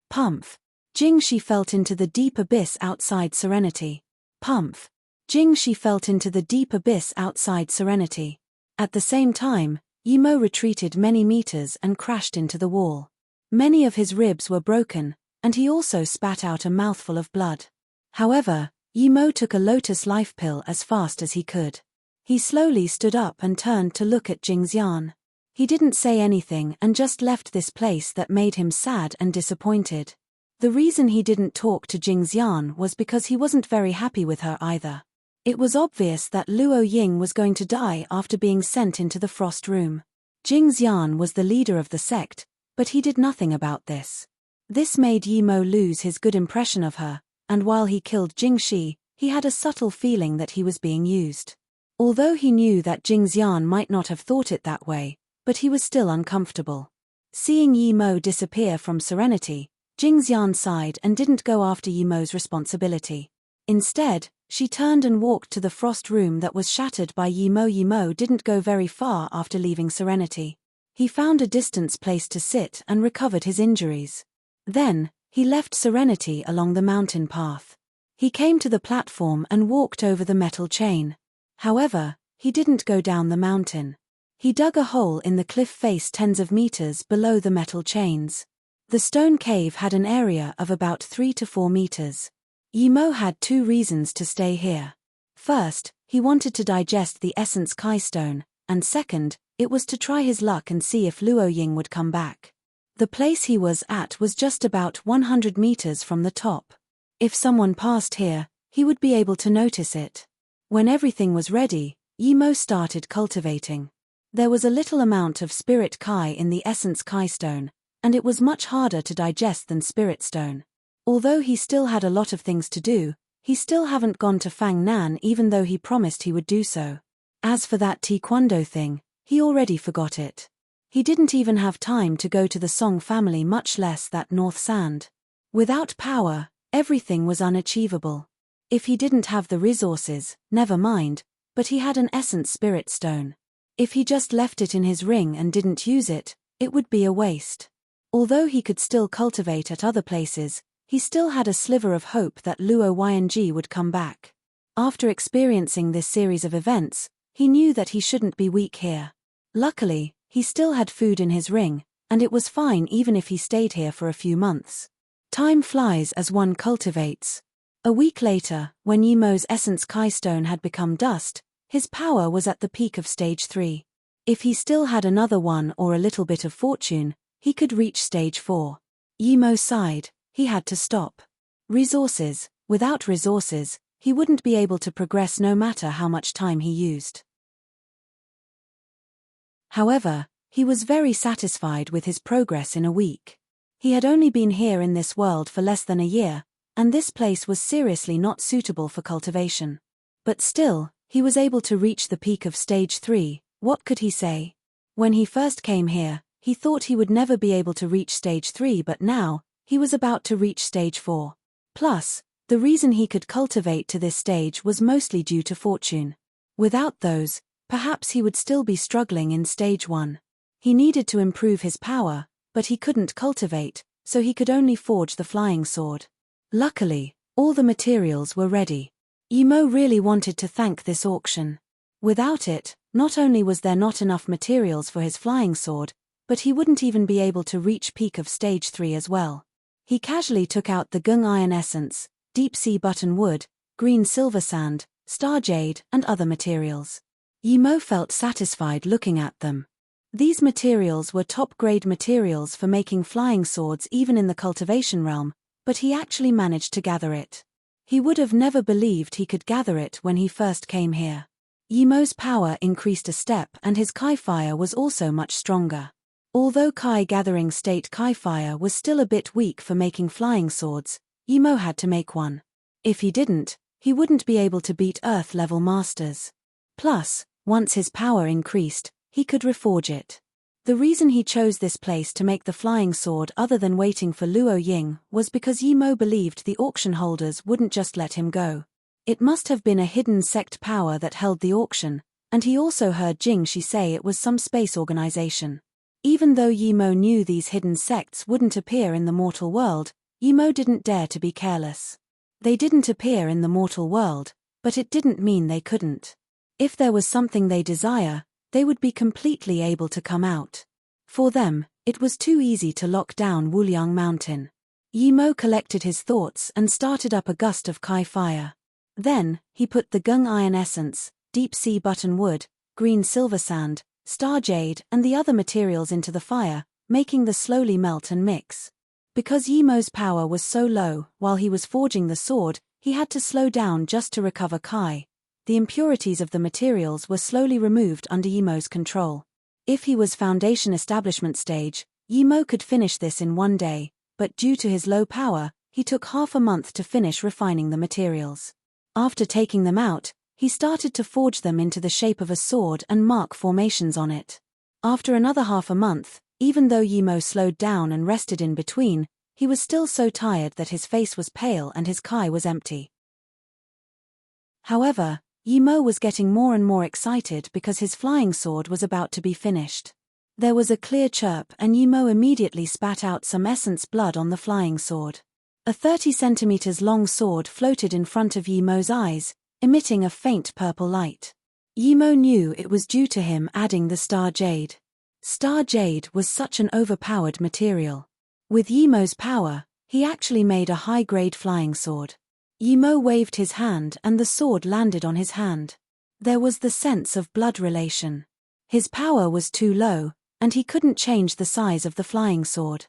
Pumph. Jingshi felt into the deep abyss outside Serenity. Pumph. Jingshi felt into the deep abyss outside Serenity. At the same time, Yimo retreated many meters and crashed into the wall. Many of his ribs were broken, and he also spat out a mouthful of blood. However, Yimo took a lotus life pill as fast as he could. He slowly stood up and turned to look at Jingxian. He didn't say anything and just left this place that made him sad and disappointed. The reason he didn't talk to Jingxian was because he wasn't very happy with her either. It was obvious that Luo Ying was going to die after being sent into the frost room. Jingxian was the leader of the sect, but he did nothing about this. This made Yimo lose his good impression of her, and while he killed Jingshi, he had a subtle feeling that he was being used. Although he knew that Jingxian might not have thought it that way, but he was still uncomfortable. Seeing Yimo disappear from Serenity, Jingxian sighed and didn't go after Yimo's responsibility. Instead, she turned and walked to the frost room that was shattered by Yimo. Yimo didn't go very far after leaving Serenity. He found a distance place to sit and recovered his injuries. Then, he left Serenity along the mountain path. He came to the platform and walked over the metal chain. However, he didn't go down the mountain. He dug a hole in the cliff face tens of meters below the metal chains. The stone cave had an area of about 3 to 4 meters. Yimo had two reasons to stay here. First, he wanted to digest the Essence Kai Stone, and second, it was to try his luck and see if Luo Ying would come back. The place he was at was just about 100 meters from the top. If someone passed here, he would be able to notice it. When everything was ready, Yimo started cultivating. There was a little amount of Spirit Kai in the Essence Kai Stone, and it was much harder to digest than Spirit Stone. Although he still had a lot of things to do, he still haven't gone to Fang Nan even though he promised he would do so. As for that taekwondo thing, he already forgot it. He didn't even have time to go to the Song family, much less that North Sand. Without power, everything was unachievable. If he didn't have the resources, never mind, but he had an Essence Spirit Stone. If he just left it in his ring and didn't use it, it would be a waste. Although he could still cultivate at other places, he still had a sliver of hope that Luo Ying would come back. After experiencing this series of events, he knew that he shouldn't be weak here. Luckily, he still had food in his ring, and it was fine even if he stayed here for a few months. Time flies as one cultivates. A week later, when Yimo's Essence Kai Stone had become dust, his power was at the peak of stage 3. If he still had another one or a little bit of fortune, he could reach stage 4. Yimo sighed. He had to stop. Resources. Without resources, he wouldn't be able to progress no matter how much time he used. However, he was very satisfied with his progress in a week. He had only been here in this world for less than a year, and this place was seriously not suitable for cultivation. But still, he was able to reach the peak of stage 3, what could he say? When he first came here, he thought he would never be able to reach stage 3, but now, he was about to reach stage 4. Plus, the reason he could cultivate to this stage was mostly due to fortune. Without those, perhaps he would still be struggling in stage 1. He needed to improve his power, but he couldn't cultivate, so he could only forge the flying sword. Luckily, all the materials were ready. Imo really wanted to thank this auction. Without it, not only was there not enough materials for his flying sword, but he wouldn't even be able to reach peak of stage 3 as well. He casually took out the gung iron essence, deep sea button wood, green silver sand, star jade, and other materials. Imo felt satisfied looking at them. These materials were top-grade materials for making flying swords even in the cultivation realm, but he actually managed to gather it. He would have never believed he could gather it when he first came here. Imo's power increased a step and his Kai fire was also much stronger. Although Kai gathering state Kai fire was still a bit weak for making flying swords, Imo had to make one. If he didn't, he wouldn't be able to beat Earth-level masters. Plus, once his power increased, he could reforge it. The reason he chose this place to make the flying sword other than waiting for Luo Ying was because Imo believed the auction holders wouldn't just let him go. It must have been a hidden sect power that held the auction, and he also heard Jing Shi say it was some space organization. Even though Imo knew these hidden sects wouldn't appear in the mortal world, Imo didn't dare to be careless. They didn't appear in the mortal world, but it didn't mean they couldn't. If there was something they desire, they would be completely able to come out. For them, it was too easy to lock down Wuliang Mountain. Imo collected his thoughts and started up a gust of Kai fire. Then, he put the gung iron essence, deep sea button wood, green silver sand, star jade and the other materials into the fire, making the slowly melt and mix. Because Imo's power was so low, while he was forging the sword, he had to slow down just to recover Kai. The impurities of the materials were slowly removed under Imo's control. If he was foundation establishment stage, Imo could finish this in 1 day, but due to his low power, he took half a month to finish refining the materials. After taking them out, he started to forge them into the shape of a sword and mark formations on it. After another half a month, even though Imo slowed down and rested in between, he was still so tired that his face was pale and his Kai was empty. However, Imo was getting more and more excited because his flying sword was about to be finished. There was a clear chirp and Imo immediately spat out some essence blood on the flying sword. A 30 centimeters long sword floated in front of Imo's eyes, emitting a faint purple light. Imo knew it was due to him adding the star jade. Star jade was such an overpowered material. With Imo's power, he actually made a high-grade flying sword. Imo waved his hand and the sword landed on his hand. There was the sense of blood relation. His power was too low, and he couldn't change the size of the flying sword.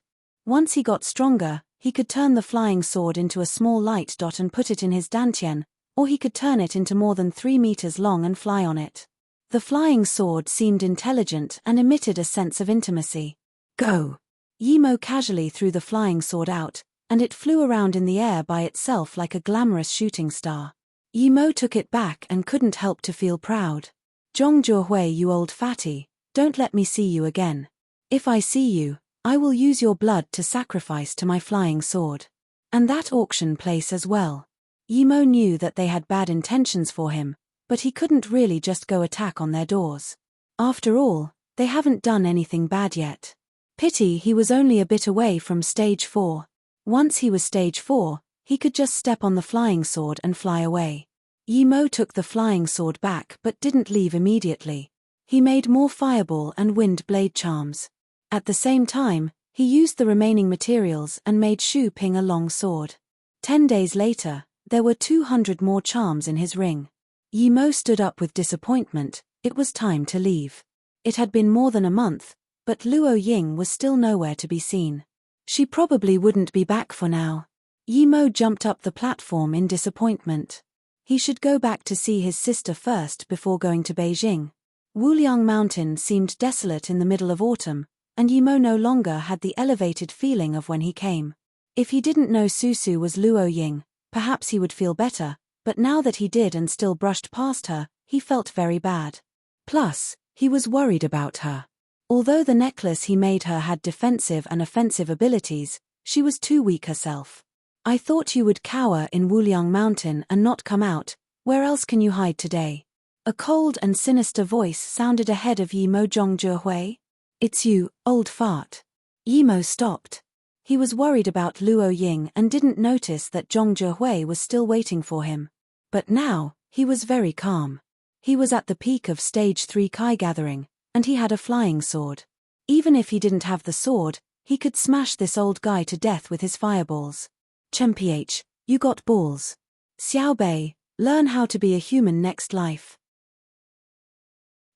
Once he got stronger, he could turn the flying sword into a small light dot and put it in his dantian, or he could turn it into more than 3 meters long and fly on it. The flying sword seemed intelligent and emitted a sense of intimacy. Go! Imo casually threw the flying sword out, and it flew around in the air by itself like a glamorous shooting star. Imo took it back and couldn't help to feel proud. Zhong Juhui, you old fatty, don't let me see you again. If I see you, I will use your blood to sacrifice to my flying sword. And that auction place as well. Imo knew that they had bad intentions for him, but he couldn't really just go attack on their doors. After all, they haven't done anything bad yet. Pity he was only a bit away from stage 4. Once he was stage 4, he could just step on the flying sword and fly away. Imo took the flying sword back but didn't leave immediately. He made more fireball and wind blade charms. At the same time, he used the remaining materials and made Shu Ping a long sword. 10 days later, there were 200 more charms in his ring. Imo stood up with disappointment. It was time to leave. It had been more than a month, but Luo Ying was still nowhere to be seen. She probably wouldn't be back for now. Imo jumped up the platform in disappointment. He should go back to see his sister first before going to Beijing. Wuliang Mountain seemed desolate in the middle of autumn, and Imo no longer had the elevated feeling of when he came. If he didn't know Susu was Luo Ying, perhaps he would feel better, but now that he did and still brushed past her, he felt very bad. Plus, he was worried about her. Although the necklace he made her had defensive and offensive abilities, she was too weak herself. I thought you would cower in Wuliang Mountain and not come out. Where else can you hide today? A cold and sinister voice sounded ahead of Yimo Zhongjiehui. "It's you, old fart." Yimo stopped. He was worried about Luo Ying and didn't notice that Zhongjiehui was still waiting for him. But now, he was very calm. He was at the peak of Stage 3 Kai gathering, and he had a flying sword. Even if he didn't have the sword, he could smash this old guy to death with his fireballs. "Chemph, you got balls. Xiao Bei, learn how to be a human next life."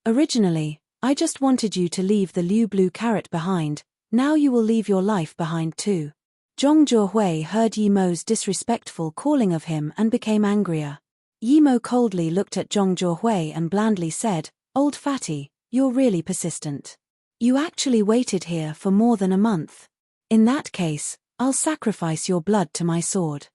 Originally, I just wanted you to leave the Liu blue carrot behind, now you will leave your life behind too. Zhongjiehui heard Yimo's disrespectful calling of him and became angrier. Yimo coldly looked at Zhongjiehui and blandly said, "Old fatty, you're really persistent. You actually waited here for more than a month. In that case, I'll sacrifice your blood to my sword."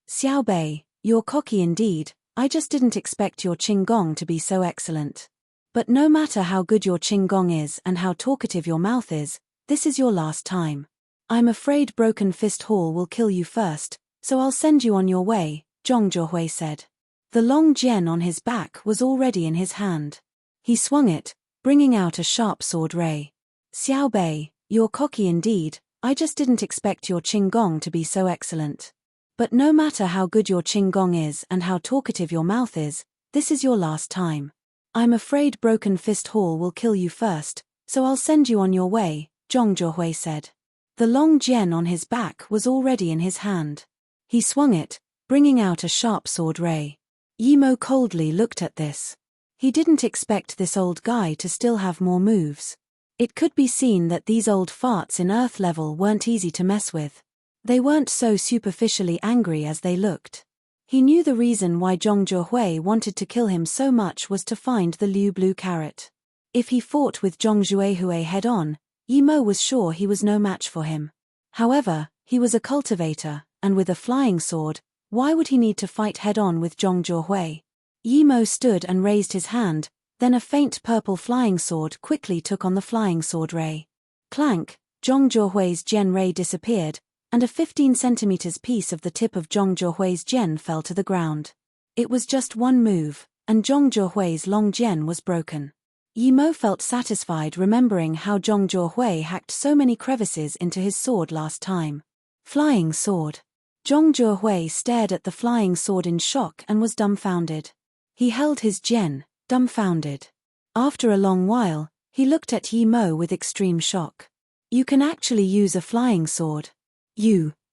"Xiao Bei, you're cocky indeed, I just didn't expect your Qinggong to be so excellent. But no matter how good your Qinggong is and how talkative your mouth is, this is your last time. I'm afraid Broken Fist Hall will kill you first, so I'll send you on your way," Zhongjiehui said. The long jian on his back was already in his hand. He swung it, bringing out a sharp sword ray. "Xiao Bei, you're cocky indeed, I just didn't expect your Qinggong to be so excellent. But no matter how good your Qinggong is and how talkative your mouth is, this is your last time. I'm afraid Broken Fist Hall will kill you first, so I'll send you on your way," Zhongjiehui said. The long jian on his back was already in his hand. He swung it, bringing out a sharp sword ray. Yimo coldly looked at this. He didn't expect this old guy to still have more moves. It could be seen that these old farts in Earth level weren't easy to mess with. They weren't so superficially angry as they looked. He knew the reason why Zhongjiehui wanted to kill him so much was to find the Liu blue carrot. If he fought with Zhongjiehui head-on, Yimo was sure he was no match for him. However, he was a cultivator, and with a flying sword, why would he need to fight head-on with Zhongjiehui? Yimo stood and raised his hand, then a faint purple flying sword quickly took on the flying sword ray. Clank, Zhongjiehui's jian ray disappeared, and a 15 centimeters piece of the tip of Zhongjiehui's jian fell to the ground. It was just one move, and Zhongjiehui's long jian was broken. Yimo felt satisfied remembering how Zhongjiehui hacked so many crevices into his sword last time. Flying sword. Zhongjiehui stared at the flying sword in shock and was dumbfounded. He held his jian, dumbfounded. After a long while, he looked at Yimo with extreme shock. "You can actually use a flying sword.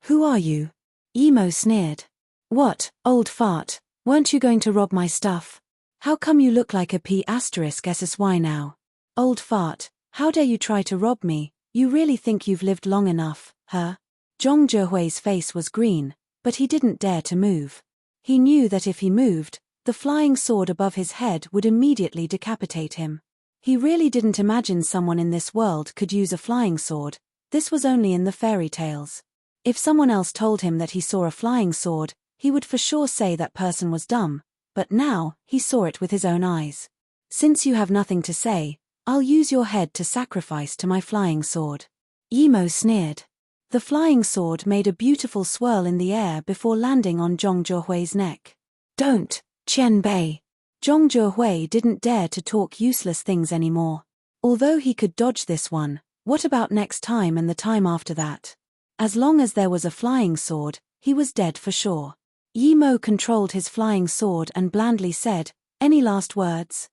Who are you?" Yimo sneered. "What, old fart, weren't you going to rob my stuff? How come you look like a P***SSY now? Old fart, how dare you try to rob me, you really think you've lived long enough, huh?" Zhongjiehui's face was green, but he didn't dare to move. He knew that if he moved, the flying sword above his head would immediately decapitate him. He really didn't imagine someone in this world could use a flying sword, this was only in the fairy tales. If someone else told him that he saw a flying sword, he would for sure say that person was dumb, but now, he saw it with his own eyes. "Since you have nothing to say, I'll use your head to sacrifice to my flying sword." Yimo sneered. The flying sword made a beautiful swirl in the air before landing on Zhongjiehui's neck. "Don't, Qian Bei." Zhongjiehui didn't dare to talk useless things anymore. Although he could dodge this one, what about next time and the time after that? As long as there was a flying sword, he was dead for sure. Yimo controlled his flying sword and blandly said, "Any last words?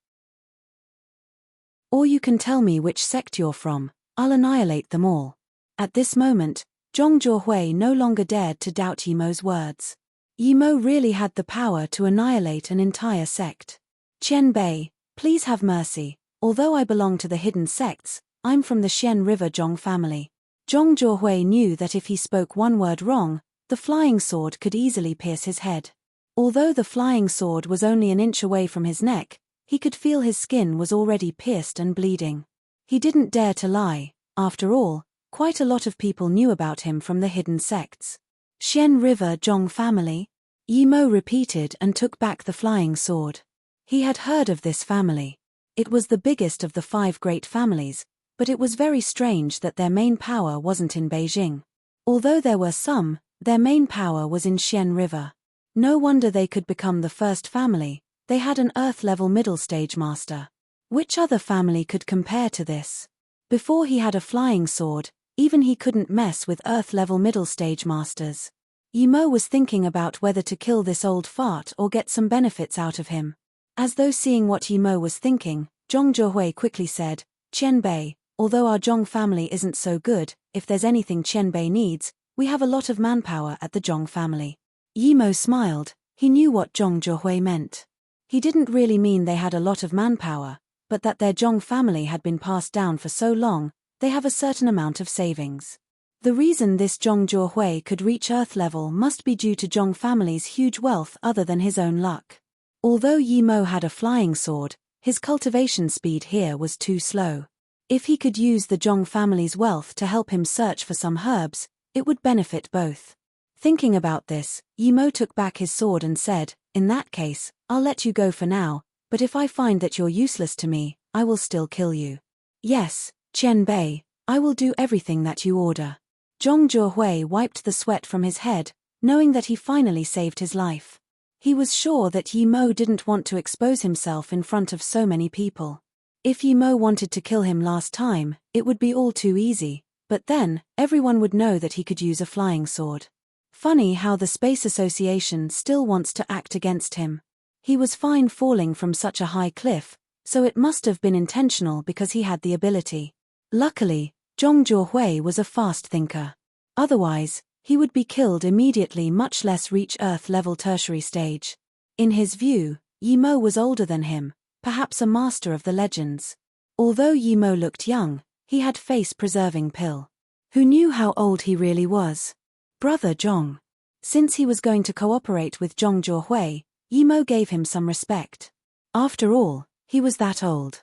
Or you can tell me which sect you're from, I'll annihilate them all." At this moment, Zhongjiehui no longer dared to doubt Yimo's words. Yimo really had the power to annihilate an entire sect. "Qian Bei, please have mercy, although I belong to the hidden sects, I'm from the Xian River Zhong family." Zhongjiehui knew that if he spoke one word wrong, the flying sword could easily pierce his head. Although the flying sword was only an inch away from his neck, he could feel his skin was already pierced and bleeding. He didn't dare to lie, after all, quite a lot of people knew about him from the hidden sects. "Xian River Zhong family?" Yimo repeated and took back the flying sword. He had heard of this family. It was the biggest of the 5 great families, but it was very strange that their main power wasn't in Beijing. Although there were some, their main power was in Xian River. No wonder they could become the first family. They had an Earth-level middle-stage master. Which other family could compare to this? Before he had a flying sword, even he couldn't mess with Earth-level middle-stage masters. Yimo was thinking about whether to kill this old fart or get some benefits out of him. As though seeing what Yimo was thinking, Zhong Zhehui quickly said, "Qianbei, although our Zhong family isn't so good, if there's anything Qianbei needs, we have a lot of manpower at the Zhong family." Yimo smiled. He knew what Zhong Zhehui meant. He didn't really mean they had a lot of manpower, but that their Zhong family had been passed down for so long, they have a certain amount of savings. The reason this Zhong Zhehui could reach Earth level must be due to Zhong family's huge wealth other than his own luck. Although Yimo had a flying sword, his cultivation speed here was too slow. If he could use the Zhong family's wealth to help him search for some herbs, it would benefit both. Thinking about this, Yimo took back his sword and said, "In that case, I'll let you go for now, but if I find that you're useless to me, I will still kill you." "Yes, Qianbei, I will do everything that you order." Zhong Zhehui wiped the sweat from his head, knowing that he finally saved his life. He was sure that Yimo didn't want to expose himself in front of so many people. If Yimo wanted to kill him last time, it would be all too easy, but then, everyone would know that he could use a flying sword. Funny how the Space Association still wants to act against him. He was fine falling from such a high cliff, so it must have been intentional because he had the ability. Luckily, Zhong Zhehui was a fast thinker. Otherwise, he would be killed immediately, much less reach Earth-level tertiary stage. In his view, Yimo was older than him, perhaps a master of the legends. Although Yimo looked young, he had face-preserving pill. Who knew how old he really was? Brother Zhong. Since he was going to cooperate with Zhong Zhehui, Yimo gave him some respect. After all, he was that old.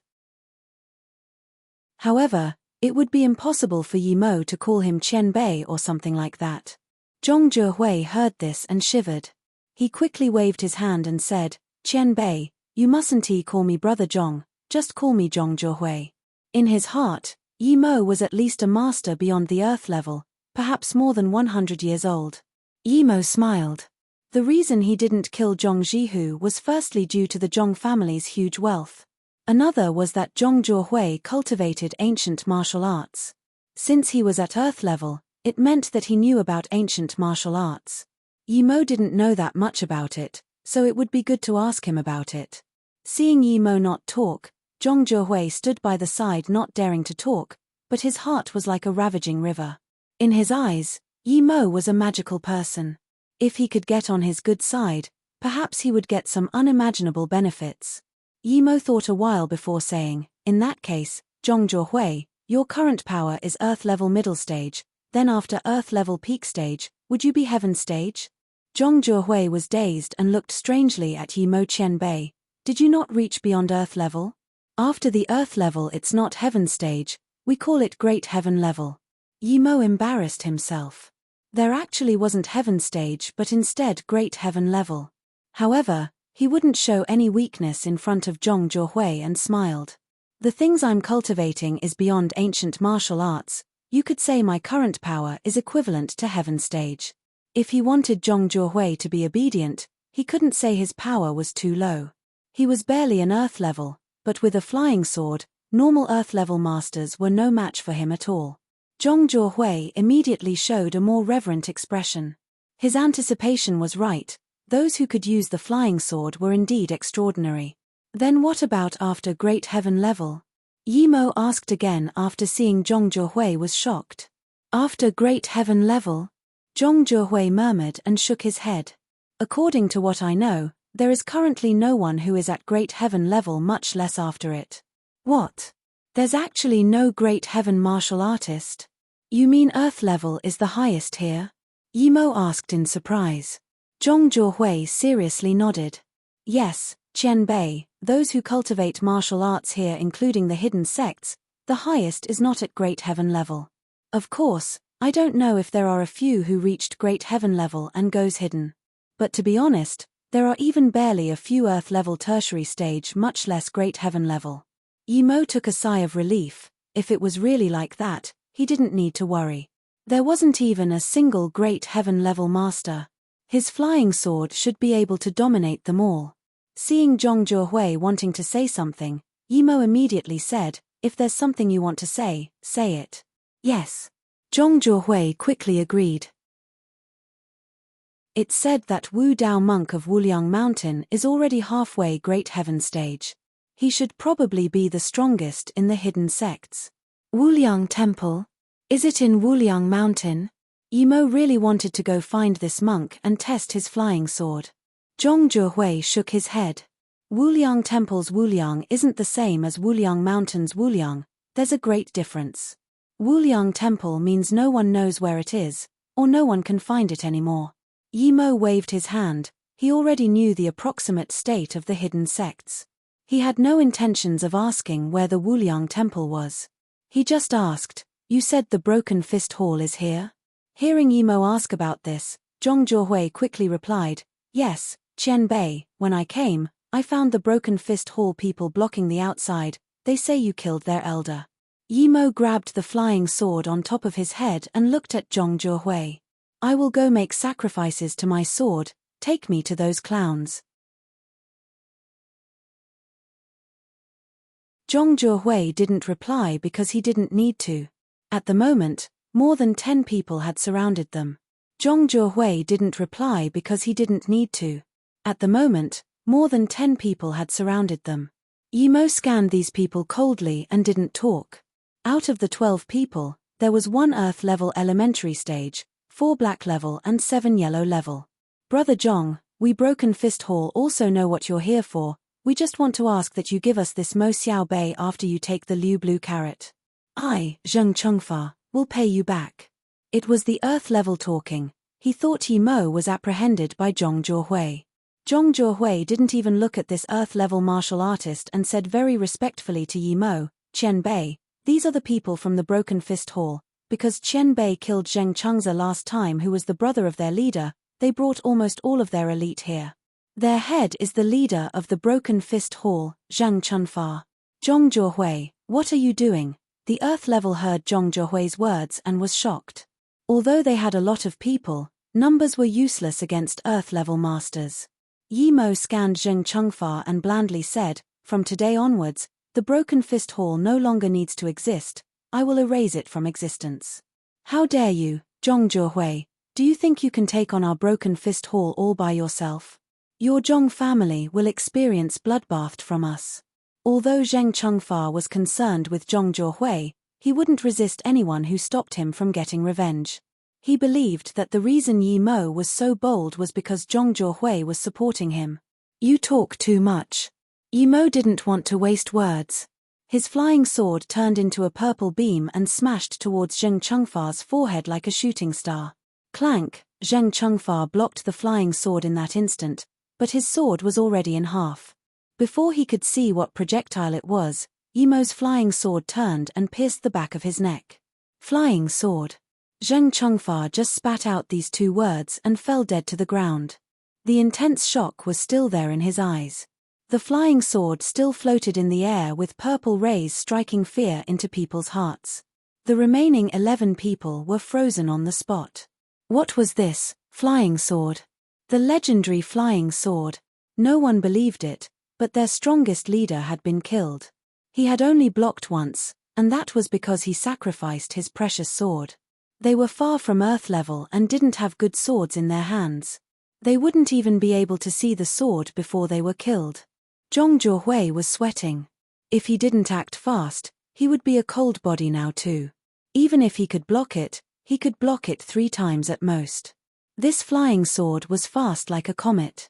However, it would be impossible for Yimo to call him Qianbei or something like that. Zhong Zhehui heard this and shivered. He quickly waved his hand and said, "Qianbei, you mustn't call me Brother Zhong, just call me Zhong Zhehui." In his heart, Yimo was at least a master beyond the Earth level, perhaps more than 100 years old. Yimo smiled. The reason he didn't kill Zhong Zhihu was firstly due to the Zhong family's huge wealth. Another was that Zhong Zhehui cultivated ancient martial arts. Since he was at Earth level, it meant that he knew about ancient martial arts. Yimo didn't know that much about it, so it would be good to ask him about it. Seeing Yimo not talk, Zhong Zhehui stood by the side not daring to talk, but his heart was like a ravaging river. In his eyes, Yimo was a magical person. If he could get on his good side, perhaps he would get some unimaginable benefits. Yimo thought a while before saying, "In that case, Zhong Zhehui, your current power is Earth-level middle stage, then after Earth-level peak stage, would you be heaven stage?" Zhong Zhehui was dazed and looked strangely at Yimo Qianbei. "Did you not reach beyond Earth level?" "After the Earth level it's not heaven stage, we call it great heaven level." Yimo embarrassed himself. There actually wasn't heaven stage but instead great heaven level. However, he wouldn't show any weakness in front of Zhong Zhehui and smiled. "The things I'm cultivating is beyond ancient martial arts. You could say my current power is equivalent to heaven stage." If he wanted Zhong Zhehui to be obedient, he couldn't say his power was too low. He was barely an Earth level, but with a flying sword, normal Earth level masters were no match for him at all. Zhong Zhehui immediately showed a more reverent expression. His anticipation was right. Those who could use the flying sword were indeed extraordinary. "Then what about after great heaven level?" Yimo asked again after seeing Zhong Zhehui was shocked. "After great heaven level?" Zhong Zhehui murmured and shook his head. "According to what I know, there is currently no one who is at great heaven level, much less after it." "What? There's actually no great heaven martial artist? You mean Earth level is the highest here?" Yimo asked in surprise. Zhong Zhehui seriously nodded. "Yes, Qianbei, those who cultivate martial arts here including the hidden sects, the highest is not at great heaven level. Of course, I don't know if there are a few who reached great heaven level and goes hidden. But to be honest, there are even barely a few Earth level tertiary stage, much less great heaven level." Yimo took a sigh of relief. If it was really like that, he didn't need to worry. There wasn't even a single great heaven level master. His flying sword should be able to dominate them all. Seeing Zhong Zhuhui wanting to say something, Yimo immediately said, "If there's something you want to say it." "Yes." Zhong Zhuhui quickly agreed. It's said that Wu Dao monk of Wuliang Mountain is already halfway Great Heaven stage. He should probably be the strongest in the hidden sects. Wuliang Temple? Is it in Wuliang Mountain? Yimo really wanted to go find this monk and test his flying sword. Zhong Zhuhui shook his head. Wuliang Temple's Wuliang isn't the same as Wuliang Mountain's Wuliang, there's a great difference. Wuliang Temple means no one knows where it is, or no one can find it anymore. Yimo waved his hand, he already knew the approximate state of the hidden sects. He had no intentions of asking where the Wuliang Temple was. He just asked, "You said the Broken Fist Hall is here?" Hearing Yimo ask about this, Zhong Zhuhui quickly replied, "Yes, Qian Bei, when I came, I found the Broken Fist Hall people blocking the outside, they say you killed their elder." Yimo grabbed the flying sword on top of his head and looked at Zhong Zhuhui. "I will go make sacrifices to my sword, take me to those clowns." Zhong Zhuhui didn't reply because he didn't need to. At the moment, more than 10 people had surrounded them. Zhong Zhuhui didn't reply because he didn't need to. At the moment, more than 10 people had surrounded them. Yimo scanned these people coldly and didn't talk. Out of the 12 people, there was 1 Earth level elementary stage, 4 Black level and 7 Yellow level. "Brother Zhong, we Broken Fist Hall also know what you're here for, we just want to ask that you give us this Mo Xiao Bei after you take the Liu Blue Carrot. I, Zheng Chengfa, will pay you back." It was the Earth level talking. He thought Yimo was apprehended by Zhong Zhuhui. Zhong Zhuhui didn't even look at this Earth level martial artist and said very respectfully to Yimo, "Qian Bei, these are the people from the Broken Fist Hall. Because Qian Bei killed Zheng Chengza last time, who was the brother of their leader, they brought almost all of their elite here. Their head is the leader of the Broken Fist Hall, Zhang Chunfa." "Zhong Zhuhui, what are you doing?" The Earth level heard Zhong Zhuhui's words and was shocked. Although they had a lot of people, numbers were useless against Earth level masters. Yimo scanned Zheng Chengfa and blandly said, "From today onwards, the Broken Fist Hall no longer needs to exist. I will erase it from existence." "How dare you, Zhong Zhuhui, do you think you can take on our Broken Fist Hall all by yourself? Your Zhong family will experience bloodbath from us." Although Zheng Chengfa was concerned with Zhong Zhuhui, he wouldn't resist anyone who stopped him from getting revenge. He believed that the reason Yimo was so bold was because Zhong Zhuhui was supporting him. "You talk too much." Yimo didn't want to waste words. His flying sword turned into a purple beam and smashed towards Zheng Chengfa's forehead like a shooting star. Clank, Zheng Chengfa blocked the flying sword in that instant, but his sword was already in half. Before he could see what projectile it was, Yimo's flying sword turned and pierced the back of his neck. "Flying sword." Zheng Chengfa just spat out these 2 words and fell dead to the ground. The intense shock was still there in his eyes. The flying sword still floated in the air with purple rays striking fear into people's hearts. The remaining 11 people were frozen on the spot. What was this flying sword? The legendary flying sword. No one believed it, but their strongest leader had been killed. He had only blocked once, and that was because he sacrificed his precious sword. They were far from Earth level and didn't have good swords in their hands. They wouldn't even be able to see the sword before they were killed. Zhong Zhuhui was sweating. If he didn't act fast, he would be a cold body now too. Even if he could block it, he could block it 3 times at most. This flying sword was fast like a comet.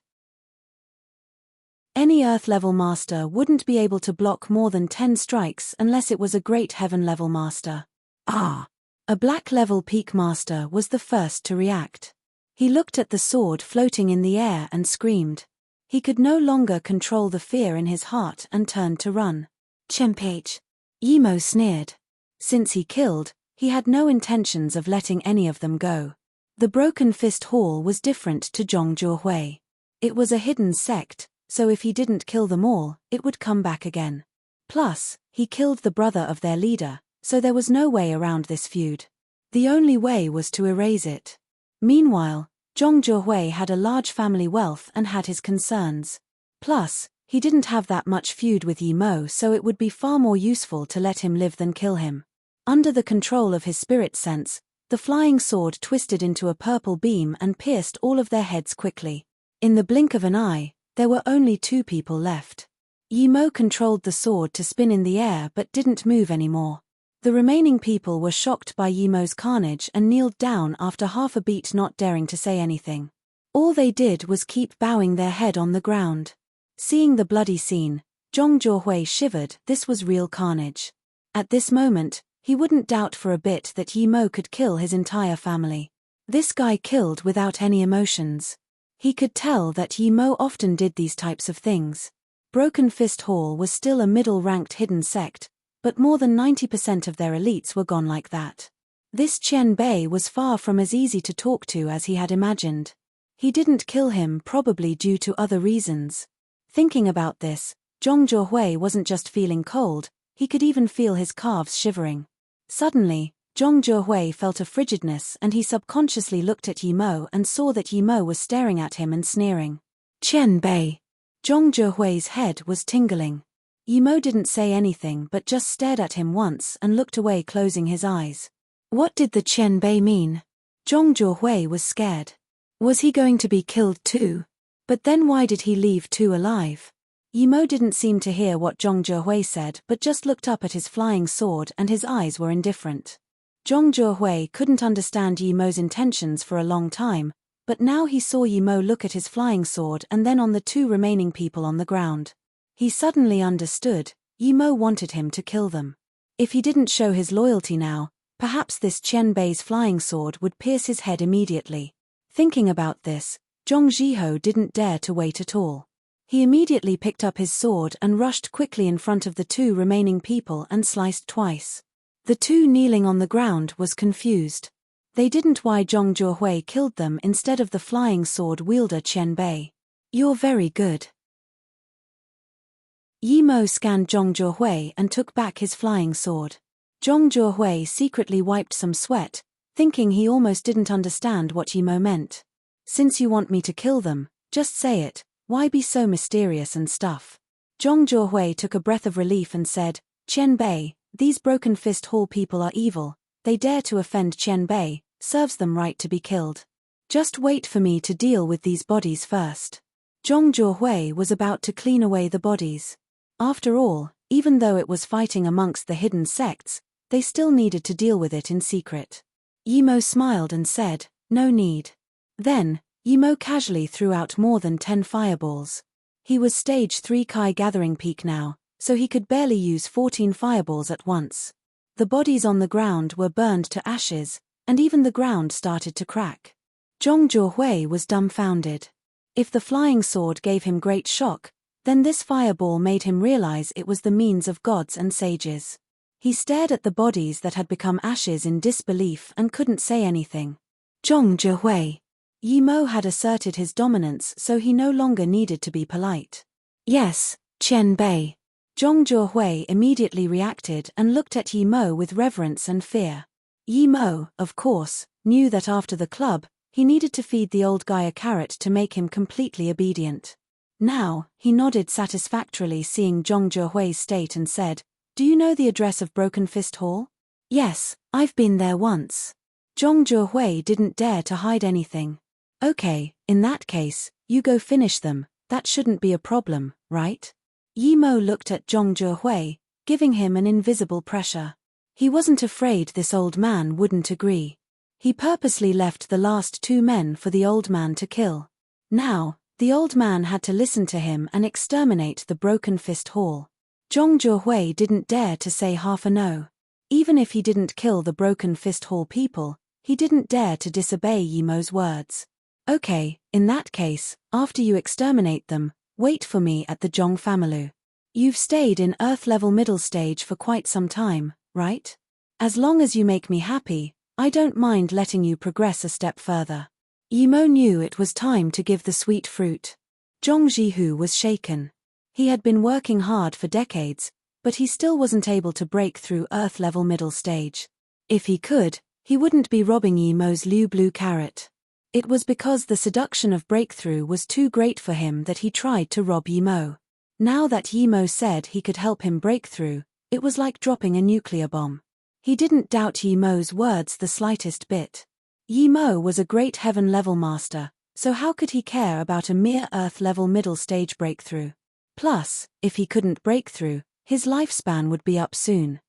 Any Earth-level master wouldn't be able to block more than 10 strikes unless it was a great Heaven-level master. Ah! A Black-level Peak master was the first to react. He looked at the sword floating in the air and screamed. He could no longer control the fear in his heart and turned to run. "Chempage!" Yimo sneered. Since he killed, he had no intentions of letting any of them go. The Broken Fist Hall was different to Zhong Zhuhui. It was a hidden sect, so if he didn't kill them all, it would come back again. Plus, he killed the brother of their leader, so there was no way around this feud. The only way was to erase it. Meanwhile, Zhong Zhehui had a large family wealth and had his concerns. Plus, he didn't have that much feud with Yi Mo, so it would be far more useful to let him live than kill him. Under the control of his spirit sense, the flying sword twisted into a purple beam and pierced all of their heads quickly. In the blink of an eye, there were only 2 people left. Yi Mo controlled the sword to spin in the air but didn't move anymore. The remaining people were shocked by Yi Mo's carnage and kneeled down after half a beat, not daring to say anything. All they did was keep bowing their head on the ground. Seeing the bloody scene, Zhong Zhehui shivered. This was real carnage. At this moment, he wouldn't doubt for a bit that Yi Mo could kill his entire family. This guy killed without any emotions. He could tell that Yi Mo often did these types of things. Broken Fist Hall was still a middle-ranked hidden sect, but more than 90% of their elites were gone like that. This Qian Bei was far from as easy to talk to as he had imagined. He didn't kill him, probably due to other reasons. Thinking about this, Zhong Zhehui wasn't just feeling cold, he could even feel his calves shivering. Suddenly, Zhong Zhehui felt a frigidness and he subconsciously looked at Yi Mo and saw that Yi Mo was staring at him and sneering. Qian Bei. Zhong Zhehui's head was tingling. Yi Mo didn't say anything but just stared at him once and looked away, closing his eyes. What did the Qian Bei mean? Zhong Zhehui was scared. Was he going to be killed too? But then why did he leave 2 alive? Yi Mo didn't seem to hear what Zhong Zhehui said but just looked up at his flying sword and his eyes were indifferent. Zhong Zhehui couldn't understand Yi Mo's intentions for a long time, but now he saw Yi Mo look at his flying sword and then on the 2 remaining people on the ground. He suddenly understood, Yi Mo wanted him to kill them. If he didn't show his loyalty now, perhaps this Qian Bei's flying sword would pierce his head immediately. Thinking about this, Zhong Zhiho didn't dare to wait at all. He immediately picked up his sword and rushed quickly in front of the 2 remaining people and sliced twice. The 2 kneeling on the ground was confused. They didn't why Zhong Zhehui killed them instead of the flying sword wielder Qian Bei. You're very good. Yi Mo scanned Zhong Zhehui and took back his flying sword. Zhong Zhehui secretly wiped some sweat, thinking he almost didn't understand what Yi Mo meant. Since you want me to kill them, just say it, why be so mysterious and stuff? Zhong Zhehui took a breath of relief and said, Qian Bei, these Broken Fist Hall people are evil, they dare to offend Qian Bei, serves them right to be killed. Just wait for me to deal with these bodies first. Zhong Zhehui was about to clean away the bodies. After all, even though it was fighting amongst the hidden sects, they still needed to deal with it in secret. Yi Mo smiled and said, no need. Then, Yi Mo casually threw out more than 10 fireballs. He was stage 3 Kai gathering peak now, so he could barely use 14 fireballs at once. The bodies on the ground were burned to ashes, and even the ground started to crack. Zhong Zhehui was dumbfounded. If the flying sword gave him great shock, then this fireball made him realize it was the means of gods and sages. He stared at the bodies that had become ashes in disbelief and couldn't say anything. Zhong Zhehui. Yi Mo had asserted his dominance, so he no longer needed to be polite. Yes, Qian Bei. Zhong Zhehui immediately reacted and looked at Yi Mo with reverence and fear. Yi Mo, of course, knew that after the club, he needed to feed the old guy a carrot to make him completely obedient. Now, he nodded satisfactorily seeing Zhong Zhehui's state and said, do you know the address of Broken Fist Hall? Yes, I've been there once. Zhong Zhehui didn't dare to hide anything. Okay, in that case, you go finish them, that shouldn't be a problem, right? Yi Mo looked at Zhong Zhehui, giving him an invisible pressure. He wasn't afraid this old man wouldn't agree. He purposely left the last 2 men for the old man to kill. Now, the old man had to listen to him and exterminate the Broken Fist Hall. Zhong Zhehui didn't dare to say half a no. Even if he didn't kill the Broken Fist Hall people, he didn't dare to disobey Yi Mo's words. Okay, in that case, after you exterminate them, wait for me at the Zhong Familu. You've stayed in Earth level middle stage for quite some time, right? As long as you make me happy, I don't mind letting you progress a step further. Yi Mo knew it was time to give the sweet fruit. Zhong Zhihu was shaken. He had been working hard for decades, but he still wasn't able to break through Earth level middle stage. If he could, he wouldn't be robbing Yi Mo's Liu Blue carrot. It was because the seduction of breakthrough was too great for him that he tried to rob Yimo. Now that Yimo said he could help him break through, it was like dropping a nuclear bomb. He didn't doubt Yimo's words the slightest bit. Yimo was a great heaven-level master, so how could he care about a mere earth-level middle-stage breakthrough? Plus, if he couldn't break through, his lifespan would be up soon.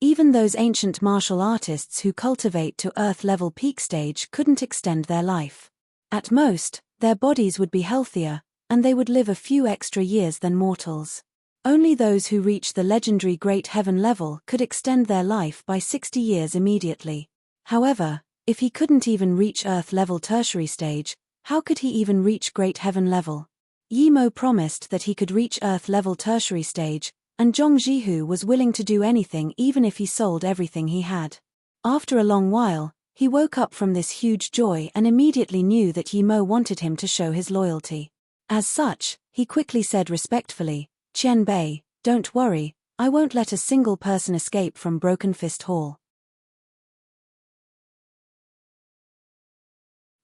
Even those ancient martial artists who cultivate to earth-level peak stage couldn't extend their life. At most, their bodies would be healthier, and they would live a few extra years than mortals. Only those who reach the legendary Great Heaven level could extend their life by 60 years immediately. However, if he couldn't even reach Earth-level tertiary stage, how could he even reach Great Heaven level? Yimo promised that he could reach Earth-level tertiary stage, and Zhong Jihu was willing to do anything even if he sold everything he had. After a long while, he woke up from this huge joy and immediately knew that Yimo wanted him to show his loyalty. As such, he quickly said respectfully, "Qian Bei, don't worry, I won't let a single person escape from Broken Fist Hall."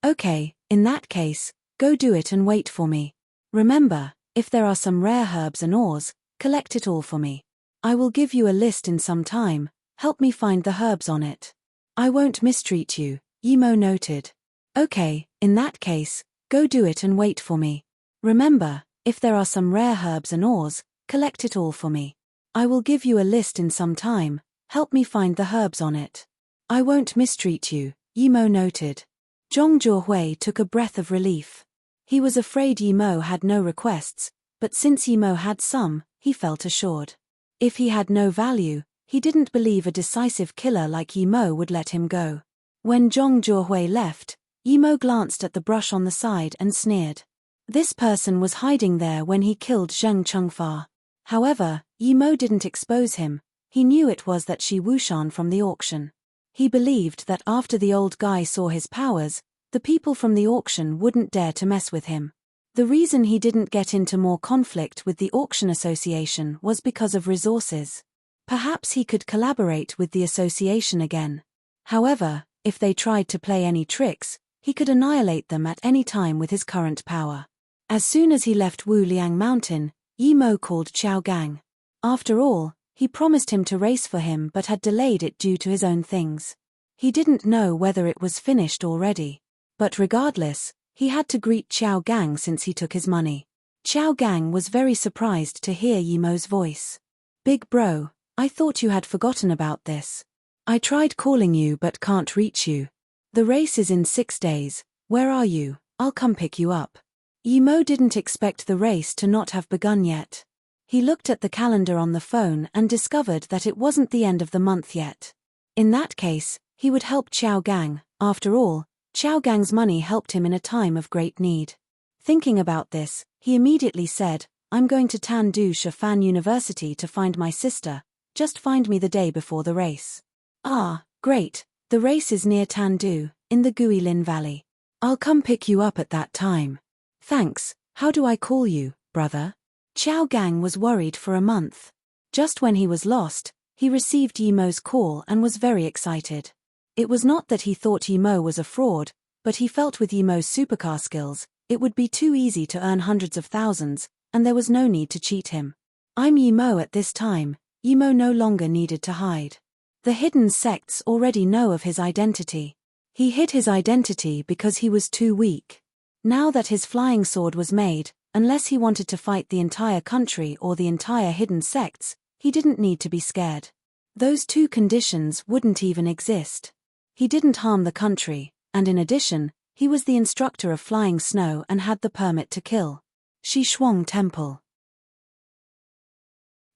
"Okay, in that case, go do it and wait for me. Remember, if there are some rare herbs and ores, collect it all for me. I will give you a list in some time, help me find the herbs on it. I won't mistreat you," Yimo noted. "Okay, in that case, go do it and wait for me. Remember, if there are some rare herbs and ores, collect it all for me. I will give you a list in some time, help me find the herbs on it. I won't mistreat you," Yimo noted. Zhong Jihui took a breath of relief. He was afraid Yimo had no requests, but since Yimo had some, he felt assured. If he had no value, he didn't believe a decisive killer like Yimo would let him go. When Zhong Jihui left, Yimo glanced at the brush on the side and sneered. This person was hiding there when he killed Zheng Chengfa. However, Yimo didn't expose him, he knew it was that Shi Wushan from the auction. He believed that after the old guy saw his powers, the people from the auction wouldn't dare to mess with him. The reason he didn't get into more conflict with the auction association was because of resources. Perhaps he could collaborate with the association again. However, if they tried to play any tricks, he could annihilate them at any time with his current power. As soon as he left Wu Liang Mountain, Yimo called Qiao Gang. After all, he promised him to race for him but had delayed it due to his own things. He didn't know whether it was finished already. But regardless, he had to greet Qiao Gang since he took his money. Qiao Gang was very surprised to hear Yimo's voice. "Big bro, I thought you had forgotten about this. I tried calling you but can't reach you. The race is in 6 days, where are you? I'll come pick you up." Yimo didn't expect the race to not have begun yet. He looked at the calendar on the phone and discovered that it wasn't the end of the month yet. In that case, he would help Qiao Gang. After all, Qiao Gang's money helped him in a time of great need. Thinking about this, he immediately said, "I'm going to Tandu Shifan University to find my sister, just find me the day before the race." "Ah, great, the race is near Tandu, in the Guilin Valley. I'll come pick you up at that time. Thanks, how do I call you, brother?" Qiao Gang was worried for a month. Just when he was lost, he received Yimo's call and was very excited. It was not that he thought Yimo was a fraud, but he felt with Yimo's supercar skills, it would be too easy to earn hundreds of thousands, and there was no need to cheat him. "I'm Yimo at this time," Yimo no longer needed to hide. The hidden sects already know of his identity. He hid his identity because he was too weak. Now that his flying sword was made, unless he wanted to fight the entire country or the entire hidden sects, he didn't need to be scared. Those two conditions wouldn't even exist. He didn't harm the country, and in addition, he was the instructor of flying snow and had the permit to kill. Shishuang Temple.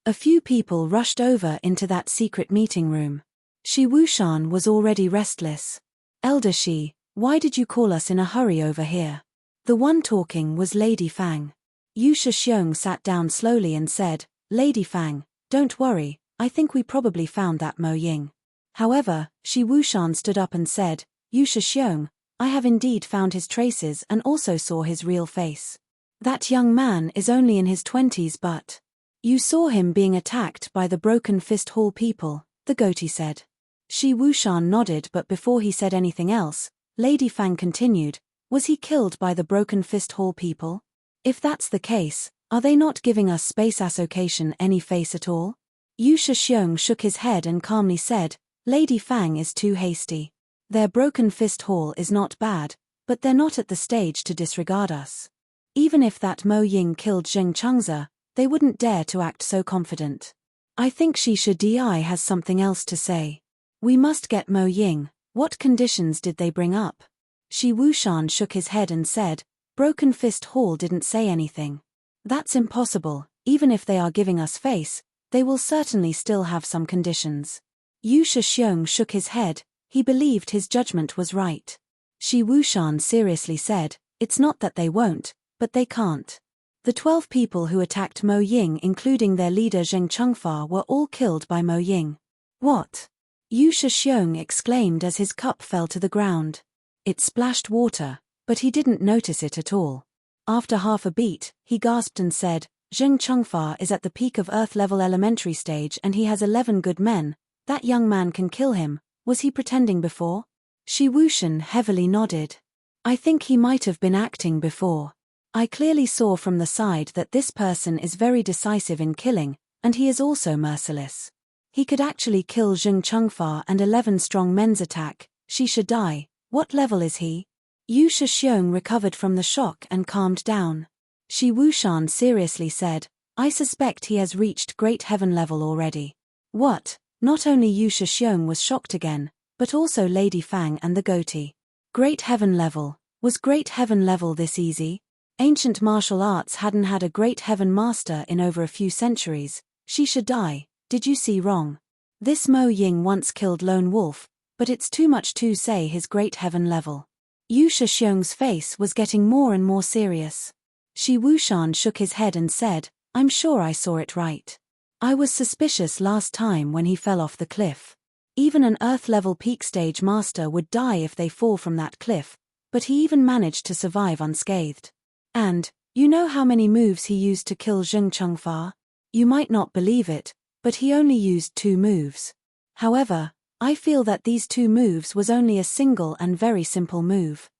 A few people rushed over into that secret meeting room. Shi Wushan was already restless. "Elder Shi, why did you call us in a hurry over here?" The one talking was Lady Fang. Yu Shixiong sat down slowly and said, "Lady Fang, don't worry, I think we probably found that Mo Ying." However, Shi Wushan stood up and said, "Yu Shixiong, I have indeed found his traces and also saw his real face. That young man is only in his 20s but..." "You saw him being attacked by the Broken Fist Hall people," the goatee said. Shi Wushan nodded, but before he said anything else, Lady Fang continued, was he killed by the Broken Fist Hall people? If that's the case, are they not giving us space association any face at all? Yu Shixiong shook his head and calmly said, Lady Fang is too hasty. Their Broken Fist Hall is not bad, but they're not at the stage to disregard us. Even if that Mo Ying killed Zheng Chengze, they wouldn't dare to act so confident. I think Shisha Di has something else to say. We must get Mo Ying. What conditions did they bring up? Shi Wushan shook his head and said, Broken Fist Hall didn't say anything. That's impossible, even if they are giving us face, they will certainly still have some conditions. Yu Shixiong shook his head, he believed his judgment was right. Shi Wushan seriously said, it's not that they won't, but they can't. The 12 people who attacked Mo Ying including their leader Zheng Chengfa were all killed by Mo Ying. What? Yu Shixiong exclaimed as his cup fell to the ground. It splashed water, but he didn't notice it at all. After half a beat, he gasped and said, Zheng Chengfa is at the peak of Earth-level elementary stage and he has 11 good men. That young man can kill him. Was he pretending before? Shi Wushan heavily nodded. I think he might have been acting before. I clearly saw from the side that this person is very decisive in killing, and he is also merciless. He could actually kill Zheng Chengfa and 11 strong men's attack. Shisha Dai, what level is he? Yu Shixiong recovered from the shock and calmed down. Shi Wushan seriously said, I suspect he has reached Great Heaven level already. What? Not only Yu Shixiong was shocked again, but also Lady Fang and the goatee. Great Heaven level. Was Great Heaven level this easy? Ancient martial arts hadn't had a Great Heaven master in over a few centuries. Shisha Dai, did you see wrong? This Mo Ying once killed Lone Wolf, but it's too much to say his Great Heaven level. Yu Shixiong's face was getting more and more serious. Shi Wushan shook his head and said, I'm sure I saw it right. I was suspicious last time when he fell off the cliff. Even an Earth-level peak stage master would die if they fall from that cliff, but he even managed to survive unscathed. And, you know how many moves he used to kill Zheng Chengfa? You might not believe it, but he only used 2 moves. However, I feel that these 2 moves was only a single and very simple move.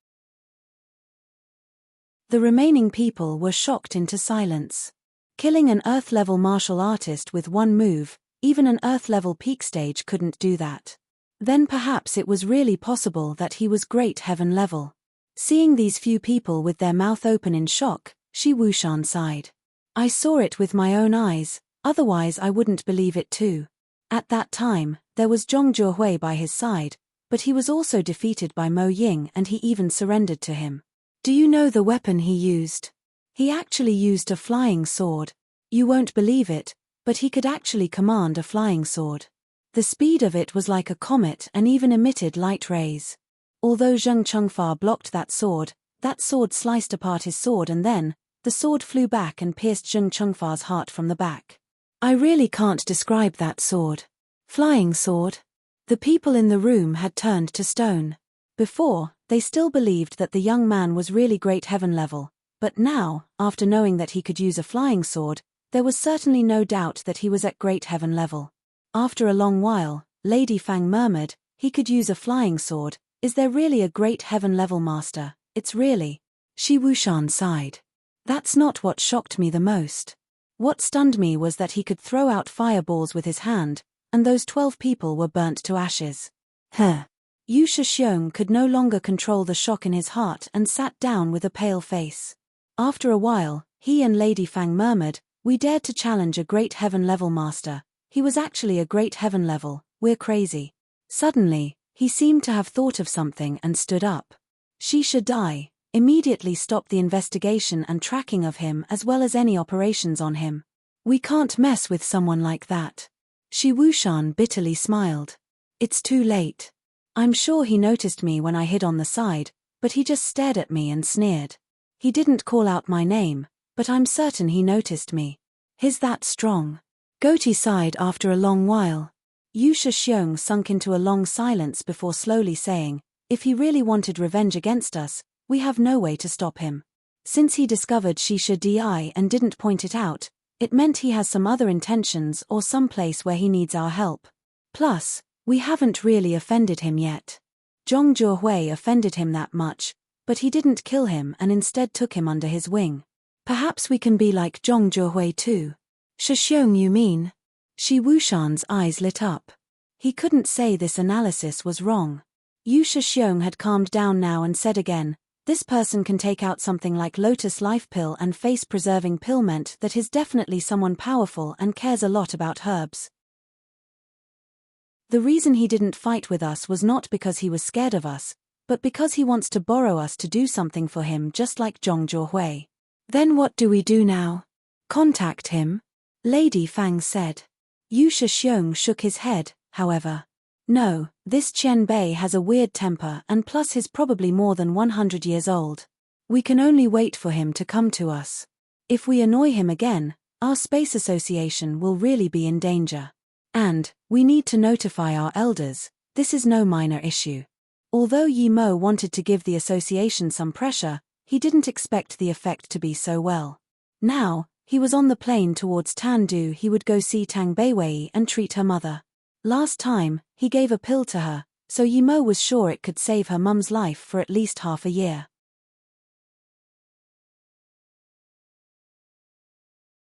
The remaining people were shocked into silence. Killing an Earth-level martial artist with 1 move, even an Earth-level peak stage couldn't do that. Then perhaps it was really possible that he was Great Heaven level. Seeing these few people with their mouth open in shock, Shi Wushan sighed. I saw it with my own eyes, otherwise I wouldn't believe it too. At that time, there was Zhong Zhuhui by his side, but he was also defeated by Mo Ying and he even surrendered to him. Do you know the weapon he used? He actually used a flying sword. You won't believe it, but he could actually command a flying sword. The speed of it was like a comet and even emitted light rays. Although Zheng Chengfa blocked that sword sliced apart his sword and then, the sword flew back and pierced Zheng Chengfa's heart from the back. I really can't describe that sword. Flying sword. The people in the room had turned to stone. Before, they still believed that the young man was really Great Heaven level, but now, after knowing that he could use a flying sword, there was certainly no doubt that he was at Great Heaven level. After a long while, Lady Fang murmured, he could use a flying sword. Is there really a Great Heaven level master? It's really. Shi Wushan sighed. That's not what shocked me the most. What stunned me was that he could throw out fireballs with his hand, and those 12 people were burnt to ashes. Yu Shixiong could no longer control the shock in his heart and sat down with a pale face. After a while, he and Lady Fang murmured, we dared to challenge a Great Heaven level master. He was actually a Great Heaven level, we're crazy. Suddenly, he seemed to have thought of something and stood up. Shisha Dai immediately stopped the investigation and tracking of him as well as any operations on him. We can't mess with someone like that. Shi Wushan bitterly smiled. It's too late. I'm sure he noticed me when I hid on the side, but he just stared at me and sneered. He didn't call out my name, but I'm certain he noticed me. He's that strong. Goatee sighed after a long while. Yu Shixiong sunk into a long silence before slowly saying, if he really wanted revenge against us, we have no way to stop him. Since he discovered Shisha Di and didn't point it out, it meant he has some other intentions or some place where he needs our help. Plus, we haven't really offended him yet. Zhong Zhuhui offended him that much, but he didn't kill him and instead took him under his wing. Perhaps we can be like Zhong Zhuhui too. Shixiong, you mean? Shi Wushan's eyes lit up. He couldn't say this analysis was wrong. Yu Shixiong had calmed down now and said again, this person can take out something like Lotus Life Pill and face-preserving pill meant that he's definitely someone powerful and cares a lot about herbs. The reason he didn't fight with us was not because he was scared of us, but because he wants to borrow us to do something for him just like Zhong Zhuhui. Then what do we do now? Contact him? Lady Fang said. Yu Shixiong shook his head, however. No, this Qian Bei has a weird temper and plus he's probably more than 100 years old. We can only wait for him to come to us. If we annoy him again, our space association will really be in danger. And, we need to notify our elders, this is no minor issue. Although Yi Mo wanted to give the association some pressure, he didn't expect the effect to be so well. Now, he was on the plane towards Tandu. He would go see Tang Beiwei and treat her mother. Last time, he gave a pill to her, so Yi Mo was sure it could save her mum's life for at least half a year.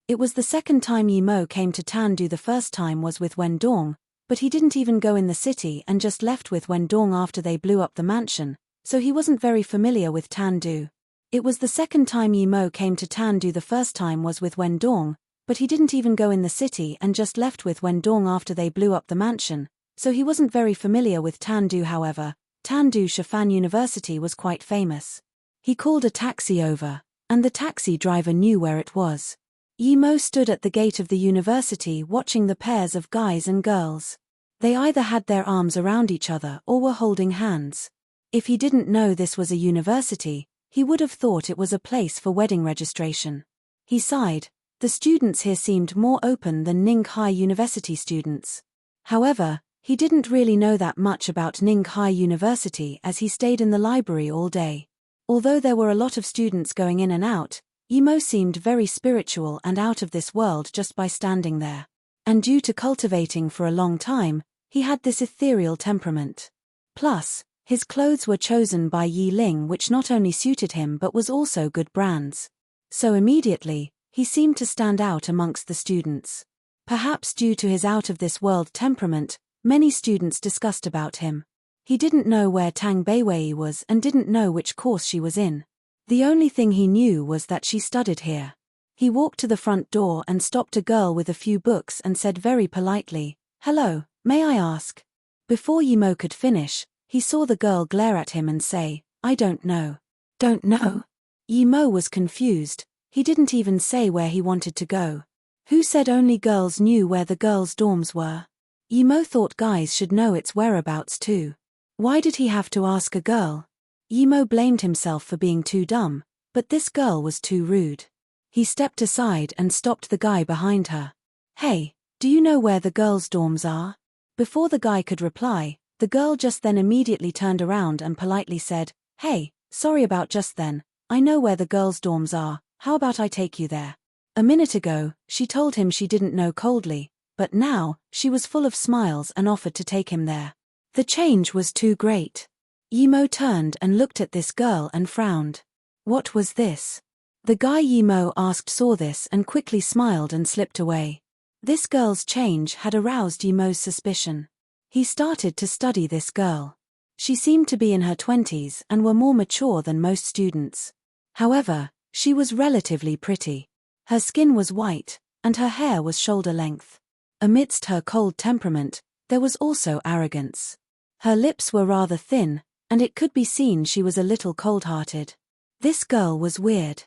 It was the second time Yi Mo came to Tandu. The first time was with Wen Dong, but he didn't even go in the city and just left with Wen Dong after they blew up the mansion, so he wasn't very familiar with Tandu. It was the second time Yi Mo came to Tandu. The first time was with Wen Dong, but he didn't even go in the city and just left with Wen Dong after they blew up the mansion, so he wasn't very familiar with Tandu. However, Tandu Shifan University was quite famous. He called a taxi over, and the taxi driver knew where it was. Yi Mo stood at the gate of the university watching the pairs of guys and girls. They either had their arms around each other or were holding hands. If he didn't know this was a university, he would have thought it was a place for wedding registration. He sighed. The students here seemed more open than Ninghai University students. However, he didn't really know that much about Ninghai University as he stayed in the library all day. Although there were a lot of students going in and out, Yi Mo seemed very spiritual and out of this world just by standing there. And due to cultivating for a long time, he had this ethereal temperament. Plus, his clothes were chosen by Yi Ling, which not only suited him but was also good brands. So immediately, he seemed to stand out amongst the students. Perhaps due to his out-of-this-world temperament, many students discussed about him. He didn't know where Tang Beiwei was and didn't know which course she was in. The only thing he knew was that she studied here. He walked to the front door and stopped a girl with a few books and said very politely, "Hello, may I ask?" Before Yi Mo could finish, he saw the girl glare at him and say, "I don't know." "Don't know?" Yi Mo was confused. He didn't even say where he wanted to go. Who said only girls knew where the girls' dorms were? Yi Mo thought guys should know its whereabouts too. Why did he have to ask a girl? Yi Mo blamed himself for being too dumb, but this girl was too rude. He stepped aside and stopped the guy behind her. "Hey, do you know where the girls' dorms are?" Before the guy could reply, the girl just then immediately turned around and politely said, "Hey, sorry about just then, I know where the girls' dorms are, how about I take you there?" A minute ago, she told him she didn't know coldly, but now, she was full of smiles and offered to take him there. The change was too great. Yi Mo turned and looked at this girl and frowned. What was this? The guy Yi Mo asked saw this and quickly smiled and slipped away. This girl's change had aroused Yi Mo's suspicion. He started to study this girl. She seemed to be in her 20s and were more mature than most students. However, she was relatively pretty. Her skin was white, and her hair was shoulder length. Amidst her cold temperament, there was also arrogance. Her lips were rather thin, and it could be seen she was a little cold-hearted. This girl was weird.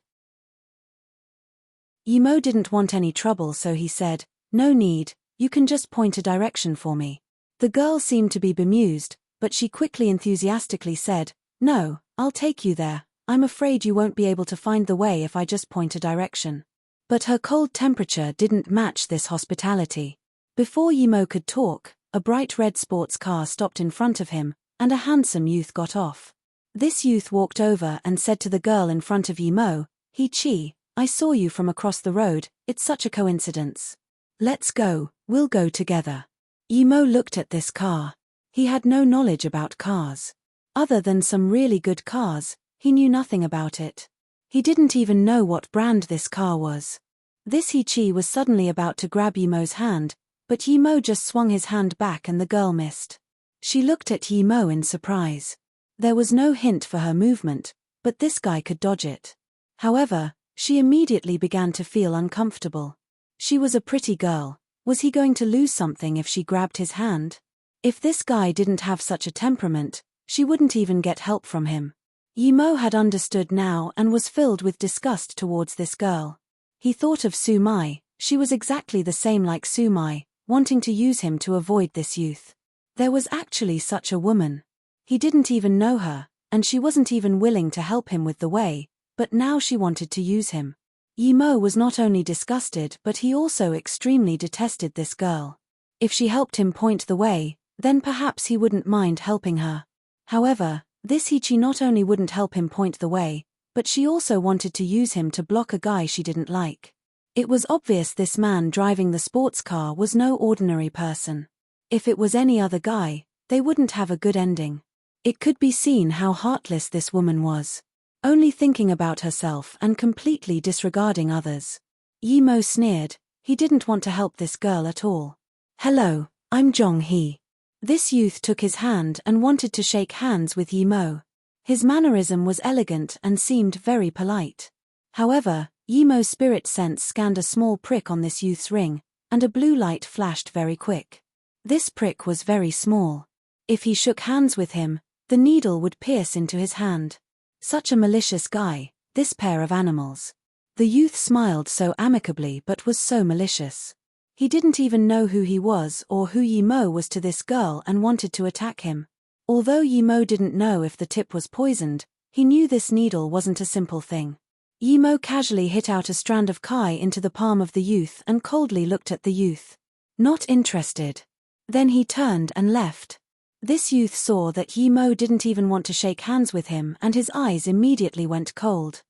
Yi Mo didn't want any trouble, so he said, "No need, you can just point a direction for me." The girl seemed to be bemused, but she quickly enthusiastically said, "No, I'll take you there. I'm afraid you won't be able to find the way if I just point a direction." But her cold temperature didn't match this hospitality. Before Yi Mo could talk, a bright red sports car stopped in front of him, and a handsome youth got off. This youth walked over and said to the girl in front of Yi Mo, "He Chi, I saw you from across the road, it's such a coincidence. Let's go, we'll go together." Yi Mo looked at this car. He had no knowledge about cars. Other than some really good cars, he knew nothing about it. He didn't even know what brand this car was. This He-Chi was suddenly about to grab Yimo's hand, but Yimo just swung his hand back and the girl missed. She looked at Yimo in surprise. There was no hint for her movement, but this guy could dodge it. However, she immediately began to feel uncomfortable. She was a pretty girl. Was he going to lose something if she grabbed his hand? If this guy didn't have such a temperament, she wouldn't even get help from him. Yimo had understood now and was filled with disgust towards this girl. He thought of Sumai. She was exactly the same like Sumai, wanting to use him to avoid this youth. There was actually such a woman. He didn't even know her, and she wasn't even willing to help him with the way, but now she wanted to use him. Yimo was not only disgusted but he also extremely detested this girl. If she helped him point the way, then perhaps he wouldn't mind helping her. However, this He-Chi not only wouldn't help him point the way, but she also wanted to use him to block a guy she didn't like. It was obvious this man driving the sports car was no ordinary person. If it was any other guy, they wouldn't have a good ending. It could be seen how heartless this woman was. Only thinking about herself and completely disregarding others. Yimo sneered. He didn't want to help this girl at all. "Hello, I'm Jong-hee." This youth took his hand and wanted to shake hands with Yimo. His mannerism was elegant and seemed very polite. However, Yimo's spirit sense scanned a small prick on this youth's ring, and a blue light flashed very quick. This prick was very small. If he shook hands with him, the needle would pierce into his hand. Such a malicious guy, this pair of animals. The youth smiled so amicably but was so malicious. He didn't even know who he was or who Yimo was to this girl and wanted to attack him. Although Yimo didn't know if the tip was poisoned, he knew this needle wasn't a simple thing. Yimo casually hit out a strand of kai into the palm of the youth and coldly looked at the youth. Not interested. Then he turned and left. This youth saw that Yimo didn't even want to shake hands with him and his eyes immediately went cold.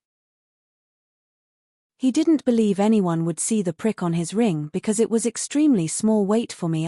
He didn't believe anyone would see the prick on his ring because it was extremely small. "Wait for me."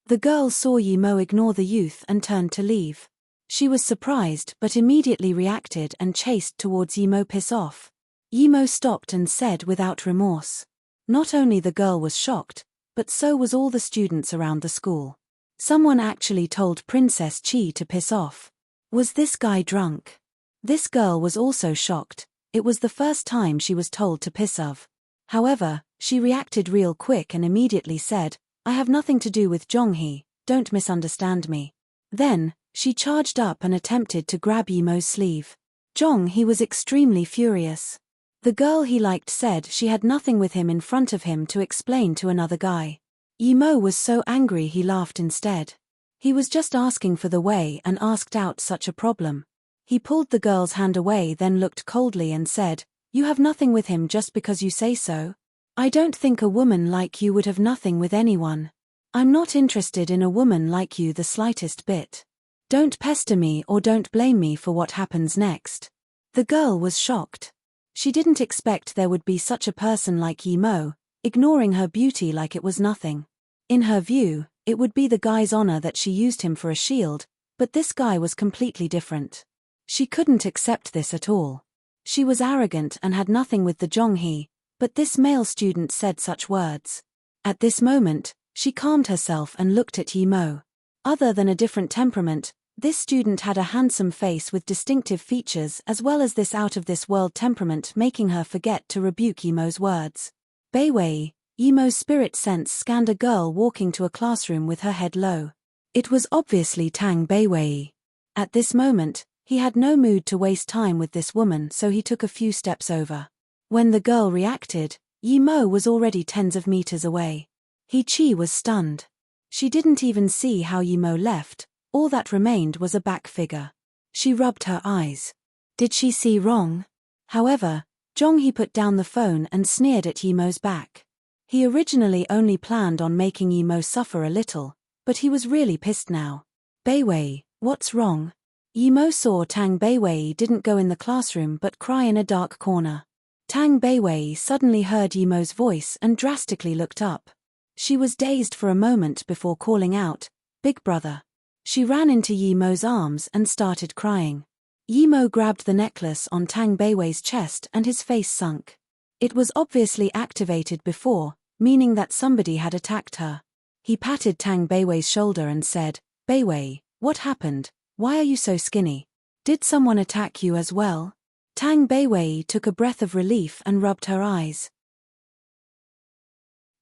The girl saw Yimo ignore the youth and turned to leave. She was surprised but immediately reacted and chased towards Yimo. "Piss off." Yimo stopped and said without remorse. Not only the girl was shocked, but so was all the students around the school. Someone actually told Princess Chi to piss off. Was this guy drunk? This girl was also shocked. It was the first time she was told to piss off. However, she reacted real quick and immediately said, "I have nothing to do with Jong-hee, don't misunderstand me." Then, she charged up and attempted to grab Yimo's sleeve. Jong-hee was extremely furious. The girl he liked said she had nothing with him in front of him to explain to another guy. Yimo was so angry he laughed instead. He was just asking for the way and asked out such a problem. He pulled the girl's hand away then looked coldly and said, "You have nothing with him just because you say so? I don't think a woman like you would have nothing with anyone. I'm not interested in a woman like you the slightest bit. Don't pester me or don't blame me for what happens next." The girl was shocked. She didn't expect there would be such a person like Yimo, ignoring her beauty like it was nothing. In her view, it would be the guy's honor that she used him for a shield, but this guy was completely different. She couldn't accept this at all. She was arrogant and had nothing with the Jong-hee, but this male student said such words. At this moment, she calmed herself and looked at Yimo. Other than a different temperament, this student had a handsome face with distinctive features as well as this out-of-this-world temperament making her forget to rebuke Yimo's words. Beiwei, Yimo's spirit sense scanned a girl walking to a classroom with her head low. It was obviously Tang Beiwei. At this moment, he had no mood to waste time with this woman so he took a few steps over. When the girl reacted, Yimo was already tens of meters away. He-Chi was stunned. She didn't even see how Yimo left, all that remained was a back figure. She rubbed her eyes. Did she see wrong? However, Jong-hee put down the phone and sneered at Yimo's back. He originally only planned on making Yimo suffer a little, but he was really pissed now. "Beiwei, what's wrong?" Yimo saw Tang Beiwei didn't go in the classroom but cry in a dark corner. Tang Beiwei suddenly heard Yimo's voice and drastically looked up. She was dazed for a moment before calling out, "Big brother." She ran into Yimo's arms and started crying. Yimo grabbed the necklace on Tang Beiwei's chest and his face sunk. It was obviously activated before, meaning that somebody had attacked her. He patted Tang Beiwei's shoulder and said, "Beiwei, what happened? Why are you so skinny? Did someone attack you as well?" Tang Beiwei took a breath of relief and rubbed her eyes.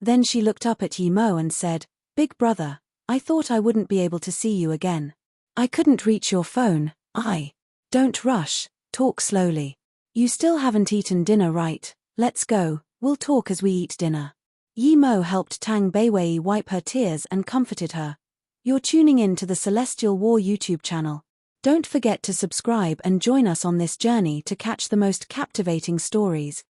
Then she looked up at Yimo and said, "Big brother, I thought I wouldn't be able to see you again. I couldn't reach your phone. Don't rush, talk slowly. You still haven't eaten dinner, right? Let's go, we'll talk as we eat dinner." Yimo helped Tang Beiwei wipe her tears and comforted her. You're tuning in to the Celestial War YouTube channel. Don't forget to subscribe and join us on this journey to catch the most captivating stories.